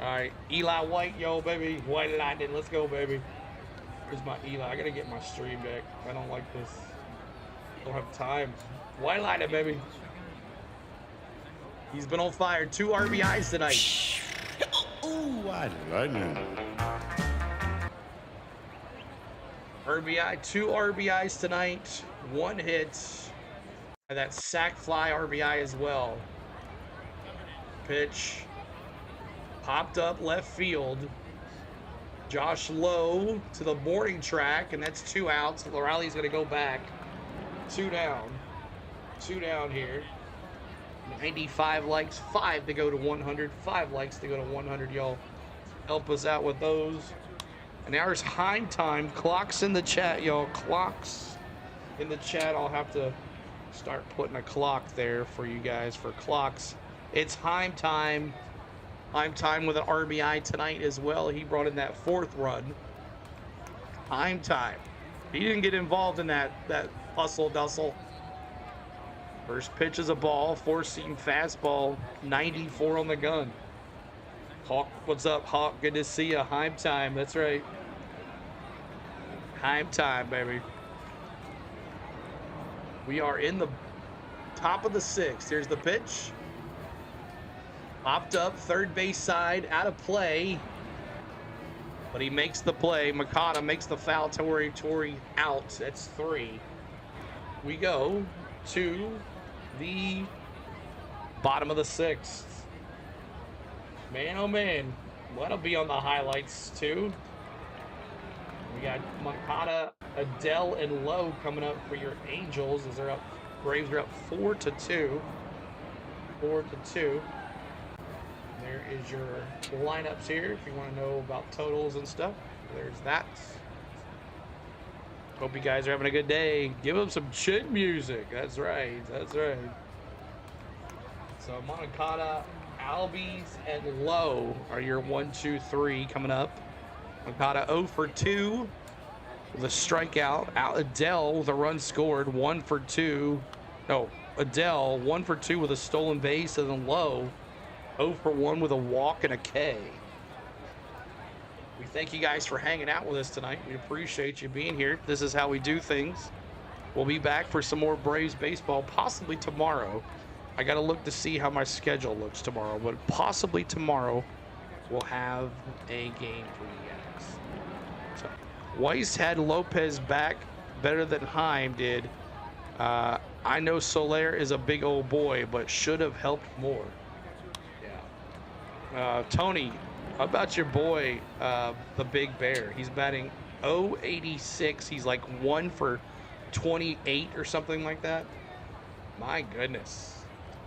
right, Eli White, yo, baby. White Lightning, let's go, baby. Where's my Eli? I gotta get my stream back. I don't like this. Don't have time. White Lightning, baby. He's been on fire. 2 RBIs tonight. Ooh, White Lightning. RBI, 2 RBIs tonight. 1 hit. And that sac fly RBI as well. Pitch. Popped up left field. Josh Lowe to the boarding track, and that's 2 outs. Riley's going to go back. 2 down. 2 down here. 95 likes, 5 to go to 100. 5 likes to go to 100. Y'all help us out with those. And there's Heim time. Clocks in the chat, y'all. Clocks in the chat. I'll have to start putting a clock there for you guys for clocks. It's Heim time. Heim time with an RBI tonight as well. He brought in that 4th run. Heim time. He didn't get involved in that hustle-dustle. First pitch is a ball. 4-seam fastball. 94 on the gun. Hawk, what's up, Hawk? Good to see you. Heim time. That's right. Heim time, baby. We are in the top of the 6th. Here's the pitch. Popped up, third base side, out of play. But he makes the play. Makata makes the foul. Tori out. That's 3. We go to the bottom of the 6th. Man, oh man. That'll be on the highlights too. We got Makata, Adele, and Lowe coming up for your Angels as they're up. Braves are up 4-2. 4-2. There is your lineups here if you want to know about totals and stuff. There's that. Hope you guys are having a good day. Give them some chin music. That's right. That's right. So Moncada, Albies, and Lowe are your 1, 2, 3 coming up. Moncada 0 for 2 with a strikeout. Adele with a run scored. 1 for 2. No, Adele 1 for 2 with a stolen base, and then Lowe 0 for 1 with a walk and a K. We thank you guys for hanging out with us tonight. We appreciate you being here. This is how we do things. We'll be back for some more Braves baseball, possibly tomorrow. I got to look to see how my schedule looks tomorrow, but possibly tomorrow we'll have a game for you guys. So, Weiss had Lopez back better than Heim did. I know Soler is a big old boy, but should have helped more. Tony, how about your boy, the Big Bear? He's batting .086. He's like 1 for 28 or something like that. My goodness.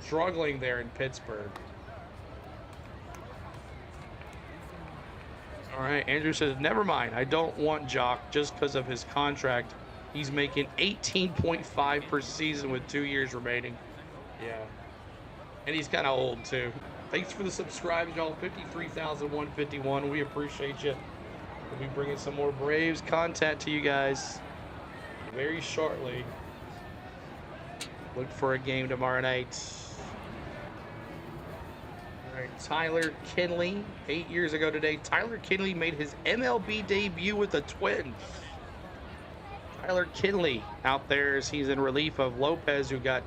Struggling there in Pittsburgh. All right, Andrew says, never mind. I don't want Jock just because of his contract. He's making 18.5 per season with 2 years remaining. Yeah. And he's kind of old, too. Thanks for the subscribes, y'all. 53,151. We appreciate you. We'll be bringing some more Braves content to you guys very shortly. Look for a game tomorrow night. All right, Tyler Kinley. 8 years ago today, Tyler Kinley made his MLB debut with the Twins. Tyler Kinley out there as he's in relief of Lopez, who got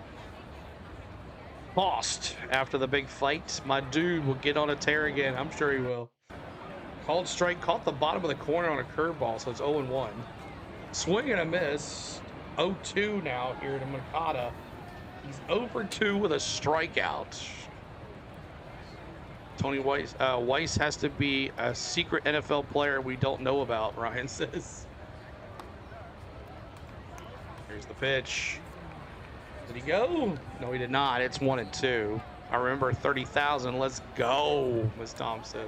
tossed after the big fight. My dude will get on a tear again. I'm sure he will. Called strike, caught the bottom of the corner on a curveball, so it's 0-1. Swing and a miss. 0-2 now here to Makata. He's 0-2 with a strikeout. Tony Weiss has to be a secret NFL player we don't know about, Ryan says. Here's the pitch. Did he go? No, he did not. It's 1-2. I remember 30,000. Let's go, Miss Tom says.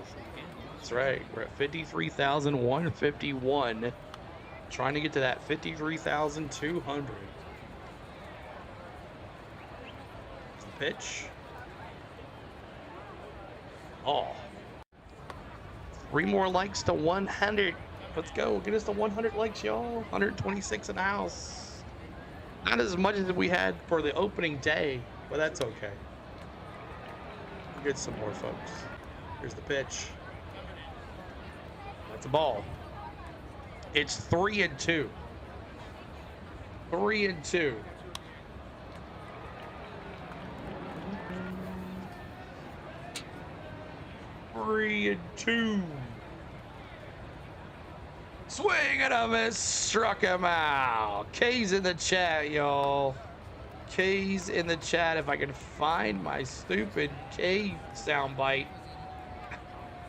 That's right. We're at 53,151. Trying to get to that 53,200. The pitch. Oh. 3 more likes to 100. Let's go. Get us to 100 likes, y'all. 126 in the house. Not as much as we had for the opening day, but that's okay. We'll get some more, folks. Here's the pitch. That's a ball. It's 3-2. 3-2. Three and two. Swing and a miss. Struck him out. K's in the chat, y'all. K's in the chat. If I can find my stupid K soundbite.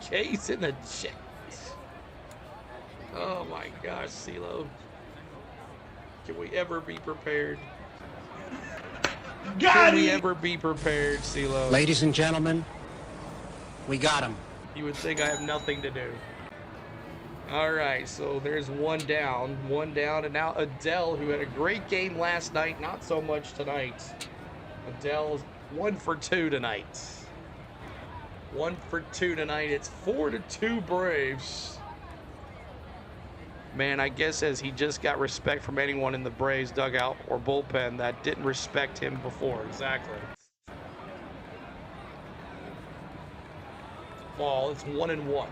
K's in the chat. Oh my gosh, CeeLo. Can we ever be prepared? Can we ever be prepared, CeeLo? Ladies and gentlemen, we got him. You would think I have nothing to do. All right, so there's one down, and now Adele, who had a great game last night, not so much tonight. Adele's 1 for 2 tonight. 1 for 2 tonight. It's 4-2 Braves. Man, I guess as he just got respect from anyone in the Braves dugout or bullpen that didn't respect him before. Exactly. Ball, it's 1-1.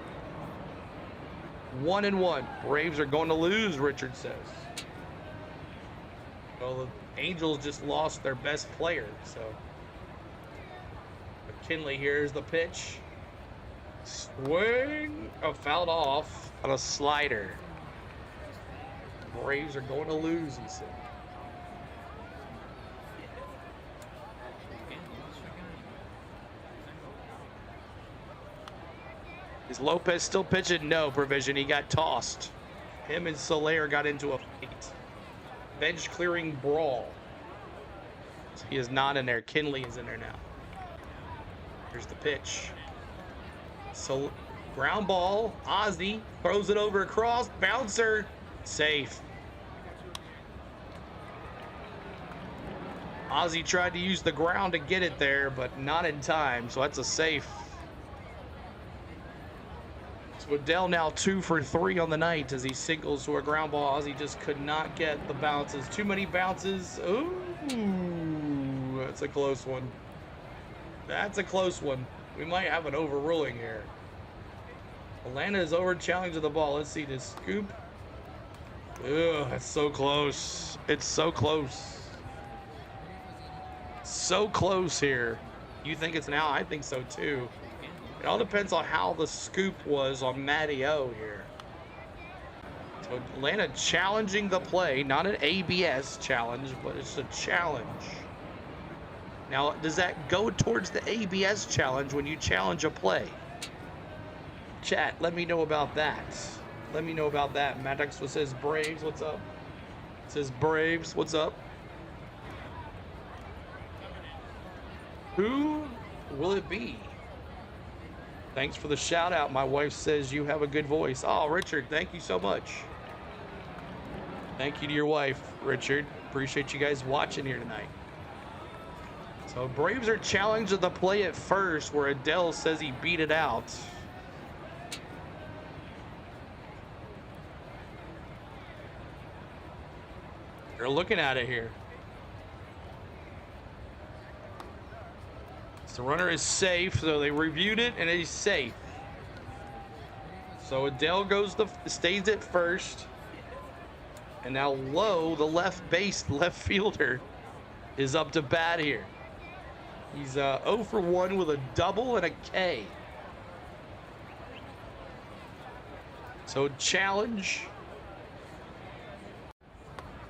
1-1. Braves are going to lose, Richard says. Well, the Angels just lost their best player, so. McKinley, here's the pitch. Swing. Oh, fouled off on a slider. Braves are going to lose, he said. Is Lopez still pitching? No, Provision. He got tossed. Him and Soler got into a fight. Bench clearing brawl. So he is not in there. Kinley is in there now. Here's the pitch. So ground ball. Ozzy throws it over across. Bouncer. Safe. Ozzy tried to use the ground to get it there, but not in time. So that's a safe. Waddell now 2 for 3 on the night as he singles to a ground ball. Ozzy just could not get the bounces. Too many bounces. Ooh, that's a close one. That's a close one. We might have an overruling here. Atlanta is over challenging the ball. Let's see this scoop. Ugh, it's so close. It's so close. So close here. You think it's an out? I think so too. It all depends on how the scoop was on Matty O here. So Atlanta challenging the play, not an ABS challenge, but it's a challenge. Now, does that go towards the ABS challenge when you challenge a play? Chat, let me know about that. Let me know about that. Maddox says Braves, what's up? It says Braves, what's up? Who will it be? Thanks for the shout out. My wife says you have a good voice. Oh, Richard, thank you so much. Thank you to your wife, Richard. Appreciate you guys watching here tonight. So So Braves are challenged at the play at first, where Adele says he beat it out. They're looking at it here. So the runner is safe, so they reviewed it and he's safe. So Adele stays at first. And now Lowe, the left fielder, is up to bat here. He's 0 for 1 with a double and a K. So challenge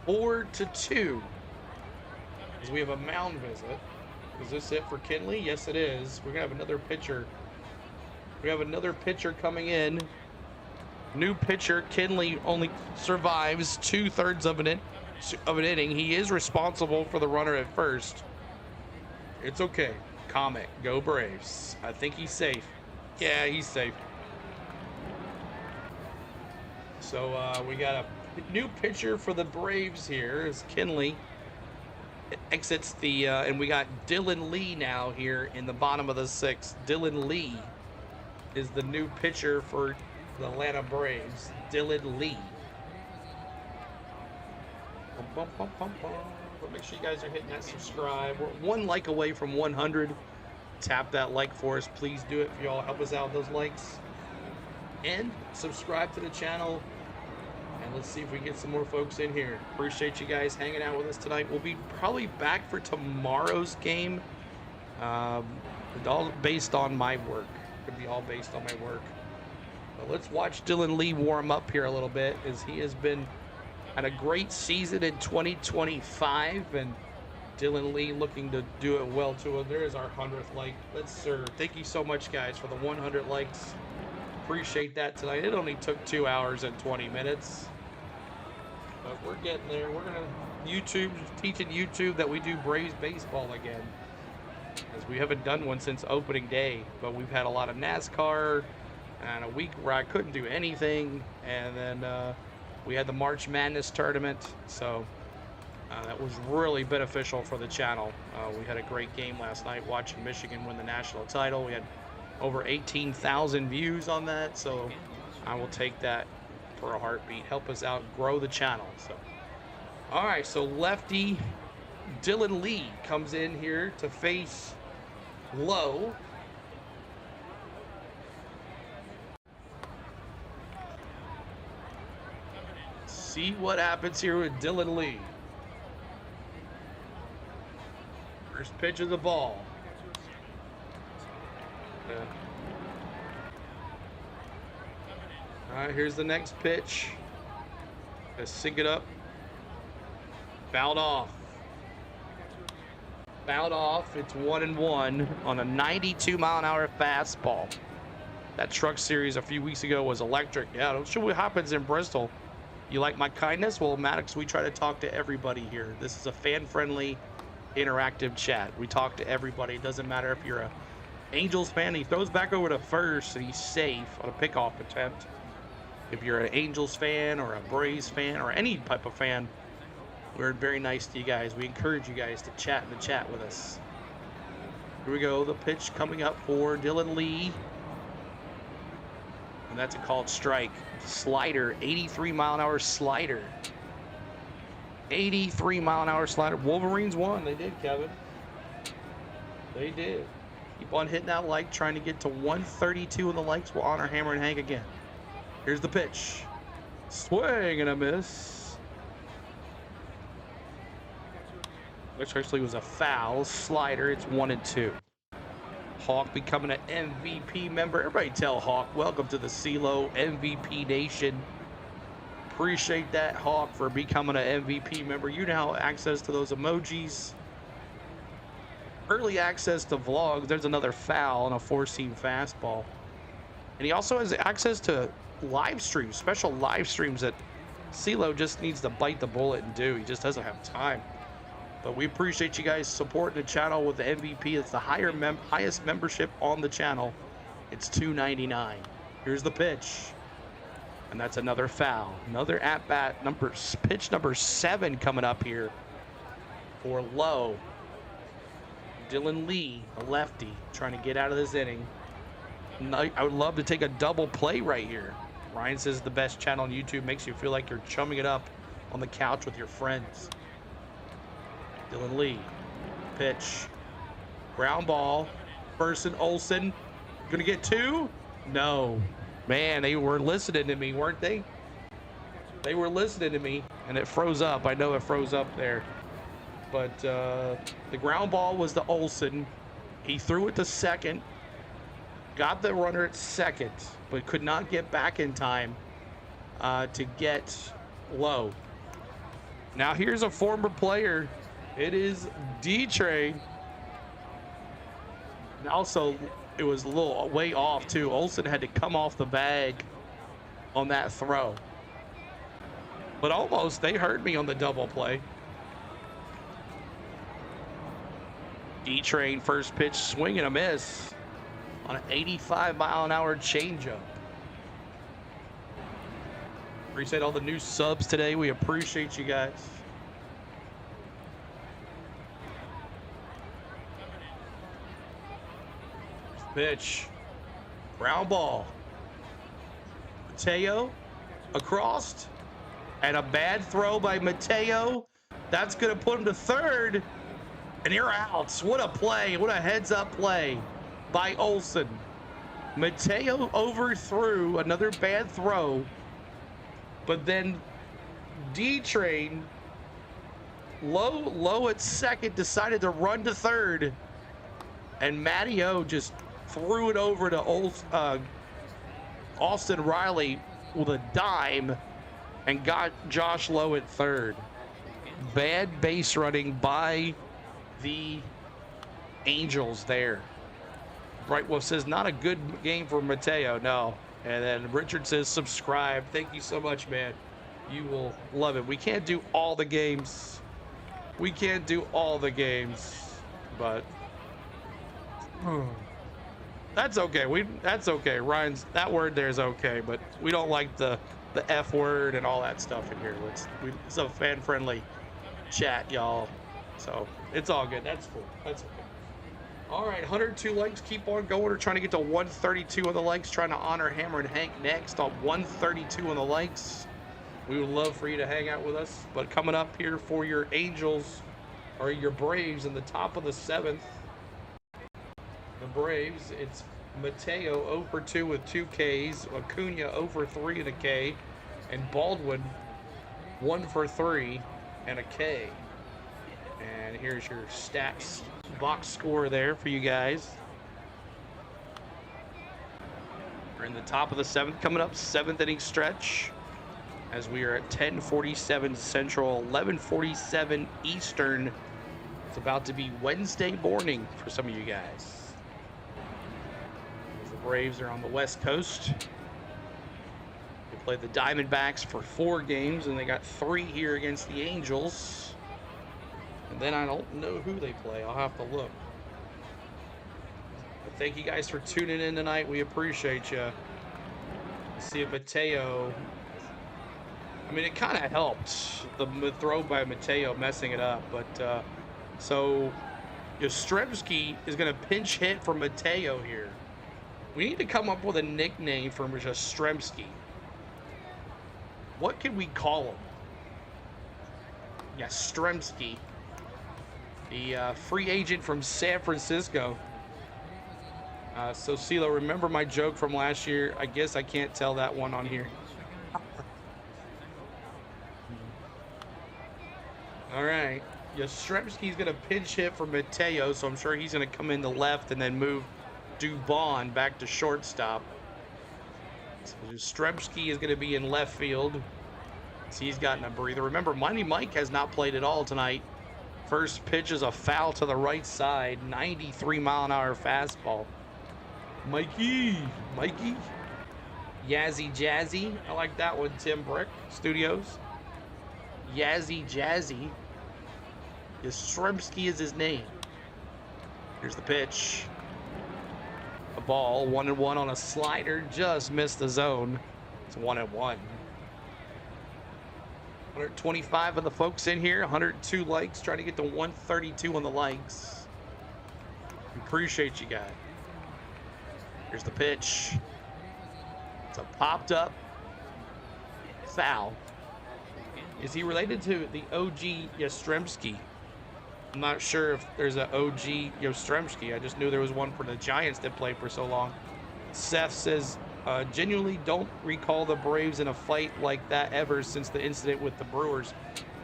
4-2. As we have a mound visit. Is this it for Kinley? Yes, it is. We're gonna have another pitcher. We have another pitcher coming in. New pitcher. Kinley only survives 2/3 of an inning. He is responsible for the runner at first. It's okay. Comic. Go Braves. I think he's safe. Yeah, he's safe. So we got a new pitcher for the Braves here as Kinley exits the and we got Dylan Lee now here in the bottom of the 6th. Dylan Lee is the new pitcher for the Atlanta Braves. Dylan Lee. But make sure you guys are hitting that subscribe. We're 1 like away from 100. Tap that like for us. Please do it if y'all help us out with those likes. And subscribe to the channel. And let's see if we get some more folks in here. Appreciate you guys hanging out with us tonight. We'll be probably back for tomorrow's game. All based on my work. Could be all based on my work. But let's watch Dylan Lee warm up here a little bit, as he has been had a great season in 2025, and Dylan Lee looking to do it well too. There is our 100th like. Let's serve. Thank you so much, guys, for the 100 likes. Appreciate that tonight. It only took 2 hours and 20 minutes, but we're getting there. We're gonna teaching YouTube that we do Braves baseball again, as we haven't done one since opening day. But we've had a lot of NASCAR and a week where I couldn't do anything, and then we had the March Madness tournament, so that was really beneficial for the channel. We had a great game last night watching Michigan win the national title. We had over 18,000 views on that, so I will take that for a heartbeat. Help us out, grow the channel. So, all right, so lefty Dylan Lee comes in here to face Lowe. See what happens here with Dylan Lee. First pitch of the ball. All right, here's the next pitch. Let's sync it up. Fouled off. Fouled off. It's 1-1 on a 92-mile-an-hour fastball. That truck series a few weeks ago was electric. Yeah, don't show what happens in Bristol. You like my kindness? Well, Maddox, we try to talk to everybody here. This is a fan-friendly, interactive chat. We talk to everybody. It doesn't matter if you're a Angels fan. He throws back over to first, and he's safe on a pickoff attempt. If you're an Angels fan or a Braves fan or any type of fan, we're very nice to you guys. We encourage you guys to chat in the chat with us. Here we go. The pitch coming up for Dylan Lee. And that's a called strike. Slider, 83-mile-an-hour slider. 83-mile-an-hour slider. Wolverines won. They did, Kevin. They did. Keep on hitting that like, trying to get to 132 in the likes. We'll honor Hammer and Hank again. Here's the pitch. Swing and a miss. Which actually was a foul. Slider. It's 1-2. Hawk becoming an MVP member. Everybody tell Hawk, welcome to the CeeLo MVP Nation. Appreciate that, Hawk, for becoming an MVP member. You now have access to those emojis. Early access to vlogs. There's another foul on a 4-seam fastball. And he also has access to live streams, special live streams that CeeLo just needs to bite the bullet and do. He just doesn't have time. But we appreciate you guys supporting the channel with the MVP. It's the highest membership on the channel. It's $2.99. Here's the pitch. And that's another foul. Another at-bat, pitch number 7 coming up here for Lowe. Dylan Lee, a lefty, trying to get out of this inning. I would love to take a double play right here. Ryan says the best channel on YouTube makes you feel like you're chumming it up on the couch with your friends. Dylan Lee, pitch, ground ball, Burson Olsen, gonna get 2? No. Man, they were listening to me, weren't they? They were listening to me, and it froze up. I know it froze up there. But the ground ball was to Olsen. He threw it to second, got the runner at second, but could not get back in time to get Lowe. Now here's a former player. It is D-Train. And also, it was a little way off too. Olsen had to come off the bag on that throw. But almost, they heard me on the double play. D-Train first pitch, swing and a miss on an 85-mile-an-hour changeup. Appreciate all the new subs today. We appreciate you guys. Pitch, ground ball. Mateo across, and a bad throw by Mateo. That's going to put him to third, and you're out. What a play. What a heads-up play by Olsen. Mateo overthrew another bad throw, but then D-Train, low at second, decided to run to third, and Matteo just threw it over to Austin Riley with a dime and got Josh Lowe at third. Bad base running by the Angels there. Brightwolf says not a good game for Mateo. No. And then Richard says subscribe. Thank you so much, man. You will love it. We can't do all the games. We can't do all the games, but that's okay. That's okay. Ryan's, that word there is okay, but we don't like the F word and all that stuff in here. It's a fan-friendly chat, y'all. So it's all good. That's cool. That's okay. All right, 102 likes. Keep on going. We're trying to get to 132 on the likes. Trying to honor Hammer and Hank next on 132 on the likes. We would love for you to hang out with us. But coming up here for your Angels, or your Braves in the top of the 7th. The Braves, it's Mateo 0 for 2 with 2 Ks, Acuna 0 for 3 and a K, and Baldwin 1 for 3 and a K. And here's your stats box score there for you guys. We're in the top of the 7th, coming up 7th inning stretch, as we are at 10:47 Central, 11:47 Eastern. It's about to be Wednesday morning for some of you guys. The Braves are on the West Coast. They played the Diamondbacks for 4 games, and they got 3 here against the Angels. And then I don't know who they play. I'll have to look. But thank you guys for tuning in tonight. We appreciate you. See if Mateo, I mean, it kind of helped, the throw by Mateo messing it up. But so Yastrzemski is going to pinch hit for Mateo here. We need to come up with a nickname for Yastrzemski. What can we call him? Yastrzemski. The free agent from San Francisco. So CeeLo, remember my joke from last year? I guess I can't tell that one on here. All right. Yastrzemski's going to pinch hit for Mateo, so I'm sure he's going to come in the left and then move Dubon back to shortstop. So Yastrzemski is going to be in left field. So he's gotten a breather. Remember, Mighty Mike has not played at all tonight. First pitch is a foul to the right side, 93-mile-an-hour fastball. Mikey. Yazzie Jazzy. I like that one, Tim Brick Studios. Yazzie Jazzy. Yastrzemski is his name. Here's the pitch. A ball, 1-1 on a slider, just missed the zone. It's 1-1. 125 of the folks in here, 102 likes, trying to get to 132 on the likes. Appreciate you guys. Here's the pitch. It's a popped up foul. Is he related to the OG Yastrzemski? I'm not sure if there's an OG Yastrzemski. I just knew there was one for the Giants that played for so long. Seth says, genuinely don't recall the Braves in a fight like that ever since the incident with the Brewers.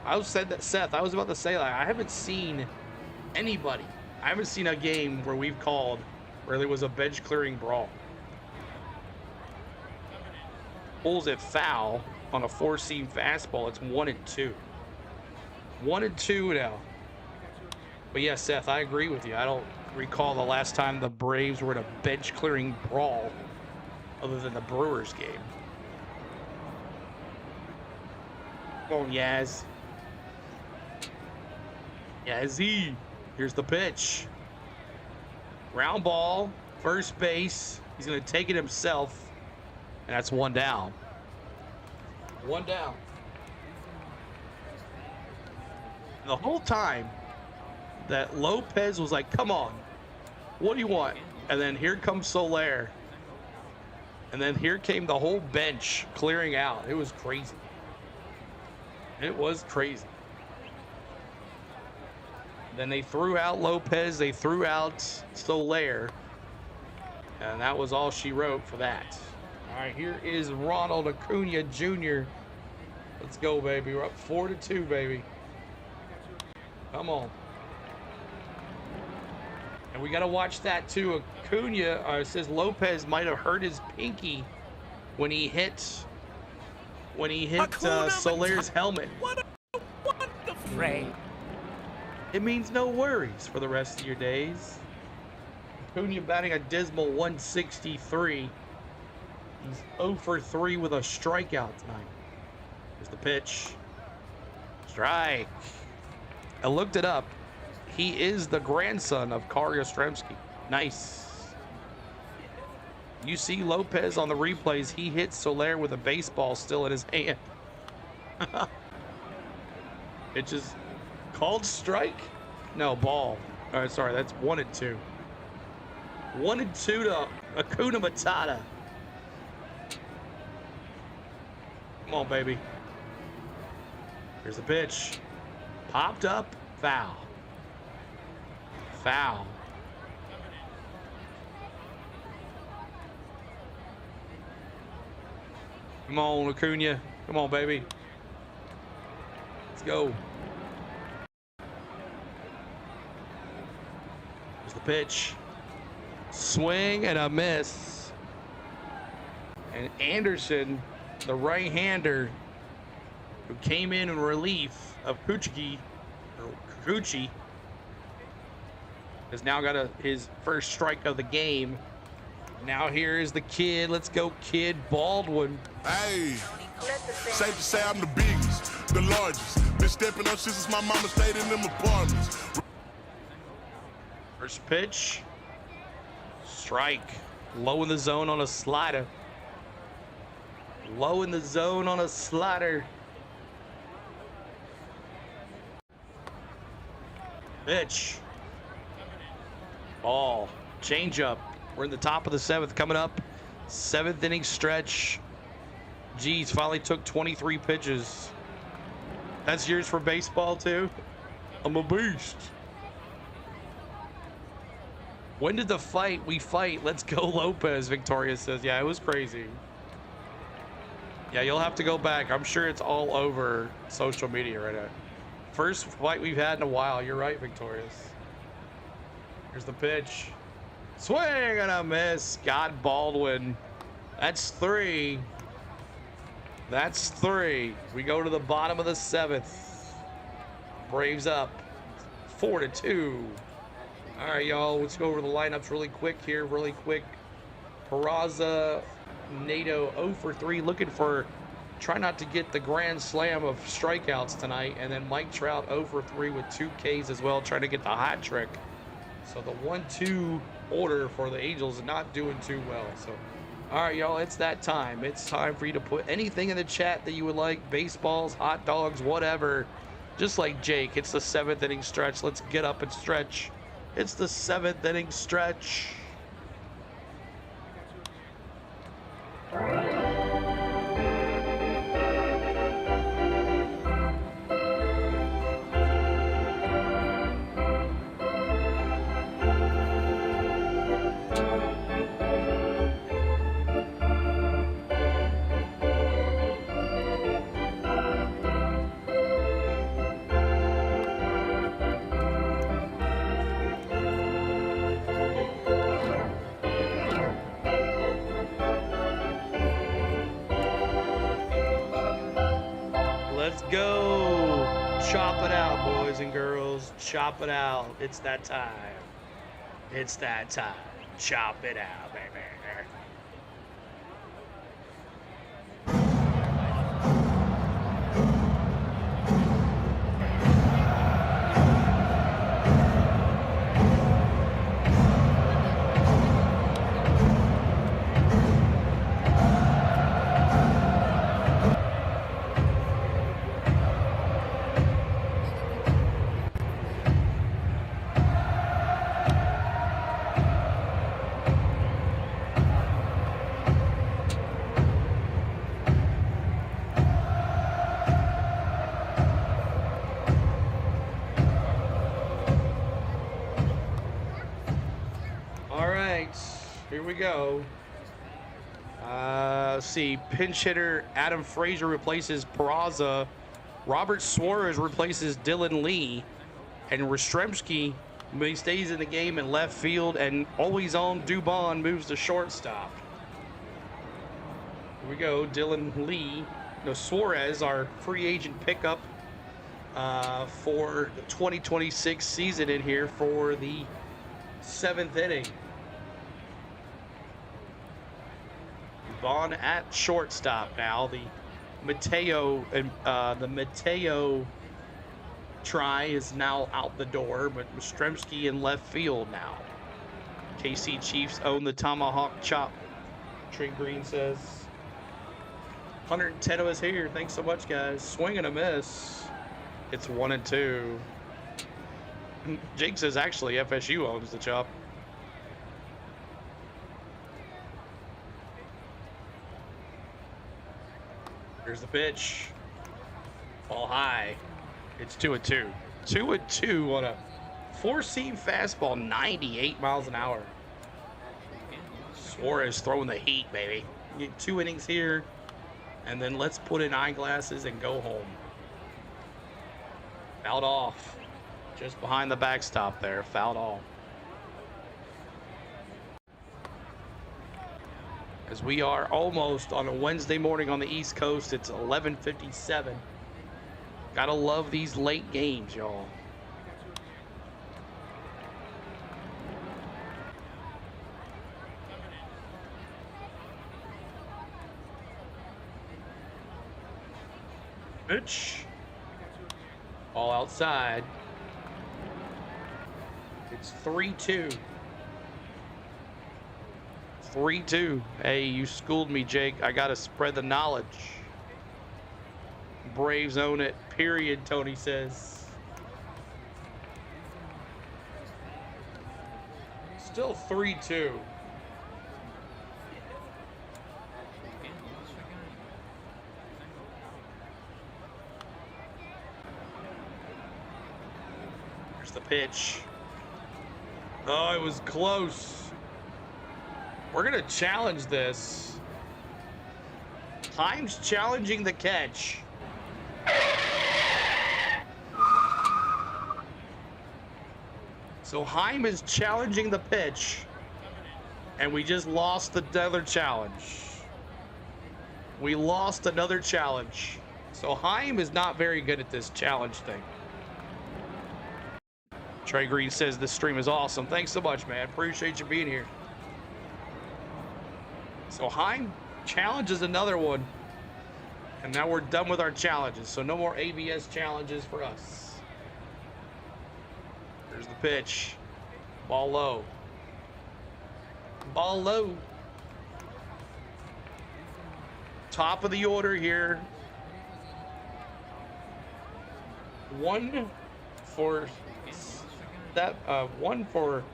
I said that, Seth. I was about to say, like, I haven't seen anybody. I haven't seen a game where we've called where there was a bench clearing brawl. Pulls it foul on a four-seam fastball. It's 1-2. 1-2 now. But yeah, Seth, I agree with you. I don't recall the last time the Braves were in a bench clearing brawl other than the Brewers game. Come on, Yaz. Yazzie. Here's the pitch. Ground ball, first base. He's going to take it himself, and that's one down. One down. And the whole time that Lopez was like, come on, what do you want? And then here comes Soler. And then here came the whole bench clearing out. It was crazy. It was crazy. Then they threw out Lopez. They threw out Soler. And that was all she wrote for that. All right, here is Ronald Acuna Jr. Let's go, baby. We're up 4-2, baby. Come on. And we got to watch that, too. Acuna says Lopez might have hurt his pinky when he hit Soler's helmet. What a wonderful frame. It means no worries for the rest of your days. Acuna batting a dismal 163. He's 0 for 3 with a strikeout tonight. Here's the pitch. Strike. I looked it up. He is the grandson of Carl Yastrzemski. Nice. You see Lopez on the replays. He hit Soler with a baseball still in his hand. It just called strike? No, ball. All right, sorry. That's 1-2. 1-2 to Acuna Matata. Come on, baby. Here's the pitch. Popped up. Foul. Foul. Come on, Acuna. Come on, baby. Let's go. Here's the pitch. Swing and a miss. And Anderson, the right-hander, who came in relief of Kikuchi, has now got his first strike of the game. Now here is the kid. Let's go, kid. Baldwin. Hey, safe to say I'm the biggest, the largest. Been stepping up since my mama stayed in them apartments. First pitch. Strike. Low in the zone on a slider. Low in the zone on a slider. Pitch. Ball. Changeup. We're in the top of the 7th coming up. 7th inning stretch. Geez, finally took 23 pitches. That's yours for baseball too? I'm a beast. When did we fight? Let's go, Lopez, Victoria says. Yeah, it was crazy. Yeah, you'll have to go back. I'm sure it's all over social media right now. First fight we've had in a while. You're right, Victorious. Here's the pitch. Swing and a miss. Scott Baldwin. That's 3. That's 3. We go to the bottom of the 7th. Braves up 4-2. All right, y'all. Let's go over the lineups really quick here. Really quick. Peraza, Nato 0 for 3. Looking for, try not to get the grand slam of strikeouts tonight. And then Mike Trout 0 for 3 with 2 Ks as well, trying to get the hot trick. So the 1-2 order for the Angels is not doing too well. So, all right, y'all, it's that time. It's time for you to put anything in the chat that you would like. Baseballs, hot dogs, whatever. Just like Jake, it's the 7th inning stretch. Let's get up and stretch. It's the 7th inning stretch. Let's go. Chop it out, boys and girls. Chop it out. It's that time. It's that time. Chop it out, baby. Here we go. Let's see. Pinch hitter Adam Frazier replaces Peraza. Robert Suarez replaces Dylan Lee. And Yastrzemski stays in the game in left field. And always on Dubon moves to shortstop. Here we go. Dylan Lee. No, Suarez, our free agent pickup for the 2026 season in here for the 7th inning. On at shortstop now. The Mateo try is now out the door, but Yastrzemski in left field now. KC Chiefs own the tomahawk chop. Trey Green says 110 of us here. Thanks so much, guys. Swing and a miss. It's 1-2. Jake says actually FSU owns the chop. Here's the pitch. Ball high. It's 2-2. 2-2 on a 4-seam fastball, 98 miles an hour. Suarez throwing the heat, baby. You get 2 innings here, and then let's put in eyeglasses and go home. Fouled off. Just behind the backstop there. Fouled off. As we are almost on a Wednesday morning on the East Coast, it's 11:57. Gotta love these late games, y'all. Pitch. All outside. It's 3-2. 3-2. Hey, you schooled me, Jake. I gotta spread the knowledge. Braves own it, period, Tony says. Still 3-2. There's the pitch. Oh, it was close. We're going to challenge this. Heim's challenging the catch. So Heim is challenging the pitch. And we just lost another challenge. We lost another challenge. So Heim is not very good at this challenge thing. Trey Green says this stream is awesome. Thanks so much, man. Appreciate you being here. So Heim challenges another one. And now we're done with our challenges. So no more ABS challenges for us. There's the pitch. Ball low. Ball low. Top of the order here. 1 for that 1 for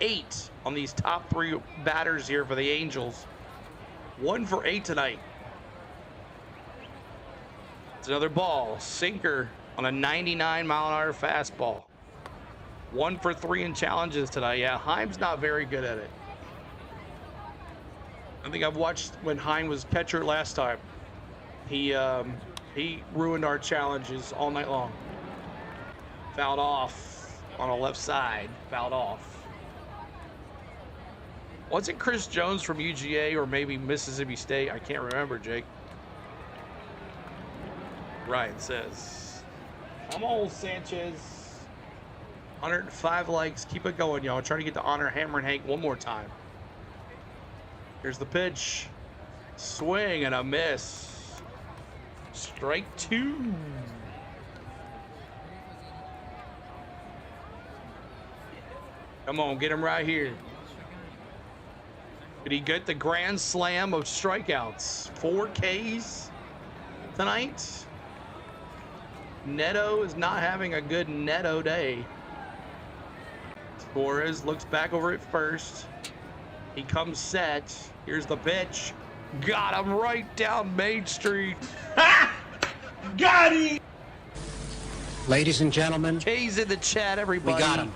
8 on these top 3 batters here for the Angels. 1 for 8 tonight. It's another ball, sinker on a 99-mile-an-hour fastball. 1 for 3 in challenges tonight. Yeah, Heim's not very good at it. I think I've watched when Heim was catcher last time. He ruined our challenges all night long. Fouled off on the left side. Fouled off. Wasn't Chris Jones from UGA or maybe Mississippi State? I can't remember, Jake. Ryan says, come on, Sanchez. 105 likes. Keep it going, y'all. Trying to get to honor Hammer and Hank one more time. Here's the pitch. Swing and a miss. Strike 2. Come on, get him right here. Did he get the grand slam of strikeouts? 4 Ks tonight. Neto is not having a good Neto day. Torres looks back over at first. He comes set. Here's the pitch. Got him right down Main Street. Got him! Ladies and gentlemen, K's in the chat, everybody. we got him.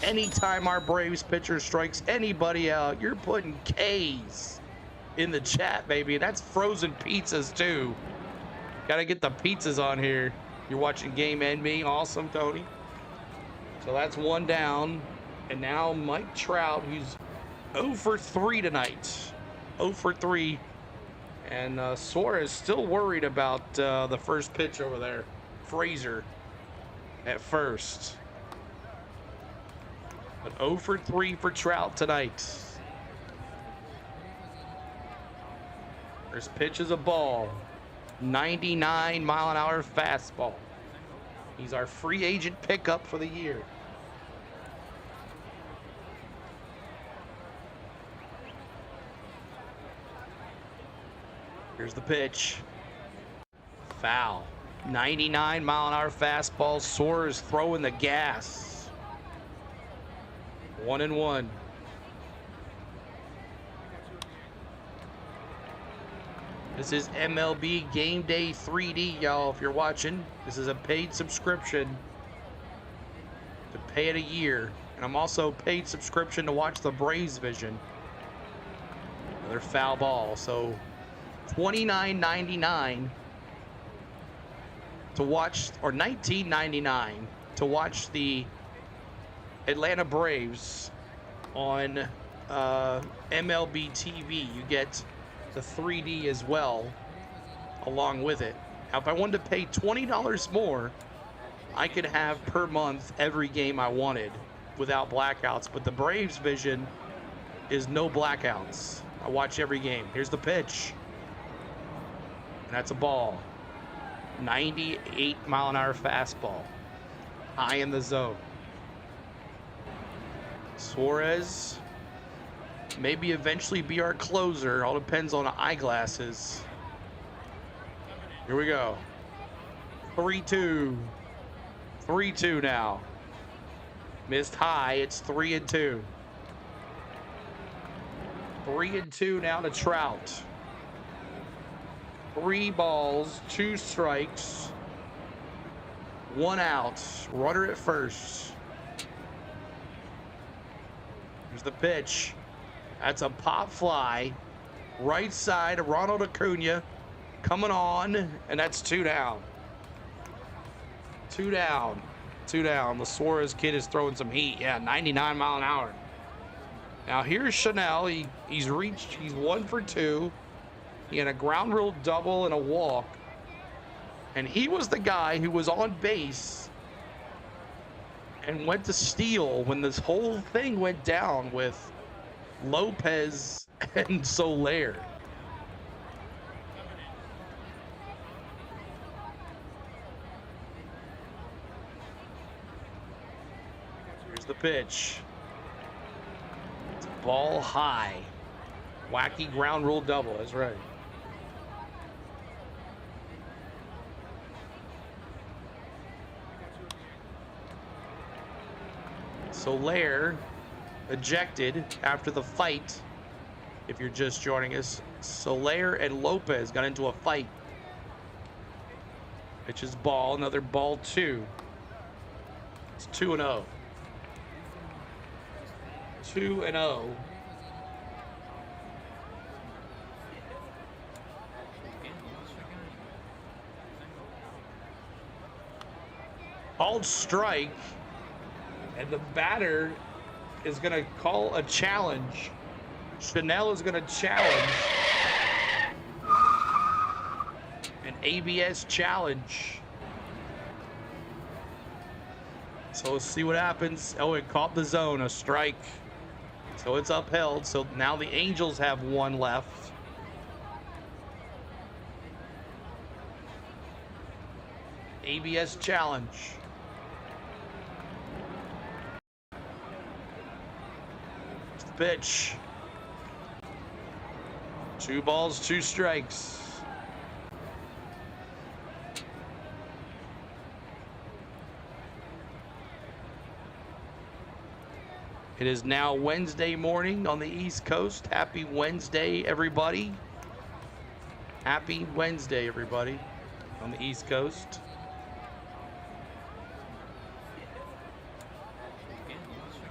Anytime our Braves pitcher strikes anybody out, you're putting K's in the chat, baby. That's frozen pizzas, too. Gotta get the pizzas on here. You're watching Game NB. Awesome, Tony. So that's 1 down. And now Mike Trout, who's 0 for 3 tonight. 0 for 3. And Suarez still worried about the first pitch over there. Fraser at first. But 0 for 3 for Trout tonight. First pitch is a ball. 99-mile-an-hour fastball. He's our free agent pickup for the year. Here's the pitch. Foul. 99-mile-an-hour fastball. Suarez throwing the gas. 1-1. This is MLB Game Day 3D, y'all. If you're watching, this is a paid subscription to pay it a year. And I'm also paid subscription to watch the Braves Vision. Another foul ball. So $29.99 to watch, or $19.99 to watch the Atlanta Braves on MLB TV. You get the 3D as well along with it. Now, if I wanted to pay $20 more, I could have per month every game I wanted without blackouts. But the Braves Vision is no blackouts. I watch every game. Here's the pitch. And that's a ball. 98-mile-an-hour fastball. High in the zone. Suarez maybe eventually be our closer. All depends on the eyeglasses. Here we go. 3-2. 3-2 now. Missed high. It's 3-2. 3-2 now to Trout. 3 balls, 2 strikes, 1 out. Runner at first. Here's the pitch. That's a pop fly. Right side of Ronald Acuna coming on, and that's 2 down. 2 down. 2 down. The Suarez kid is throwing some heat. Yeah, 99 mile an hour. Now here's Chanel. He's 1 for 2. He had a ground rule double and a walk. And he was the guy who was on base and went to steal when this whole thing went down with Lopez and Soler. Here's the pitch. It's ball high. Wacky ground rule double, that's right. Soler ejected after the fight. If you're just joining us, Soler and Lopez got into a fight. Pitches ball, another ball 2. It's 2-0. 2-0. Called strike, and the batter is going to call a challenge. Chanel is going to challenge an ABS challenge. So let's see what happens. Oh, it caught the zone, a strike. So it's upheld. So now the Angels have 1 left. ABS challenge. Pitch. 2 balls, 2 strikes. It is now Wednesday morning on the East Coast. Happy Wednesday, everybody. Happy Wednesday, everybody, on the East Coast.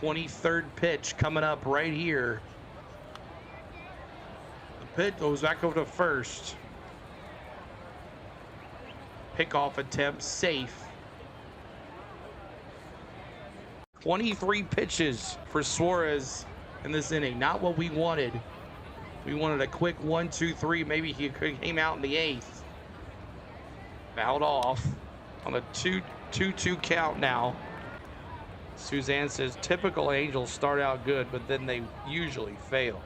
'23rd pitch coming up right here. The pitch goes back over to first. Pickoff attempt safe. 23 pitches for Suarez in this inning. Not what we wanted. We wanted a quick 1, 2, 3. Maybe he came out in the 8th. Fouled off on a 2-2 count now. Suzanne says typical Angels start out good, but then they usually fail.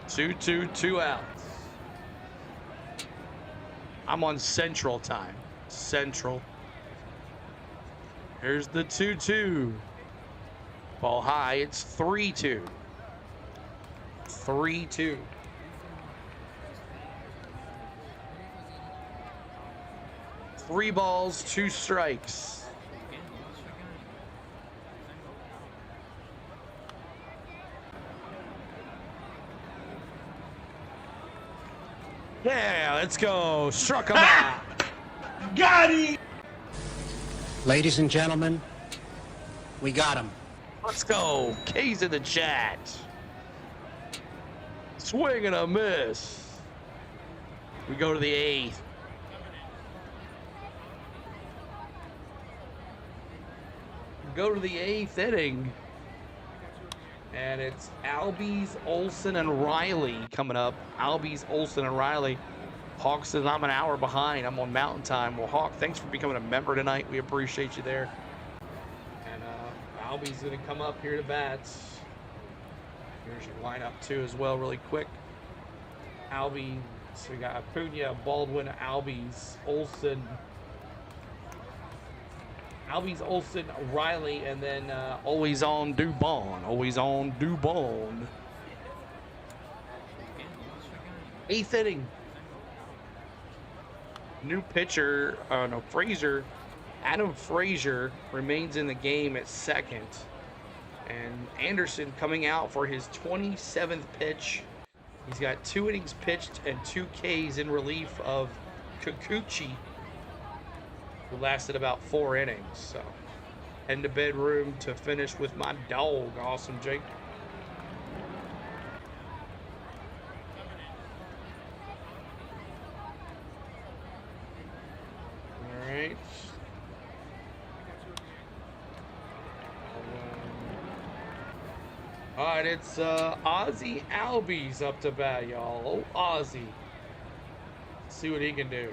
Two outs. I'm on Central time. Central. Here's the 2-2. Ball high. It's 3-2. 3-2. Three balls, 2 strikes. Yeah, let's go. Struck him out. Got him! Ladies and gentlemen, we got him. Let's go. K's in the chat. Swing and a miss. We go to the 8th. Go to the 8th inning. And it's Albies, Olsen, and Riley coming up. Albies, Olsen, and Riley. Hawk says I'm an hour behind. I'm on Mountain Time. Well, Hawk, thanks for becoming a member tonight. We appreciate you there. And Albies going to come up here to bats. Here's your lineup, too, as well, really quick. Albies, so we got Acuna, Baldwin, Albies, Olsen, Riley, and then always on Dubon. Always on Dubon. 8th inning. New pitcher, Frazier. Adam Frazier remains in the game at second. And Anderson coming out for his 27th pitch. He's got 2 innings pitched and 2 Ks in relief of Kikuchi, who lasted about 4 innings. So, heading to bedroom to finish with my dog. Awesome, Jake. All right. All right, it's Ozzy Albies up to bat, y'all. Oh, Ozzy. Let's see what he can do.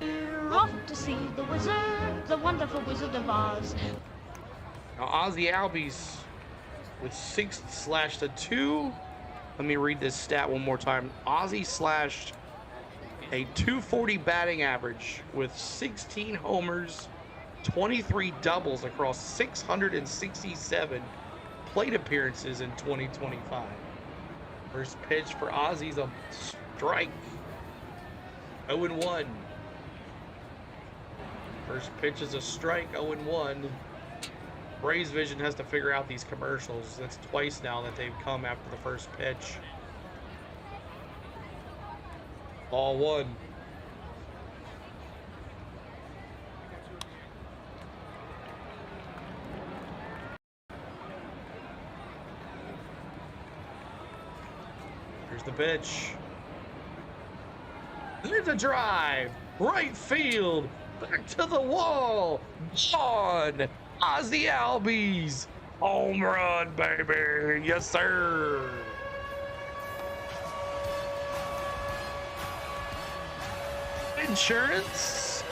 We're off to see the wizard, the wonderful Wizard of Oz. Now, Ozzy Albies with 6 slashed a 2. Let me read this stat one more time. Ozzy slashed a 240 batting average with 16 homers, 23 doubles across 667 plate appearances in 2025. First pitch for Ozzy's a strike. 0-1. First pitch is a strike, 0-1. Braves Vision has to figure out these commercials. That's twice now that they've come after the first pitch. Ball 1. Here's the pitch. There's a drive. Right field. Back to the wall. Gone. Ozzy Albies. Home run, baby. Yes, sir. Insurance.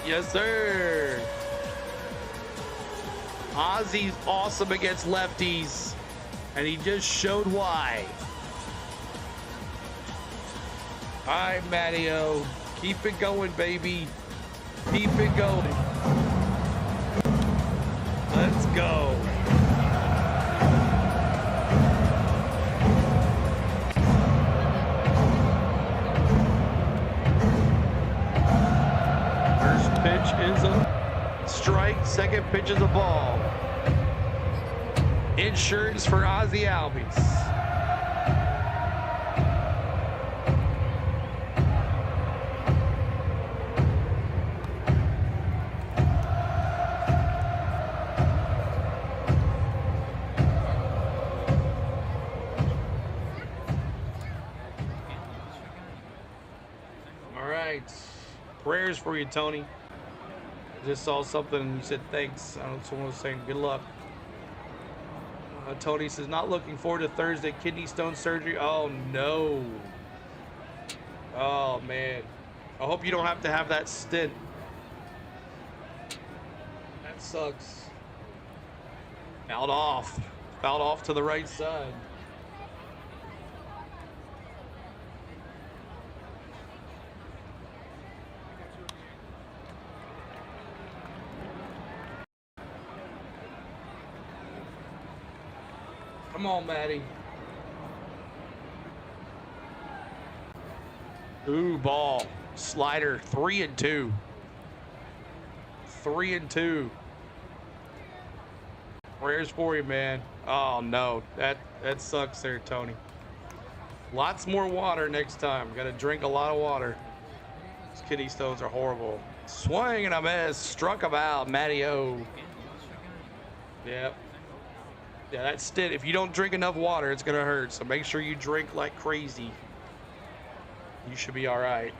Yes, sir. Ozzy's awesome against lefties, and he just showed why. All right, Matteo. Keep it going, baby. Keep it going. Let's go. First pitch is a strike. Second pitch is a ball. Insurance for Ozzy Albies. All right. Prayers for you, Tony. Just saw something and you said thanks. I don't know, someone was saying good luck. Tony says, not looking forward to Thursday kidney stone surgery. Oh, no. Oh, man. I hope you don't have to have that stint. That sucks. Fouled off. Fouled off to the right side. Come on, Matty. Ooh, ball. Slider. 3-2. 3-2. Prayers for you, man. Oh, no. That sucks there, Tony. Lots more water next time. Got to drink a lot of water. These kidney stones are horrible. Swing and a miss. Struck him out. Matty-O. Yep. Yeah, that stint, if you don't drink enough water, it's going to hurt. So make sure you drink like crazy. You should be all right.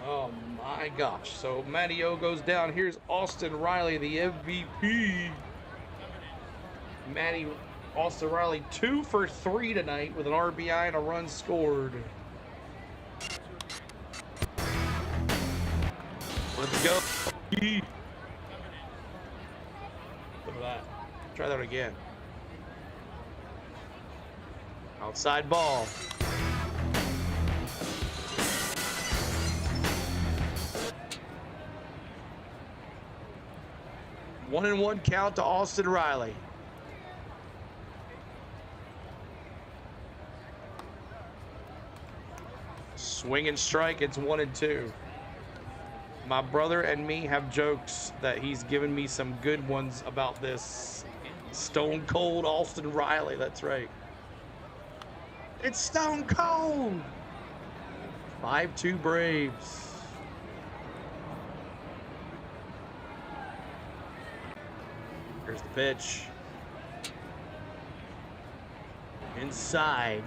Oh, my gosh. So Matty-O goes down. Here's Austin Riley, the MVP. Austin Riley, 2 for 3 tonight with an RBI and a run scored. Let's go. Look at that. Try that again. Outside ball. One and one count to Austin Riley. Swing and strike. It's 1-2. My brother and me have jokes that he's given me some good ones about this. Stone Cold Austin Riley, that's right. It's Stone Cold. 5-2 Braves. Here's the pitch. Inside.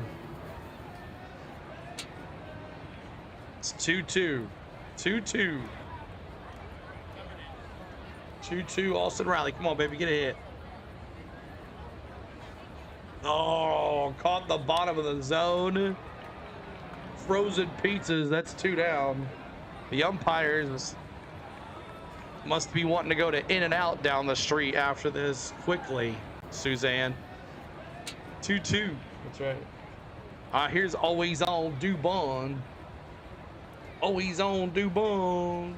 It's 2-2. 2-2. 2-2 Austin Riley. Come on, baby, get a hit. Oh, caught the bottom of the zone. Frozen pizzas, that's 2 down. The umpires must be wanting to go to In-N-Out down the street after this quickly, Suzanne. 2-2, that's right. Here's Always On Dubon. Always On Dubon.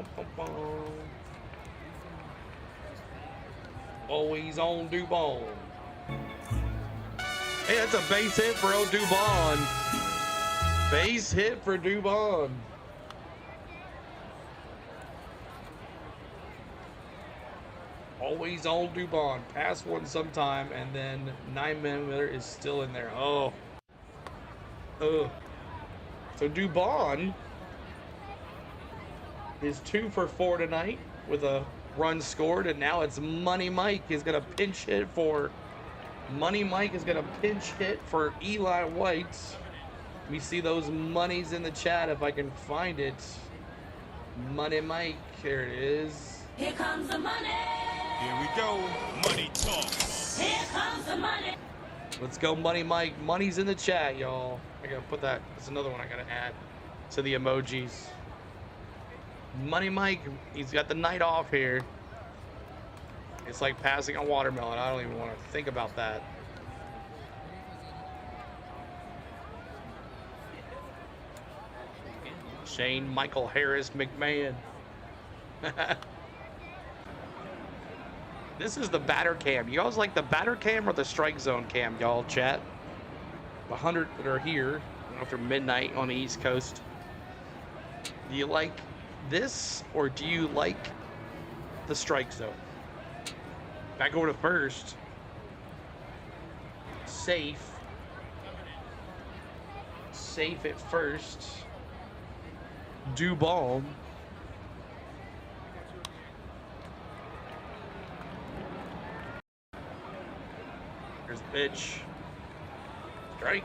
Bum, bum, bum. Always on Dubon. Hey, that's a base hit for old Dubon. Base hit for Dubon. Always on Dubon. Pass one sometime, and then 9mm is still in there. Oh. So Dubon is 2 for 4 tonight with a run scored, and now it's Money Mike is gonna pinch hit for Eli White. Let me see those monies in the chat if I can find it. Money Mike, here it is. Here comes the money. Here we go. Money talk. Here comes the money. Let's go, Money Mike. Money's in the chat, y'all. I gotta put that. That's another one I gotta add to the emojis. Money Mike, he's got the night off here. It's like passing a watermelon. I don't even want to think about that. Shane Michael Harris McMahon. This is the batter cam. You guys like the batter cam or the strike zone cam, y'all? Chat. The 100 that are here after midnight on the East Coast. Do you like this or do you like the strike zone? Back over to first. Safe at first. Dubon. Here's the pitch. Strike.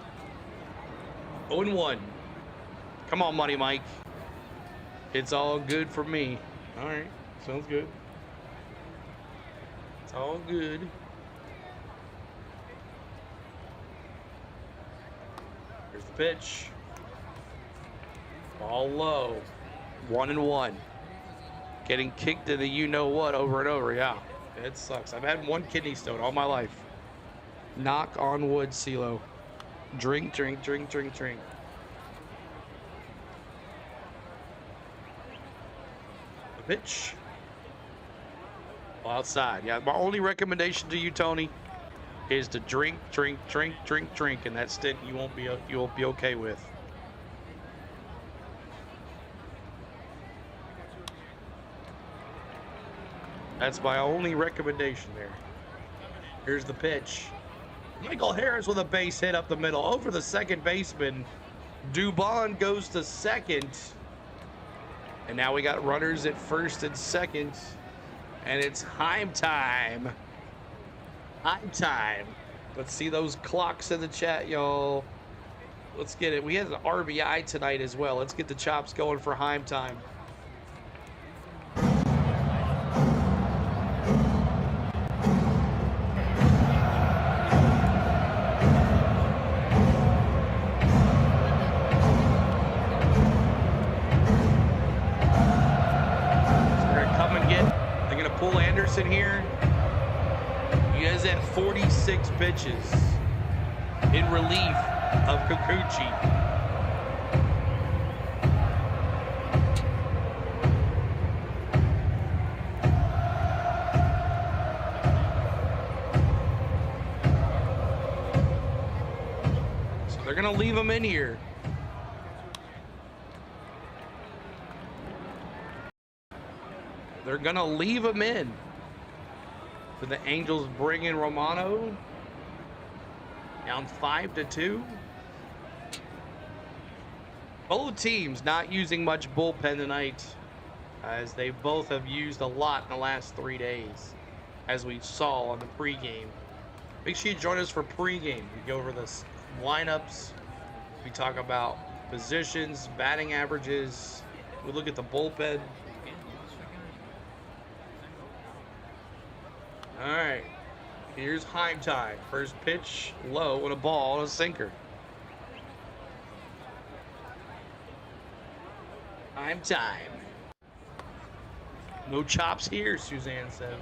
0-1. Come on, Money Mike. It's all good for me. All right. Sounds good. It's all good. Here's the pitch. Ball low. 1-1. Getting kicked in the you-know-what over and over. Yeah, it sucks. I've had one kidney stone all my life. Knock on wood, CeeLo. Drink, drink, drink, drink, drink. The pitch. Well, outside. Yeah, my only recommendation to you, Tony, is to drink, drink, drink, drink, drink, and that stint you won't be okay with. That's my only recommendation there. Here's the pitch. Michael Harris with a base hit up the middle over the second baseman. Dubon goes to second. And now we got runners at first and second. And it's Heim time. Heim time. Let's see those clocks in the chat, y'all. Let's get it. We had an RBI tonight as well. Let's get the chops going for Heim time. In here, he has at 46 pitches in relief of Kikuchi. So they're gonna leave him in here. They're gonna leave him in. So the Angels bring in Romano. Down 5-2. Both teams not using much bullpen tonight, as they both have used a lot in the last 3 days, as we saw on the pregame. Make sure you join us for pregame. We go over the lineups. We talk about positions, batting averages. We look at the bullpen. All right, here's Heim time. First pitch, low, and a ball and a sinker. Heim time. No chops here, Suzanne says.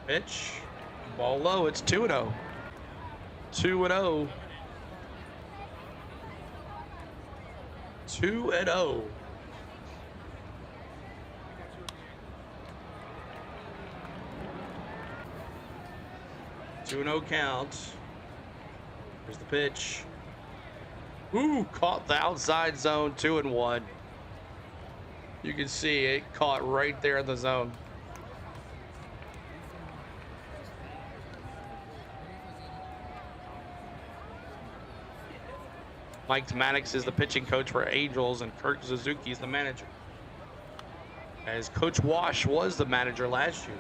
Pitch, ball low, it's 2-0. 2-0. 2-0. Two and 0 count. Here's the pitch. Ooh, caught the outside zone. 2-1. You can see it caught right there in the zone. Mike Maddox is the pitching coach for Angels, and Kurt Suzuki is the manager, as Coach Wash was the manager last year.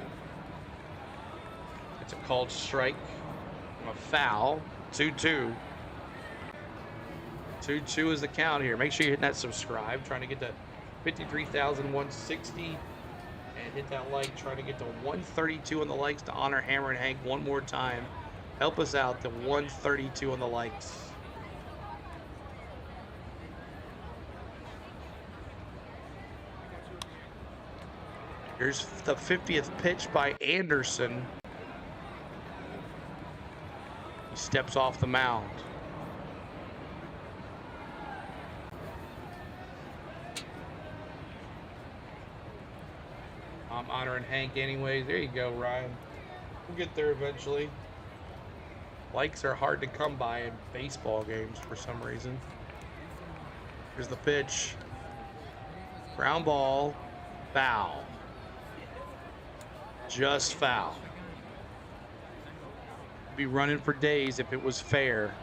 It's a called strike, a foul. 2-2. 2-2 is the count here. Make sure you hit that subscribe. Trying to get to 53,160, and hit that like. Trying to get to 132 on the likes to honor Hammer and Hank one more time. Help us out to 132 on the likes. Here's the 50th pitch by Anderson. He steps off the mound. I'm honoring Hank anyways. There you go, Ryan. We'll get there eventually. Likes are hard to come by in baseball games for some reason. Here's the pitch. Ground ball. Foul. Just foul. Be running for days if it was fair.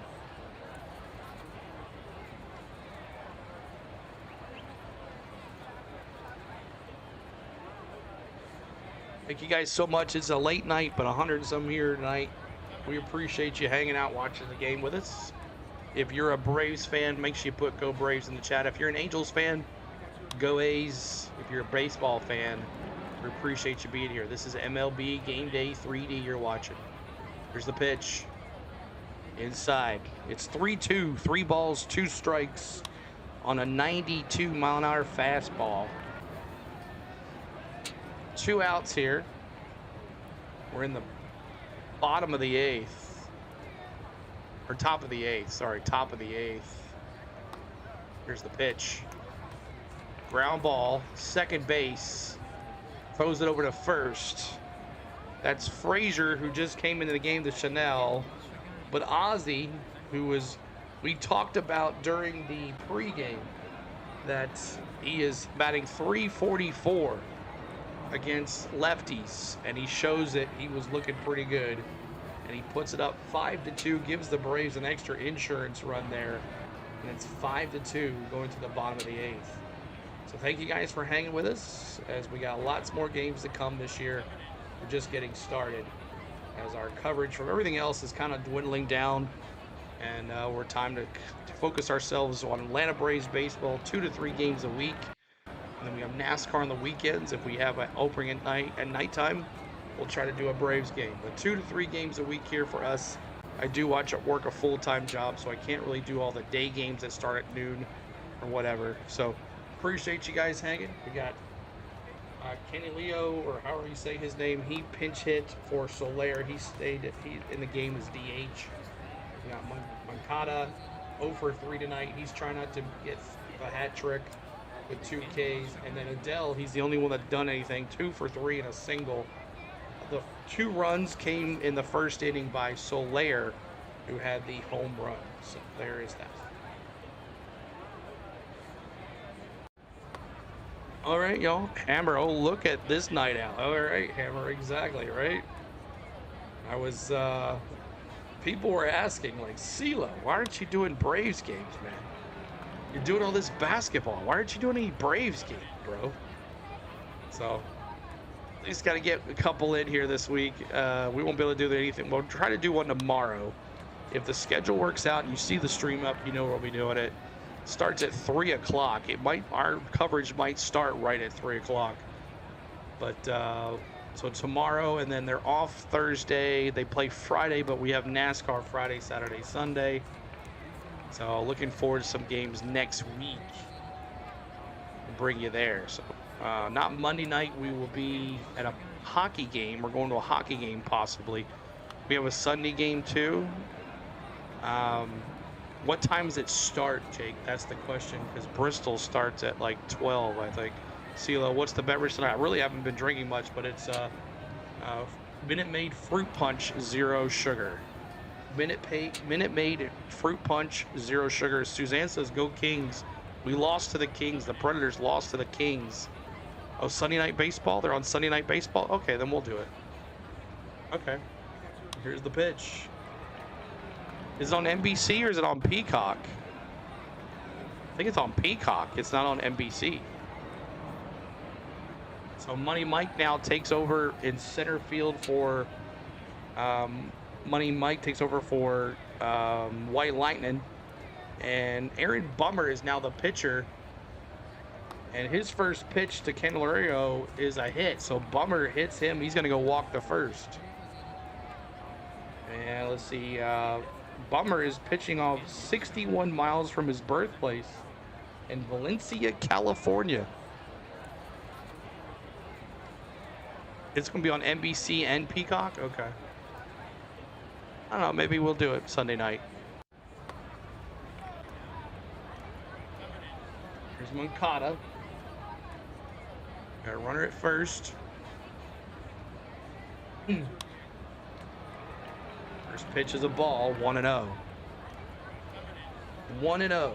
Thank you guys so much. It's a late night, but 100 and some here tonight. We appreciate you hanging out, watching the game with us. If you're a Braves fan, make sure you put Go Braves in the chat. If you're an Angels fan, Go A's. If you're a baseball fan, we appreciate you being here. This is MLB Game Day 3D you're watching. Here's the pitch. Inside. It's 3-2. 3 balls, 2 strikes on a 92-mile-an-hour fastball. 2 outs here. We're in the bottom of the 8th. Or top of the 8th. Sorry, top of the 8th. Here's the pitch. Ground ball. Second base. Throws it over to first. That's Frazier, who just came into the game to Chanel. But Ozzy, we talked about during the pregame, that he is batting .344 against lefties, and he shows it. He was looking pretty good, and he puts it up 5-2, gives the Braves an extra insurance run there, and it's 5-2 going to the bottom of the 8th. So thank you guys for hanging with us, as we got lots more games to come this year. We're just getting started, as our coverage from everything else is kind of dwindling down, and we're time to focus ourselves on Atlanta Braves baseball, 2 to 3 games a week. And then we have NASCAR on the weekends. If we have an opening at nighttime, we'll try to do a Braves game. But 2 to 3 games a week here for us. I do work a full-time job, so I can't really do all the day games that start at noon or whatever. So appreciate you guys hanging. We got Kenny Leo, or however you say his name. He pinch hit for Soler. He in the game as DH. We got Moncada 0 for 3 tonight. He's trying not to get a hat trick with 2 Ks. And then Adele, he's the only one that's done anything. 2 for 3 and a single. The 2 runs came in the first inning by Soler, who had the home run. So there is that. All right, y'all. Hammer, oh, look at this night out. All right, Hammer, exactly, right? I was, people were asking, like, CeeLo, why aren't you doing Braves games, man? You're doing all this basketball. Why aren't you doing any Braves games, bro? So, at least got to get a couple in here this week. We won't be able to do anything. We'll try to do one tomorrow. If the schedule works out and you see the stream up, you know we'll be doing it. Starts at 3 o'clock. Our coverage might start right at 3 o'clock. But so tomorrow, and then they're off Thursday. They play Friday, but we have NASCAR Friday, Saturday, Sunday. So looking forward to some games next week. We'll bring you there. So not Monday night. We will be at a hockey game. We're going to a hockey game possibly. We have a Sunday game too. What time does it start, Jake? That's the question, because Bristol starts at like 12, I think. CeeLo, what's the beverage tonight? I really haven't been drinking much, but it's Minute Maid Fruit Punch, 0 sugar. Minute Maid Fruit Punch, 0 sugar. Suzanne says, go Kings. We lost to the Kings. The Predators lost to the Kings. Oh, Sunday Night Baseball? They're on Sunday Night Baseball? Okay, then we'll do it. Okay. Here's the pitch. Is it on NBC or is it on Peacock? I think it's on Peacock. It's not on NBC. So Money Mike now takes over in center field for... Money Mike takes over for White Lightning. And Aaron Bummer is now the pitcher. And his first pitch to Candelario is a hit. So Bummer hits him. He's going to go walk the first. And let's see. Bummer is pitching off 61 miles from his birthplace in Valencia, California. It's going to be on NBC and Peacock? Okay. I don't know. Maybe we'll do it Sunday night. Here's Moncada. Got a runner at first. First pitch is a ball, 1-0. 1-0.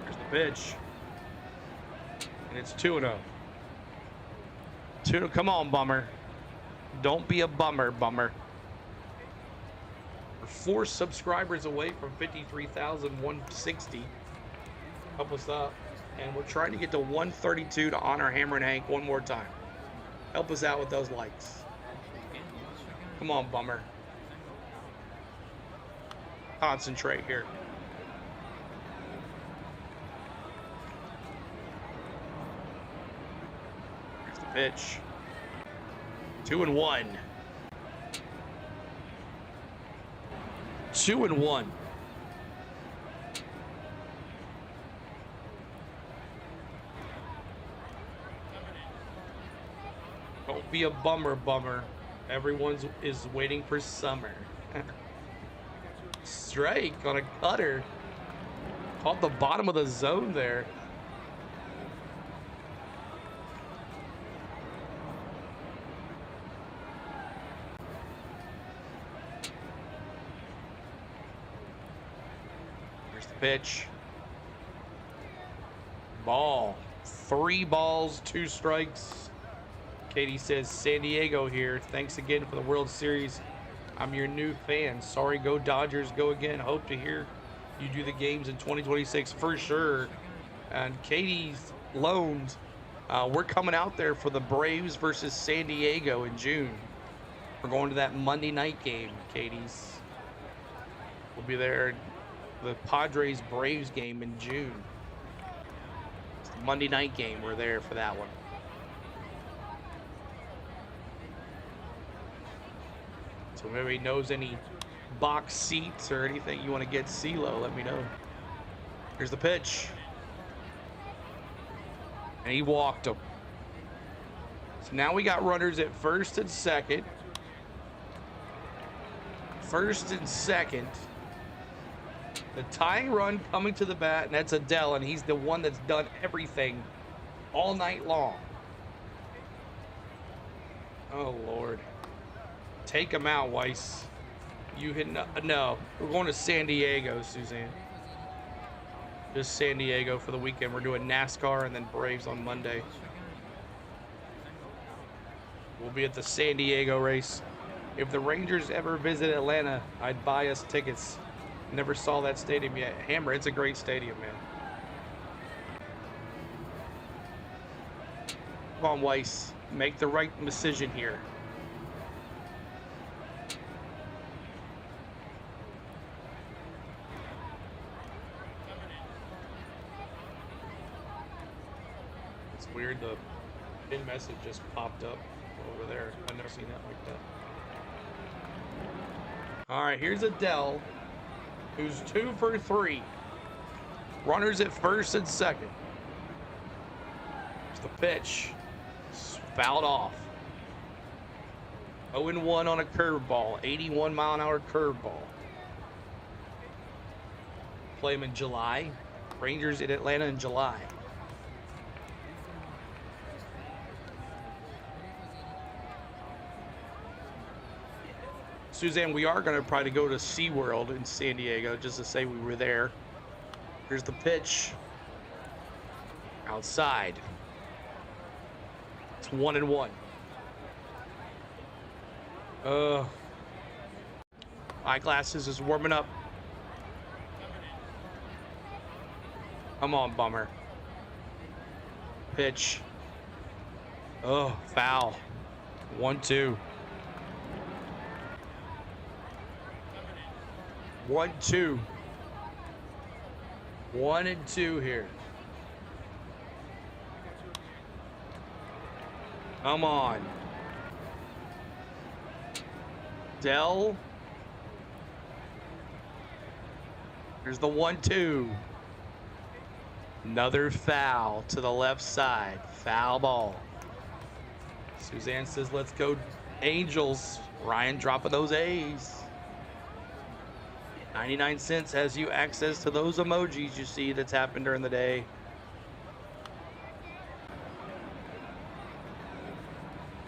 Here's the pitch. And it's 2-0. 2-0. Come on, Bummer. Don't be a bummer, Bummer. We're 4 subscribers away from 53,160. Help us up. And we're trying to get to 132 to honor Hammer and Hank one more time. Help us out with those likes. Come on, Bummer. Concentrate here. Here's the pitch. 2-1. 2-1. Don't be a bummer, Bummer. Everyone is waiting for summer. Strike on a cutter. Caught the bottom of the zone there. Here's the pitch. Ball. 3 balls, 2 strikes. Katie says, San Diego here. Thanks again for the World Series. I'm your new fan. Sorry, go Dodgers, go again. Hope to hear you do the games in 2026 for sure. And Katie's loaned. We're coming out there for the Braves versus San Diego in June. We're going to that Monday night game, Katie's. We'll be there. The Padres-Braves game in June. It's the Monday night game. We're there for that one. So if anybody knows any box seats or anything you want to get CeeLo, let me know. Here's the pitch. And he walked him. So now we got runners at first and second. First and second. The tying run coming to the bat, and that's Adele, and he's the one that's done everything all night long. Oh, Lord. Take him out, Weiss. You hit no. We're going to San Diego, Suzanne. Just San Diego for the weekend. We're doing NASCAR and then Braves on Monday. We'll be at the San Diego race. If the Rangers ever visit Atlanta, I'd buy us tickets. Never saw that stadium yet. Hammer, it's a great stadium, man. Come on, Weiss. Make the right decision here. Weird, the pin message just popped up over there. I've never seen that like that. All right, here's Adele, who's 2 for 3. Runners at first and second. The pitch. Fouled off. 0-1 on a curveball. 81 mile an hour curveball. Play him in July. Rangers in Atlanta in July. Suzanne, we are going to probably go to SeaWorld in San Diego just to say we were there. Here's the pitch. Outside. It's 1-1. Eyeglasses is warming up. Come on, Bummer. Pitch. Oh, foul. 1-2. 1-2. 1-2 here. Come on. Dell. Here's the 1-2. Another foul to the left side. Foul ball. Suzanne says, let's go Angels. Ryan dropping those A's. 99 cents has you access to those emojis you see that's happened during the day.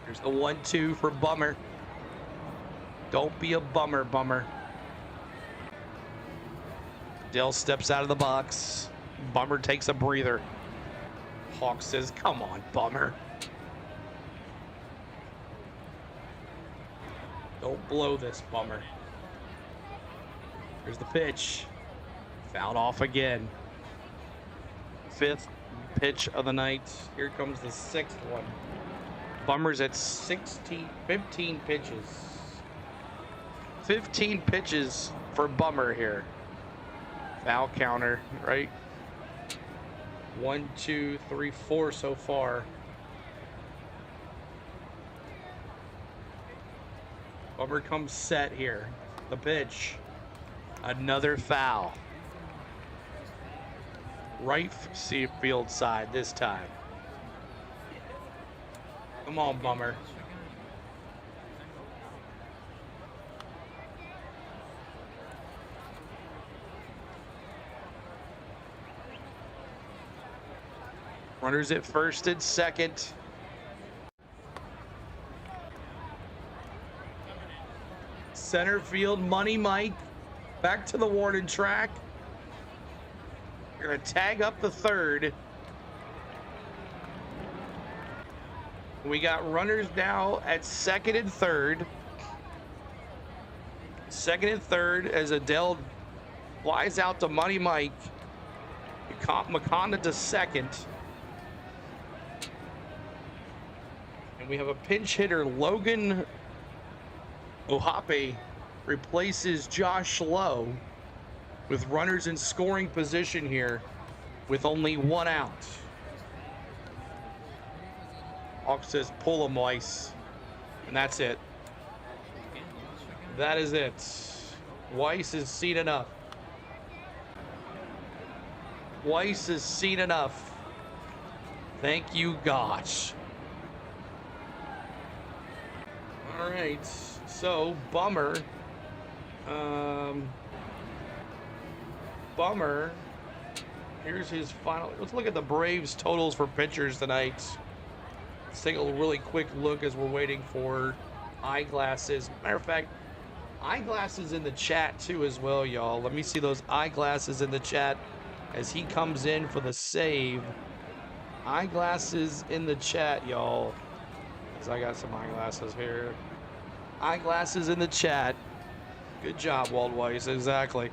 Here's the 1-2 for Bummer. Don't be a bummer, Bummer. Dell steps out of the box. Bummer takes a breather. Hawk says, come on, Bummer. Don't blow this, Bummer. Here's the pitch. Fouled off again. 5th pitch of the night. Here comes the 6th one. Bummer's at 15 pitches. 15 pitches for Bummer here. Foul counter, right? 1, 2, 3, 4 so far. Bummer comes set here. The pitch. Another foul. Right field side this time. Come on, Bummer. Runners at first and second. Center field, Money Mike. Back to the warning track. We're going to tag up the third. We got runners now at second and third. Second and third as Adele flies out to Money Mike. Maconda to second. And we have a pinch hitter, Logan Ohape, replaces Josh Lowe with runners in scoring position here with only 1 out. Hawk says, pull him, Weiss. And that's it. That is it. Weiss has seen enough. Weiss has seen enough. Thank you, gosh. All right. So, Bummer. Bummer. Here's his final. Let's look at the Braves totals for pitchers tonight. Let's take a really quick look as we're waiting for eyeglasses. Matter of fact, eyeglasses in the chat too as well, y'all. Let me see those eyeglasses in the chat as he comes in for the save. Eyeglasses in the chat, y'all. Because I got some eyeglasses here. Eyeglasses in the chat. Good job, Wald Weiss. Exactly.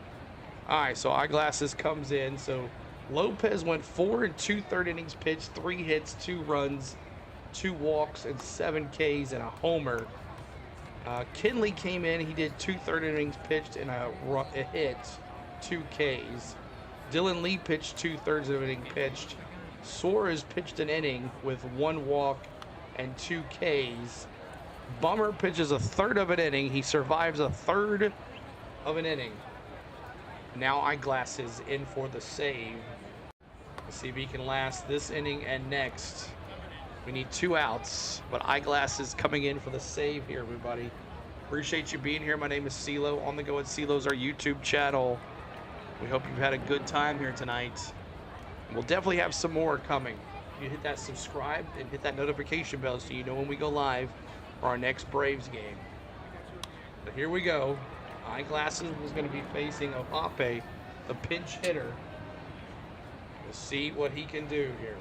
All right, so eyeglasses comes in. So Lopez went 4 2/3 innings pitched, 3 hits, 2 runs, 2 walks, and 7 Ks and a homer. Kinley came in. He did 2/3 innings pitched and a hit, 2 Ks. Dylan Lee pitched 2/3 of an inning pitched. Suarez pitched an inning with 1 walk and 2 Ks. Bummer pitches a 1/3 of an inning. He survives a 1/3 of an inning. Now eyeglasses in for the save. Let's see if he can last this inning and next. We need 2 outs, but Eyeglasses coming in for the save here, everybody. Appreciate you being here. My name is CeeLo. On the Go at CeeLo's our YouTube channel. We hope you've had a good time here tonight. We'll definitely have some more coming. You hit that subscribe and hit that notification bell so you know when we go live for our next Braves game. But here we go. Eyeglasses is going to be facing Opape, the pinch hitter. We'll see what he can do here.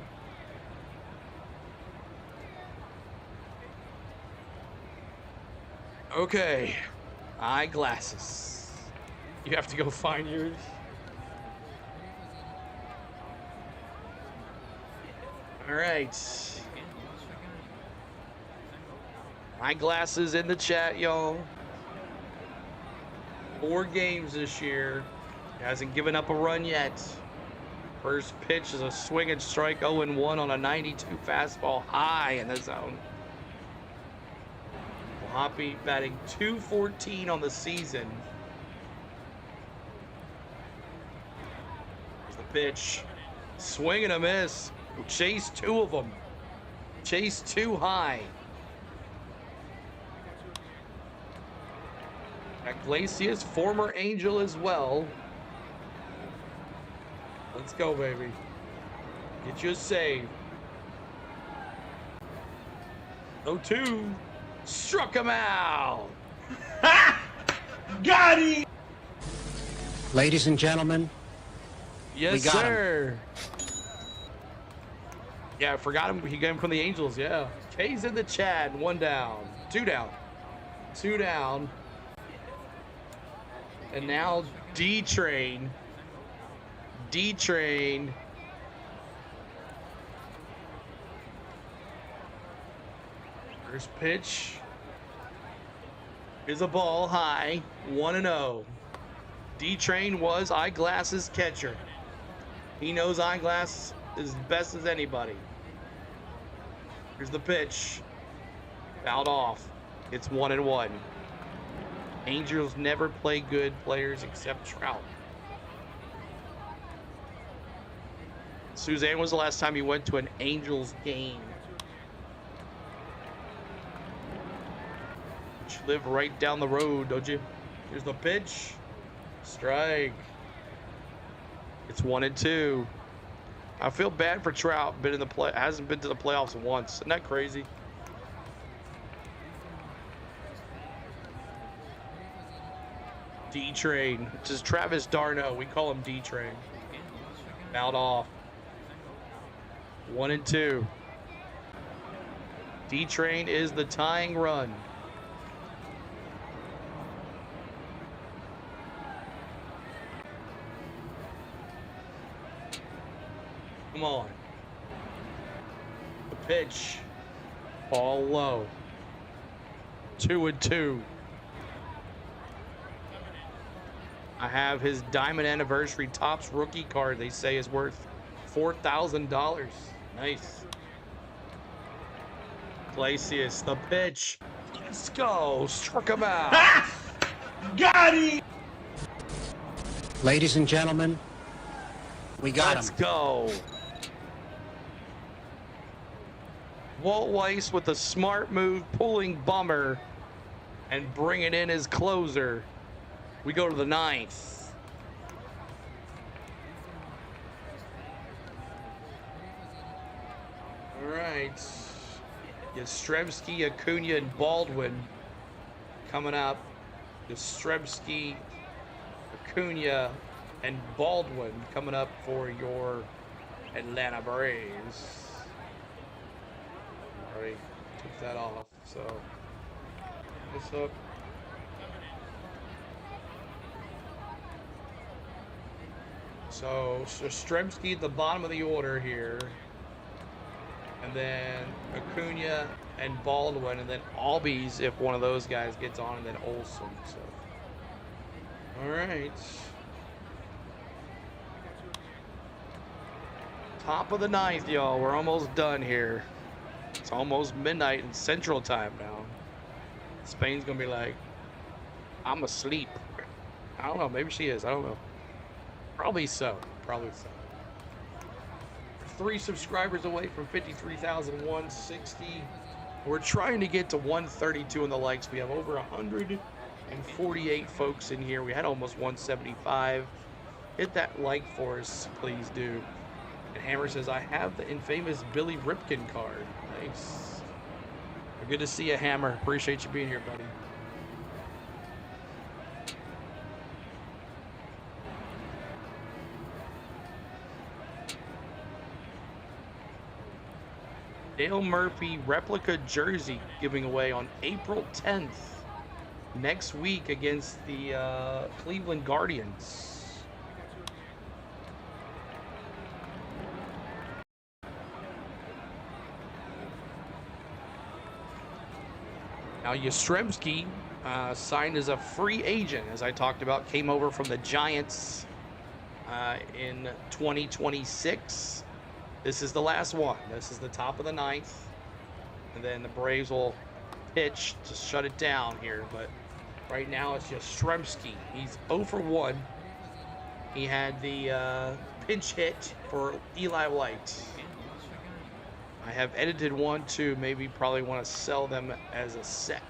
Okay, Eyeglasses. You have to go find yours. All right. Eyeglasses in the chat, y'all. 4 games this year. Hasn't given up a run yet. First pitch is a swing and strike 0-1 on a 92 fastball high in the zone. Hoppy batting .214 on the season. There's the pitch. Swing and a miss. Chase 2 of them. Chase 2 high. Iglesias, former Angel as well. Let's go, baby. Get you a save. 0-2. Struck him out. Got him! Ladies and gentlemen, Yes, we got sir. Yeah, I forgot him. He came from the Angels. Yeah. K's in the chat. 1 down. 2 down. 2 down. And now D-Train. D-Train. First pitch is a ball high. 1-0. D-Train was Eyeglasses catcher. He knows Eyeglass as best as anybody. Here's the pitch. Fouled off. It's 1-1. Angels never play good players except Trout. Suzanne, was the last time you went to an Angels game? You live right down the road, don't you? Here's the pitch. Strike. It's 1-2. I feel bad for Trout. Hasn't been to the playoffs once. Isn't that crazy? D-Train. This is Travis d'Arnaud. We call him D-Train. Fouled off. 1-2. D-Train is the tying run. Come on. The pitch. Ball low. 2-2. I have his Diamond Anniversary Topps rookie card. They say is worth $4,000. Nice. Iglesias, the pitch. Let's go. Struck him out. Got him! ladies and gentlemen, we got him. Let's go. Walt Weiss with a smart move, pulling Bummer and bringing in his closer. We go to the 9th. All right. Yastrzemski, Acuna, and Baldwin coming up. Yastrzemski, Acuna, and Baldwin coming up for your Atlanta Braves. Already took that off, so this up. So Yastrzemski at the bottom of the order here, and then Acuna and Baldwin, and then Albies if one of those guys gets on, and then Olsen. So, all right. Top of the 9th, y'all. We're almost done here. It's almost midnight in Central Time now. Spain's gonna be like, I'm asleep. I don't know. Maybe she is. I don't know. Probably so. Probably so. 3 subscribers away from 53,160. We're trying to get to 132 in the likes. We have over 148 folks in here. We had almost 175. Hit that like for us, please do. And Hammer says, I have the infamous Billy Ripken card. Nice. Good to see you, Hammer. Appreciate you being here, buddy. Dale Murphy replica jersey giving away on April 10th. Next week against the Cleveland Guardians. Now, Yastrzemski signed as a free agent, as I talked about, came over from the Giants in 2026. This is the last one. This is the top of the 9th. And then the Braves will pitch to shut it down here. But right now it's Yastrzemski. He's 0 for 1. He had the pinch hit for Eli White. I have edited one to maybe probably want to sell them as a set.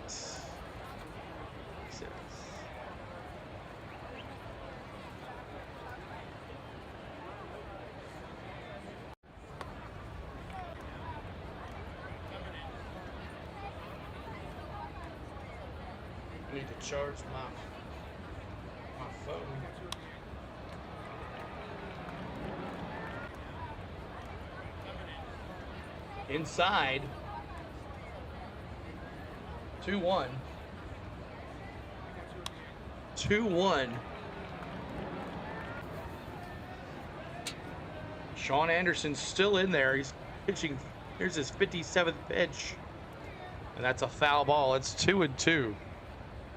I need to charge my phone. Inside, 2-1. 2-1. Sean Anderson's still in there. He's pitching. Here's his 57th pitch. And that's a foul ball. It's 2-2.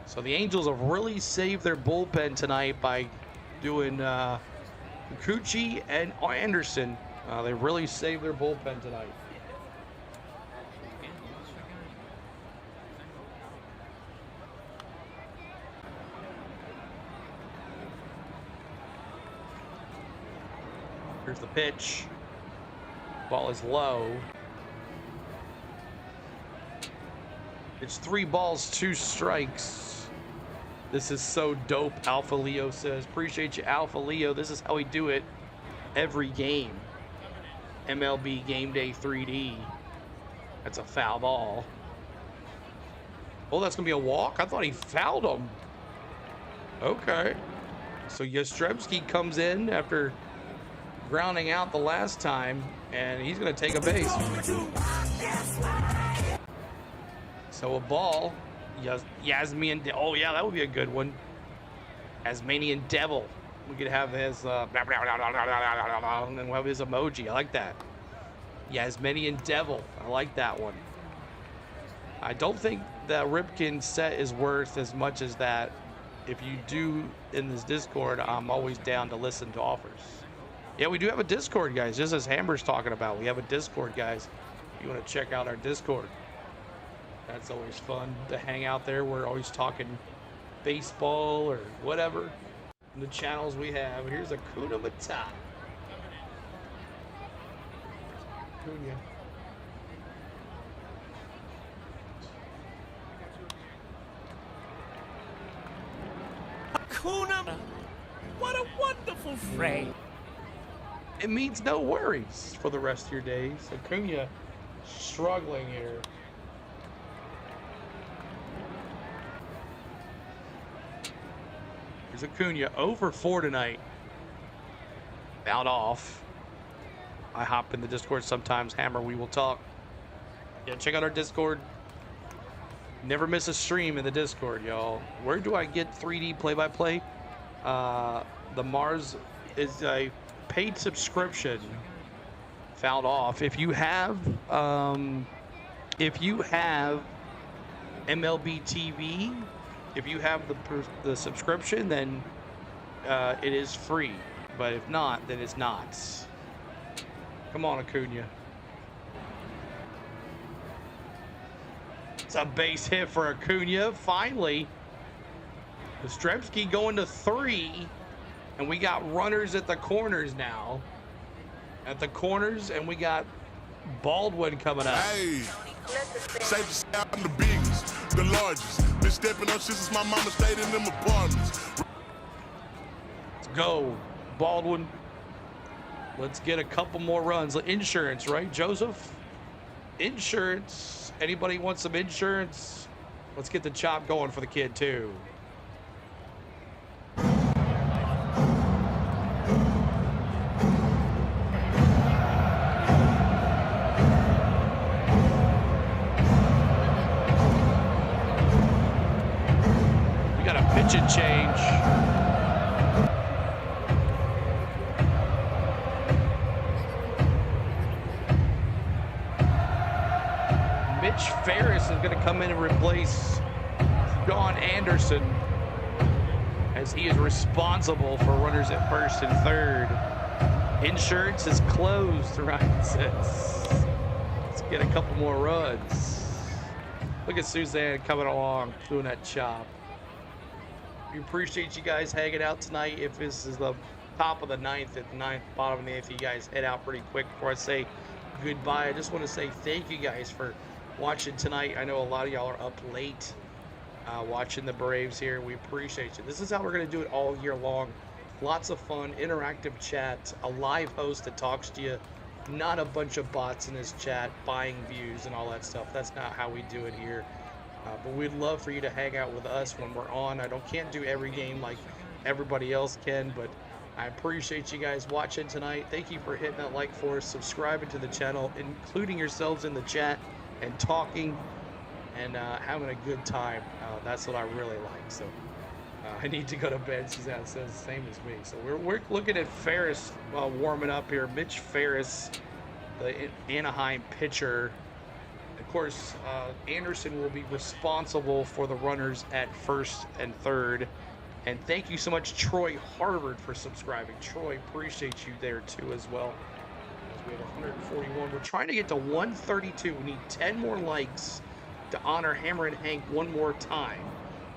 So the Angels have really saved their bullpen tonight by doing Kikuchi and Anderson. They really saved their bullpen tonight. Here's the pitch. Ball is low. It's 3 balls, 2 strikes. This is so dope, Alpha Leo says. Appreciate you, Alpha Leo. This is how we do it every game. MLB Game Day 3D. That's a foul ball. Oh, that's going to be a walk? I thought he fouled him. Okay. So Yastrzemski comes in after grounding out the last time, and he's going to take a base. So a ball. Yasmanian. Oh, yeah, that would be a good one. Tasmanian Devil. We could have his and then we'll have his emoji. I like that. Yasmanian Devil. I like that one. I don't think the Ripken set is worth as much as that. If you do in this Discord, I'm always down to listen to offers. Yeah, we do have a Discord, guys. Just as Hamber's talking about, we have a Discord, guys. If you want to check out our Discord, that's always fun to hang out there. We're always talking baseball or whatever. The channels we have. Here's a Kuna Matata. Cunha. Kuna, what a wonderful phrase. It means no worries for the rest of your days. Acuna struggling here. Here's Acuna, 0 for 4 tonight. Fouled off. I hop in the Discord sometimes. Hammer, we will talk. Yeah, check out our Discord. Never miss a stream in the Discord, y'all. Where do I get 3D play-by-play? The Mars is a paid subscription. Fouled off. If you have MLB TV, if you have the subscription, then it is free. But if not, then it's not. Come on, Acuna. It's a base hit for Acuna. Finally, Yastrzemski going to 3, and we got runners at the corners now. at the corners, and we got Baldwin coming up. Hey, safe to say I'm the biggest, the largest. Been stepping up since my mama stayed in them apartments. Let's go, Baldwin. Let's get a couple more runs. Insurance, right, Joseph? Insurance. Anybody want some insurance? Let's get the chop going for the kid, too. We got a pitch and change. Mitch Ferris is going to come in and replace John Anderson, as he is responsible for runners at first and third. Insurance is closed, Ryan says. Let's get a couple more runs. Look at Suzanne coming along, doing that chop. We appreciate you guys hanging out tonight. If this is the top of the ninth, at the ninth, bottom of the eighth, you guys head out pretty quick before I say goodbye. I just want to say thank you guys for watching tonight. I know a lot of y'all are up late watching the Braves here. We appreciate you. This is how we're going to do it all year long. Lots of fun, interactive chat, a live host that talks to you, not a bunch of bots in this chat buying views and all that stuff. That's not how we do it here. But we'd love for you to hang out with us when we're on. Can't do every game like everybody else can, but I appreciate you guys watching tonight. Thank you for hitting that like for us, subscribing to the channel, including yourselves in the chat, and talking and having a good time. That's what I really like. So I need to go to bed. Suzanne says the same as me. So we're looking at Ferris warming up here. Mitch Ferris, the Anaheim pitcher. Of course, Anderson will be responsible for the runners at first and third. And thank you so much, Troy Harvard, for subscribing. Troy, appreciate you there too as well. We have 141. We're trying to get to 132. We need 10 more likes to honor Hammer and Hank one more time.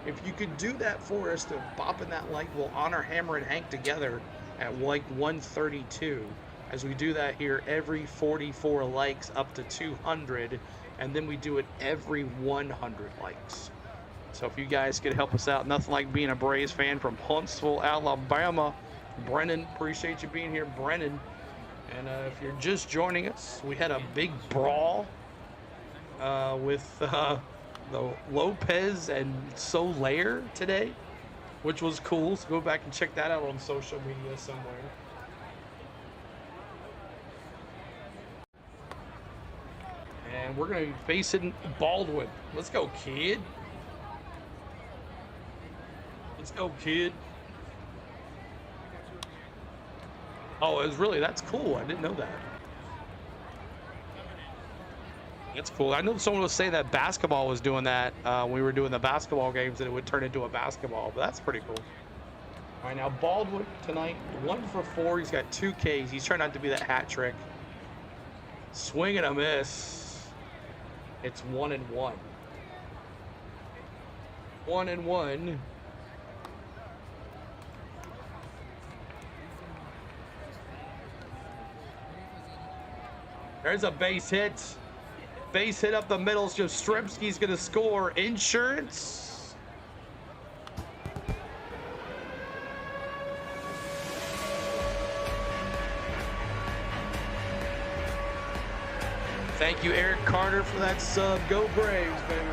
If you could do that for us, to bop in that like, we'll honor Hammer and Hank together at like 132. As we do that here every 44 likes up to 200, and then we do it every 100 likes. So if you guys could help us out, nothing like being a Braves fan from Huntsville, Alabama. Brennan, appreciate you being here, Brennan. And if you're just joining us, we had a big brawl with the Lopez and Soler today, which was cool. So go back and check that out on social media somewhere. And we're going to be facing Baldwin. Let's go, kid. Let's go, kid. Oh, it was really, that's cool. I didn't know that. That's cool. I know someone was saying that basketball was doing that. We were doing the basketball games, and it would turn into a basketball, but that's pretty cool. All right, now Baldwin tonight, 1 for 4. He's got 2 Ks. He's trying not to be that hat trick. Swing and a miss. It's 1-1. 1-1. There's a base hit. Base hit up the middle. Jastrzemski's going to score. Insurance. Thank you, Eric Carter, for that sub. Go Braves, baby.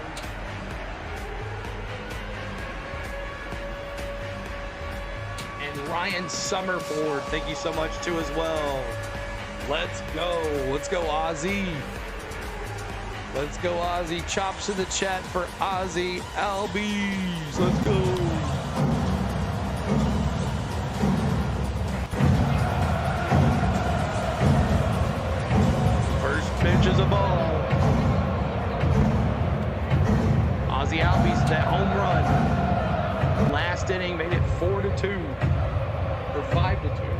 And Ryan Summerford, thank you so much, too, as well. Let's go. Let's go, Ozzy. Let's go, Ozzy. Chops in the chat for Ozzy Albies. Let's go. First pitch is a ball. Ozzy Albies, that home run. Last inning made it 4-2. Or 5-2.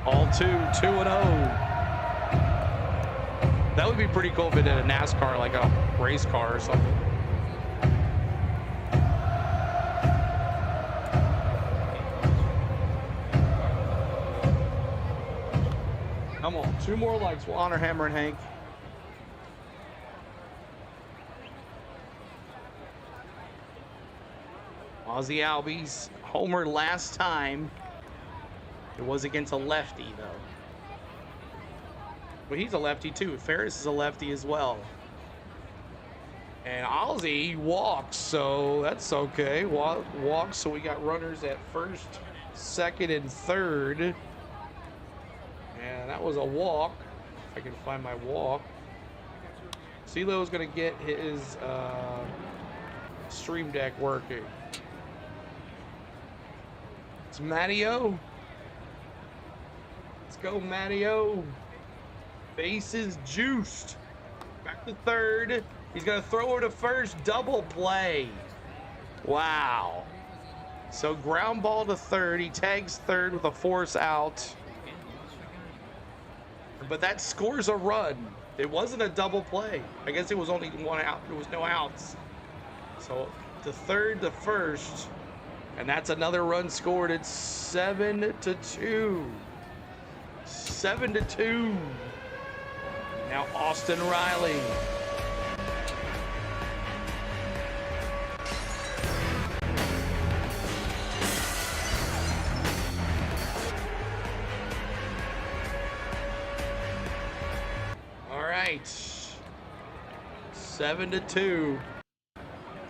All 2-0. That would be pretty cool if it did a NASCAR, like a race car or something. Come on, 2 more likes. We'll honor Hammer and Hank. Ozzy Albies homer last time. It was against a lefty, though. But he's a lefty, too. Ferris is a lefty as well. And Ozzy walks, so that's okay. Walks, so we got runners at first, second, and third. And that was a walk. If I can find my walk. CeeLo's going to get his stream deck working. It's Matteo. Let's go, Matteo. Bases juiced. Back to third. He's going to throw her to first. Double play. Wow. So ground ball to third. He tags third with a force out. But that scores a run. It wasn't a double play. I guess it was only 1 out. There was no outs. So to third to first. And that's another run scored. It's 7-2. 7-2. Now Austin Riley. All right. 7-2.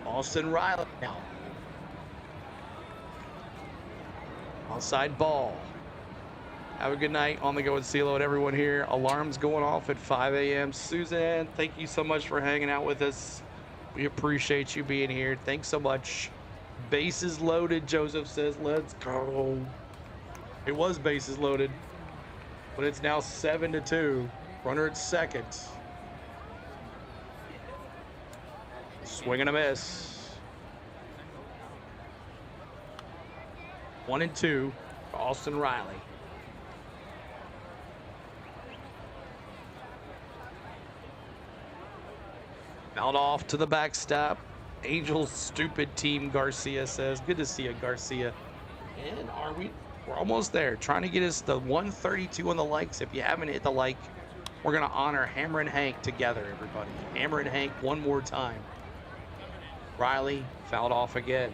Austin Riley now. Outside ball. Have a good night. On the go with CeeLo and everyone here. Alarms going off at 5 a.m. Suzanne, thank you so much for hanging out with us. We appreciate you being here. Thanks so much. Bases loaded, Joseph says. Let's go. It was bases loaded, but it's now 7-2. Runner at second. Swing and a miss. 1-2 for Austin Riley. Out off to the backstop. Angels stupid team, Garcia says. Good to see you, Garcia. And we're almost there. Trying to get us the 132 on the likes. If you haven't hit the like, we're going to honor Hammer and Hank together, everybody. Hammer and Hank one more time. Riley fouled off again.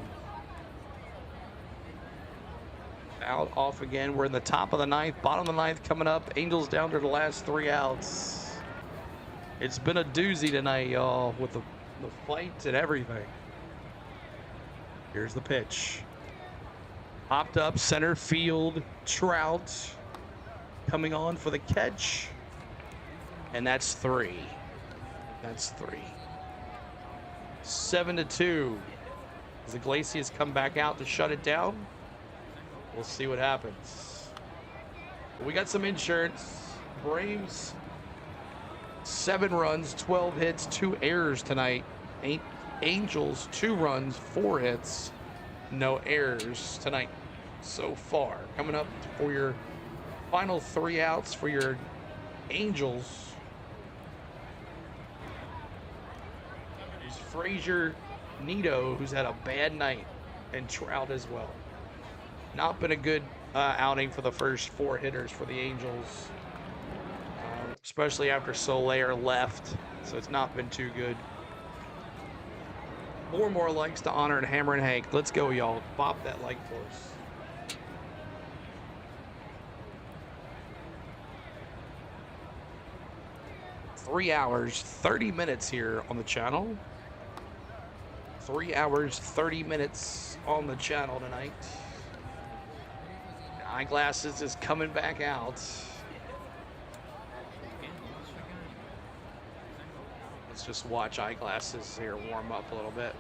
Fouled off again. We're in the top of the ninth, bottom of the ninth coming up. Angels down to the last 3 outs. It's been a doozy tonight, y'all, with the fights and everything. Here's the pitch. Popped up center field. Trout coming on for the catch. And that's 3. That's 3. 7-2. As Iglesias come back out to shut it down. We'll see what happens. We got some insurance. Braves, 7 runs, 12 hits, 2 errors tonight. Angels, 2 runs, 4 hits, no errors tonight so far. Coming up for your final 3 outs for your Angels. There's Frazier, Nito, who's had a bad night, and Trout as well. Not been a good outing for the first 4 hitters for the Angels, especially after Soler left, so it's not been too good. 4 more likes to honor and Hammer and Hank. Let's go, y'all. Bop that like for us. Three hours, 30 minutes here on the channel. 3 hours, 30 minutes on the channel tonight. Eyeglasses is coming back out. Let's just watch Eyeglasses here warm up a little bit.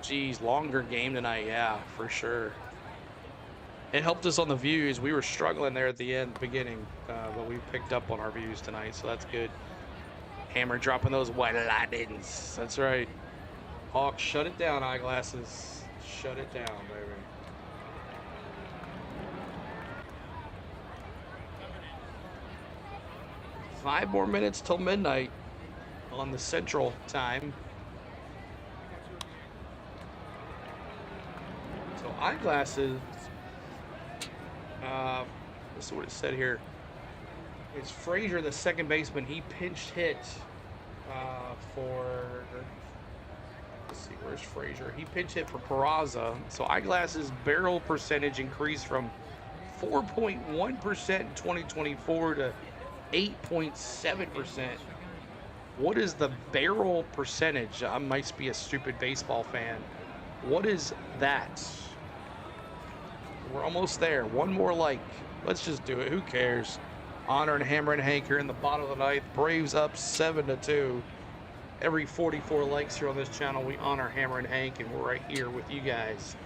Geez, longer game tonight, yeah, for sure. It helped us on the views. We were struggling there at the beginning, but we picked up on our views tonight, so that's good. Hammer dropping those white lightnings. That's right. Hawks, shut it down, Eyeglasses. Shut it down, baby. Five more minutes till midnight on the Central Time. So Eyeglasses This is what it said here. It's Frazier, the second baseman. He pinched hit for. Let's see, where's Frazier? He pinch hit for Peraza. So Eyeglass's barrel percentage increased from 4.1% in 2024 to 8.7%. What is the barrel percentage? I might be a stupid baseball fan. What is that? We're almost there. One more like. Let's just do it. Who cares? Honor and Hammer and Hank here in the bottom of the ninth. Braves up 7-2. Every 44 likes here on this channel, we honor Hammer and Hank, and we're right here with you guys.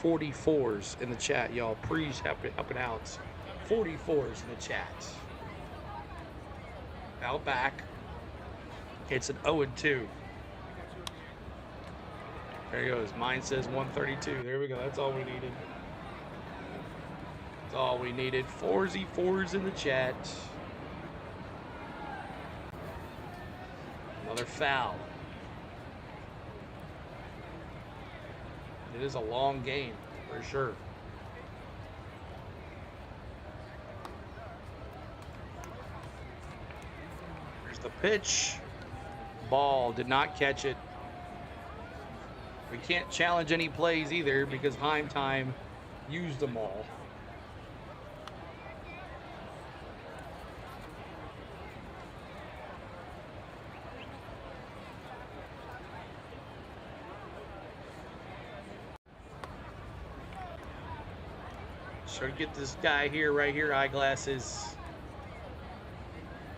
44s in the chat, y'all. Please help and out. 44s in the chat. Now back. It's an 0-2. There he goes. Mine says 132. There we go. That's all we needed. That's all we needed. 4s in the chat. Another foul. It is a long game, for sure. Here's the pitch. Ball, did not catch it. We can't challenge any plays either because Heim Time used them all. Try to get this guy here, right here, Eyeglasses.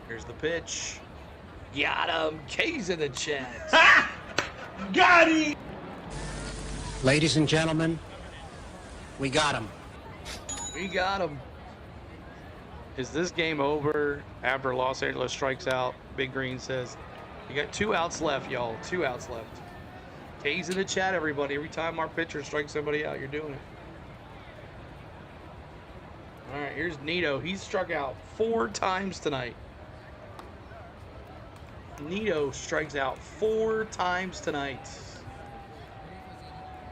Here's the pitch. Got him. K's in the chat. Ha! Got him! Ladies and gentlemen, we got him. We got him. Is this game over after Los Angeles strikes out? Big Green says. You got 2 outs left, y'all. 2 outs left. K's in the chat, everybody. Every time our pitcher strikes somebody out, you're doing it. All right, here's Nito. He's struck out 4 times tonight. Nito strikes out 4 times tonight.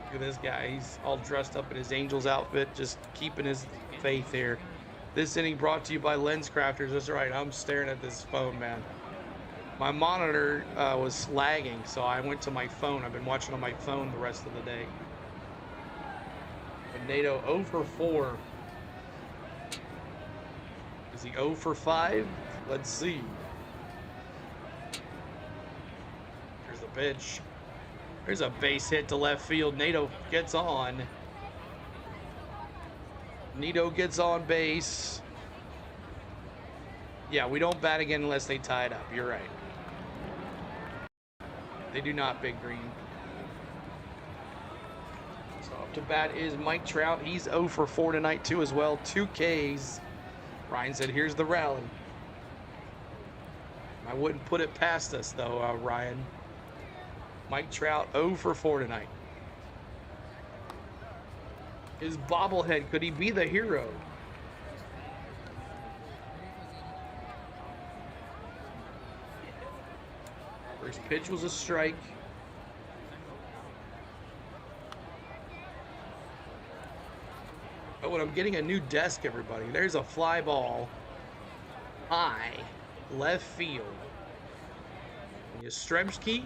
Look at this guy. He's all dressed up in his Angels outfit, just keeping his faith here. This inning brought to you by Lens Crafters. That's right. I'm staring at this phone, man. My monitor was lagging, so I went to my phone. I've been watching on my phone the rest of the day. And Nato 0 for 4. Is he 0 for 5? Let's see. Here's the pitch. There's a base hit to left field. Nato gets on. Nito gets on base. Yeah, we don't bat again unless they tie it up. You're right. They do not, Big Green. So up to bat is Mike Trout. He's 0 for 4 tonight too as well. 2 Ks. Ryan said, here's the rally. I wouldn't put it past us though, Ryan. Mike Trout 0 for 4 tonight. His bobblehead, could he be the hero? First pitch was a strike. Oh, and I'm getting a new desk, everybody. There's a fly ball. High. Left field. Yastrzemski.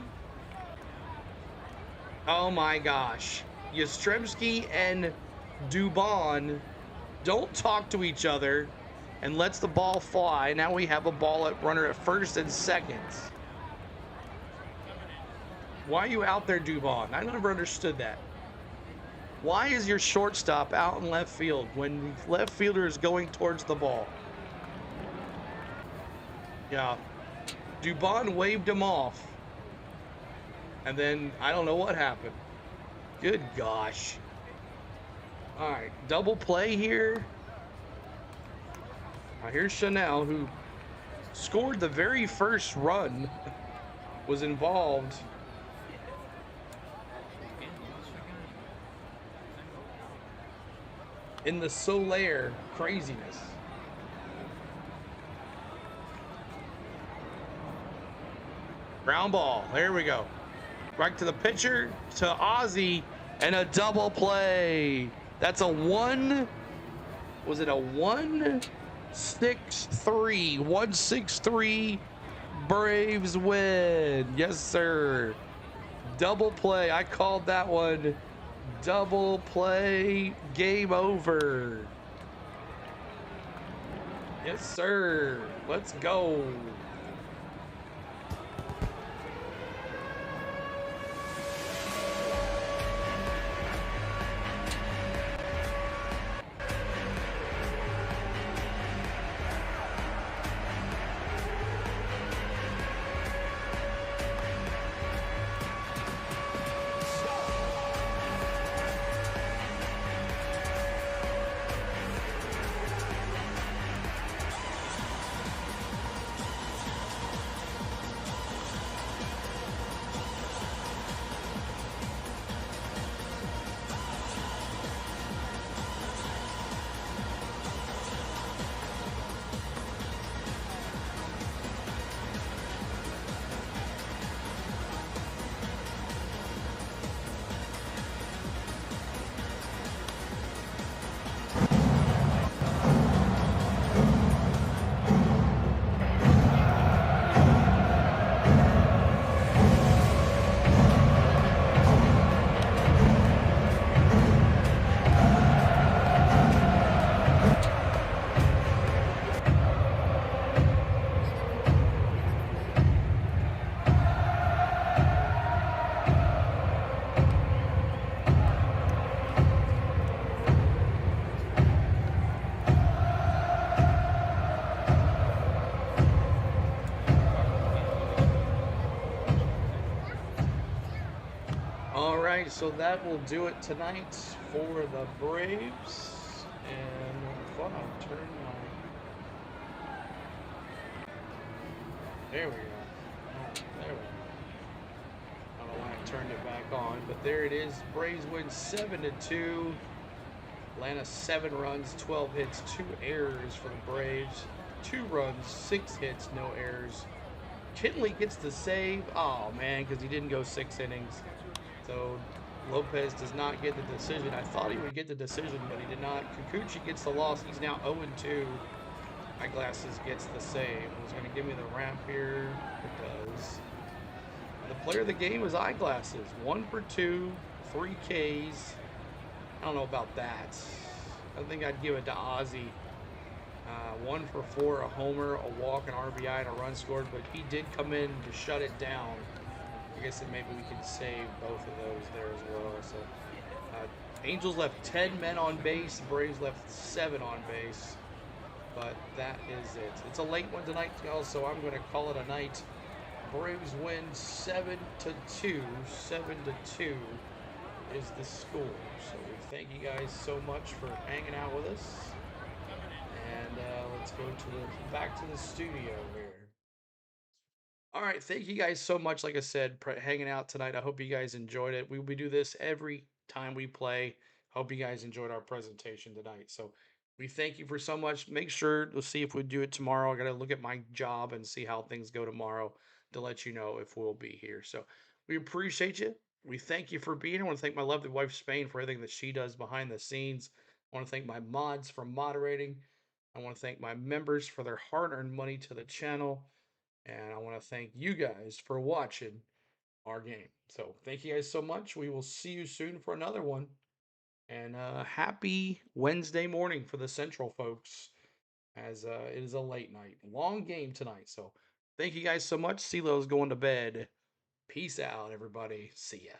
Oh my gosh. Yastrzemski and Dubon don't talk to each other and lets the ball fly. Now we have a ball at runner at first and second. Why are you out there, Dubon? I never understood that. Why is your shortstop out in left field when the left fielder is going towards the ball? Yeah. Dubon waved him off. And then I don't know what happened. Good gosh. All right, double play here. Now here's Chanel, who scored the very first run, was involved. In the Soler craziness. Ground ball. There we go. Right to the pitcher, to Ozzie, and a double play. That's a 1 Was it a 1-6-3? 1-6-3 Braves win. Yes, sir. Double play. I called that one. Double play. Game over. Yes, sir. Let's go. All right, so that will do it tonight for the Braves. And hold on, turn my. There we go. There we go. I don't know why I turned it back on, but there it is. Braves win 7-2. Atlanta 7 runs, 12 hits, 2 errors for the Braves. 2 runs, 6 hits, no errors. Kinley gets the save. Oh man, because he didn't go 6 innings. So Lopez does not get the decision. I thought he would get the decision, but he did not. Kikuchi gets the loss. He's now 0-2. Eyeglasses gets the save. It's going to give me the ramp here. It does. And the player of the game is Eyeglasses. 1 for 2, 3 Ks. I don't know about that. I think I'd give it to Ozzy. 1 for 4, a homer, a walk, an RBI, and a run scored, but he did come in to shut it down. I guess that maybe we can save both of those there as well. So, Angels left 10 men on base. Braves left 7 on base. But that is it. It's a late one tonight, y'all, so I'm going to call it a night. Braves win 7-2. 7-2 is the score. So we thank you guys so much for hanging out with us. And let's go back to the studio here. All right, thank you guys so much. Like I said, hanging out tonight. I hope you guys enjoyed it. We do this every time we play. Hope you guys enjoyed our presentation tonight. So we thank you for so much. Make sure to see if we do it tomorrow. I got to look at my job and see how things go tomorrow to let you know if we'll be here. So we appreciate you. We thank you for being here. I want to thank my lovely wife, Spain, for everything that she does behind the scenes. I want to thank my mods for moderating. I want to thank my members for their hard-earned money to the channel. And I want to thank you guys for watching our game. So thank you guys so much. We will see you soon for another one. And happy Wednesday morning for the Central folks, as it is a late night. Long game tonight. So thank you guys so much. CeeLo's going to bed. Peace out, everybody. See ya.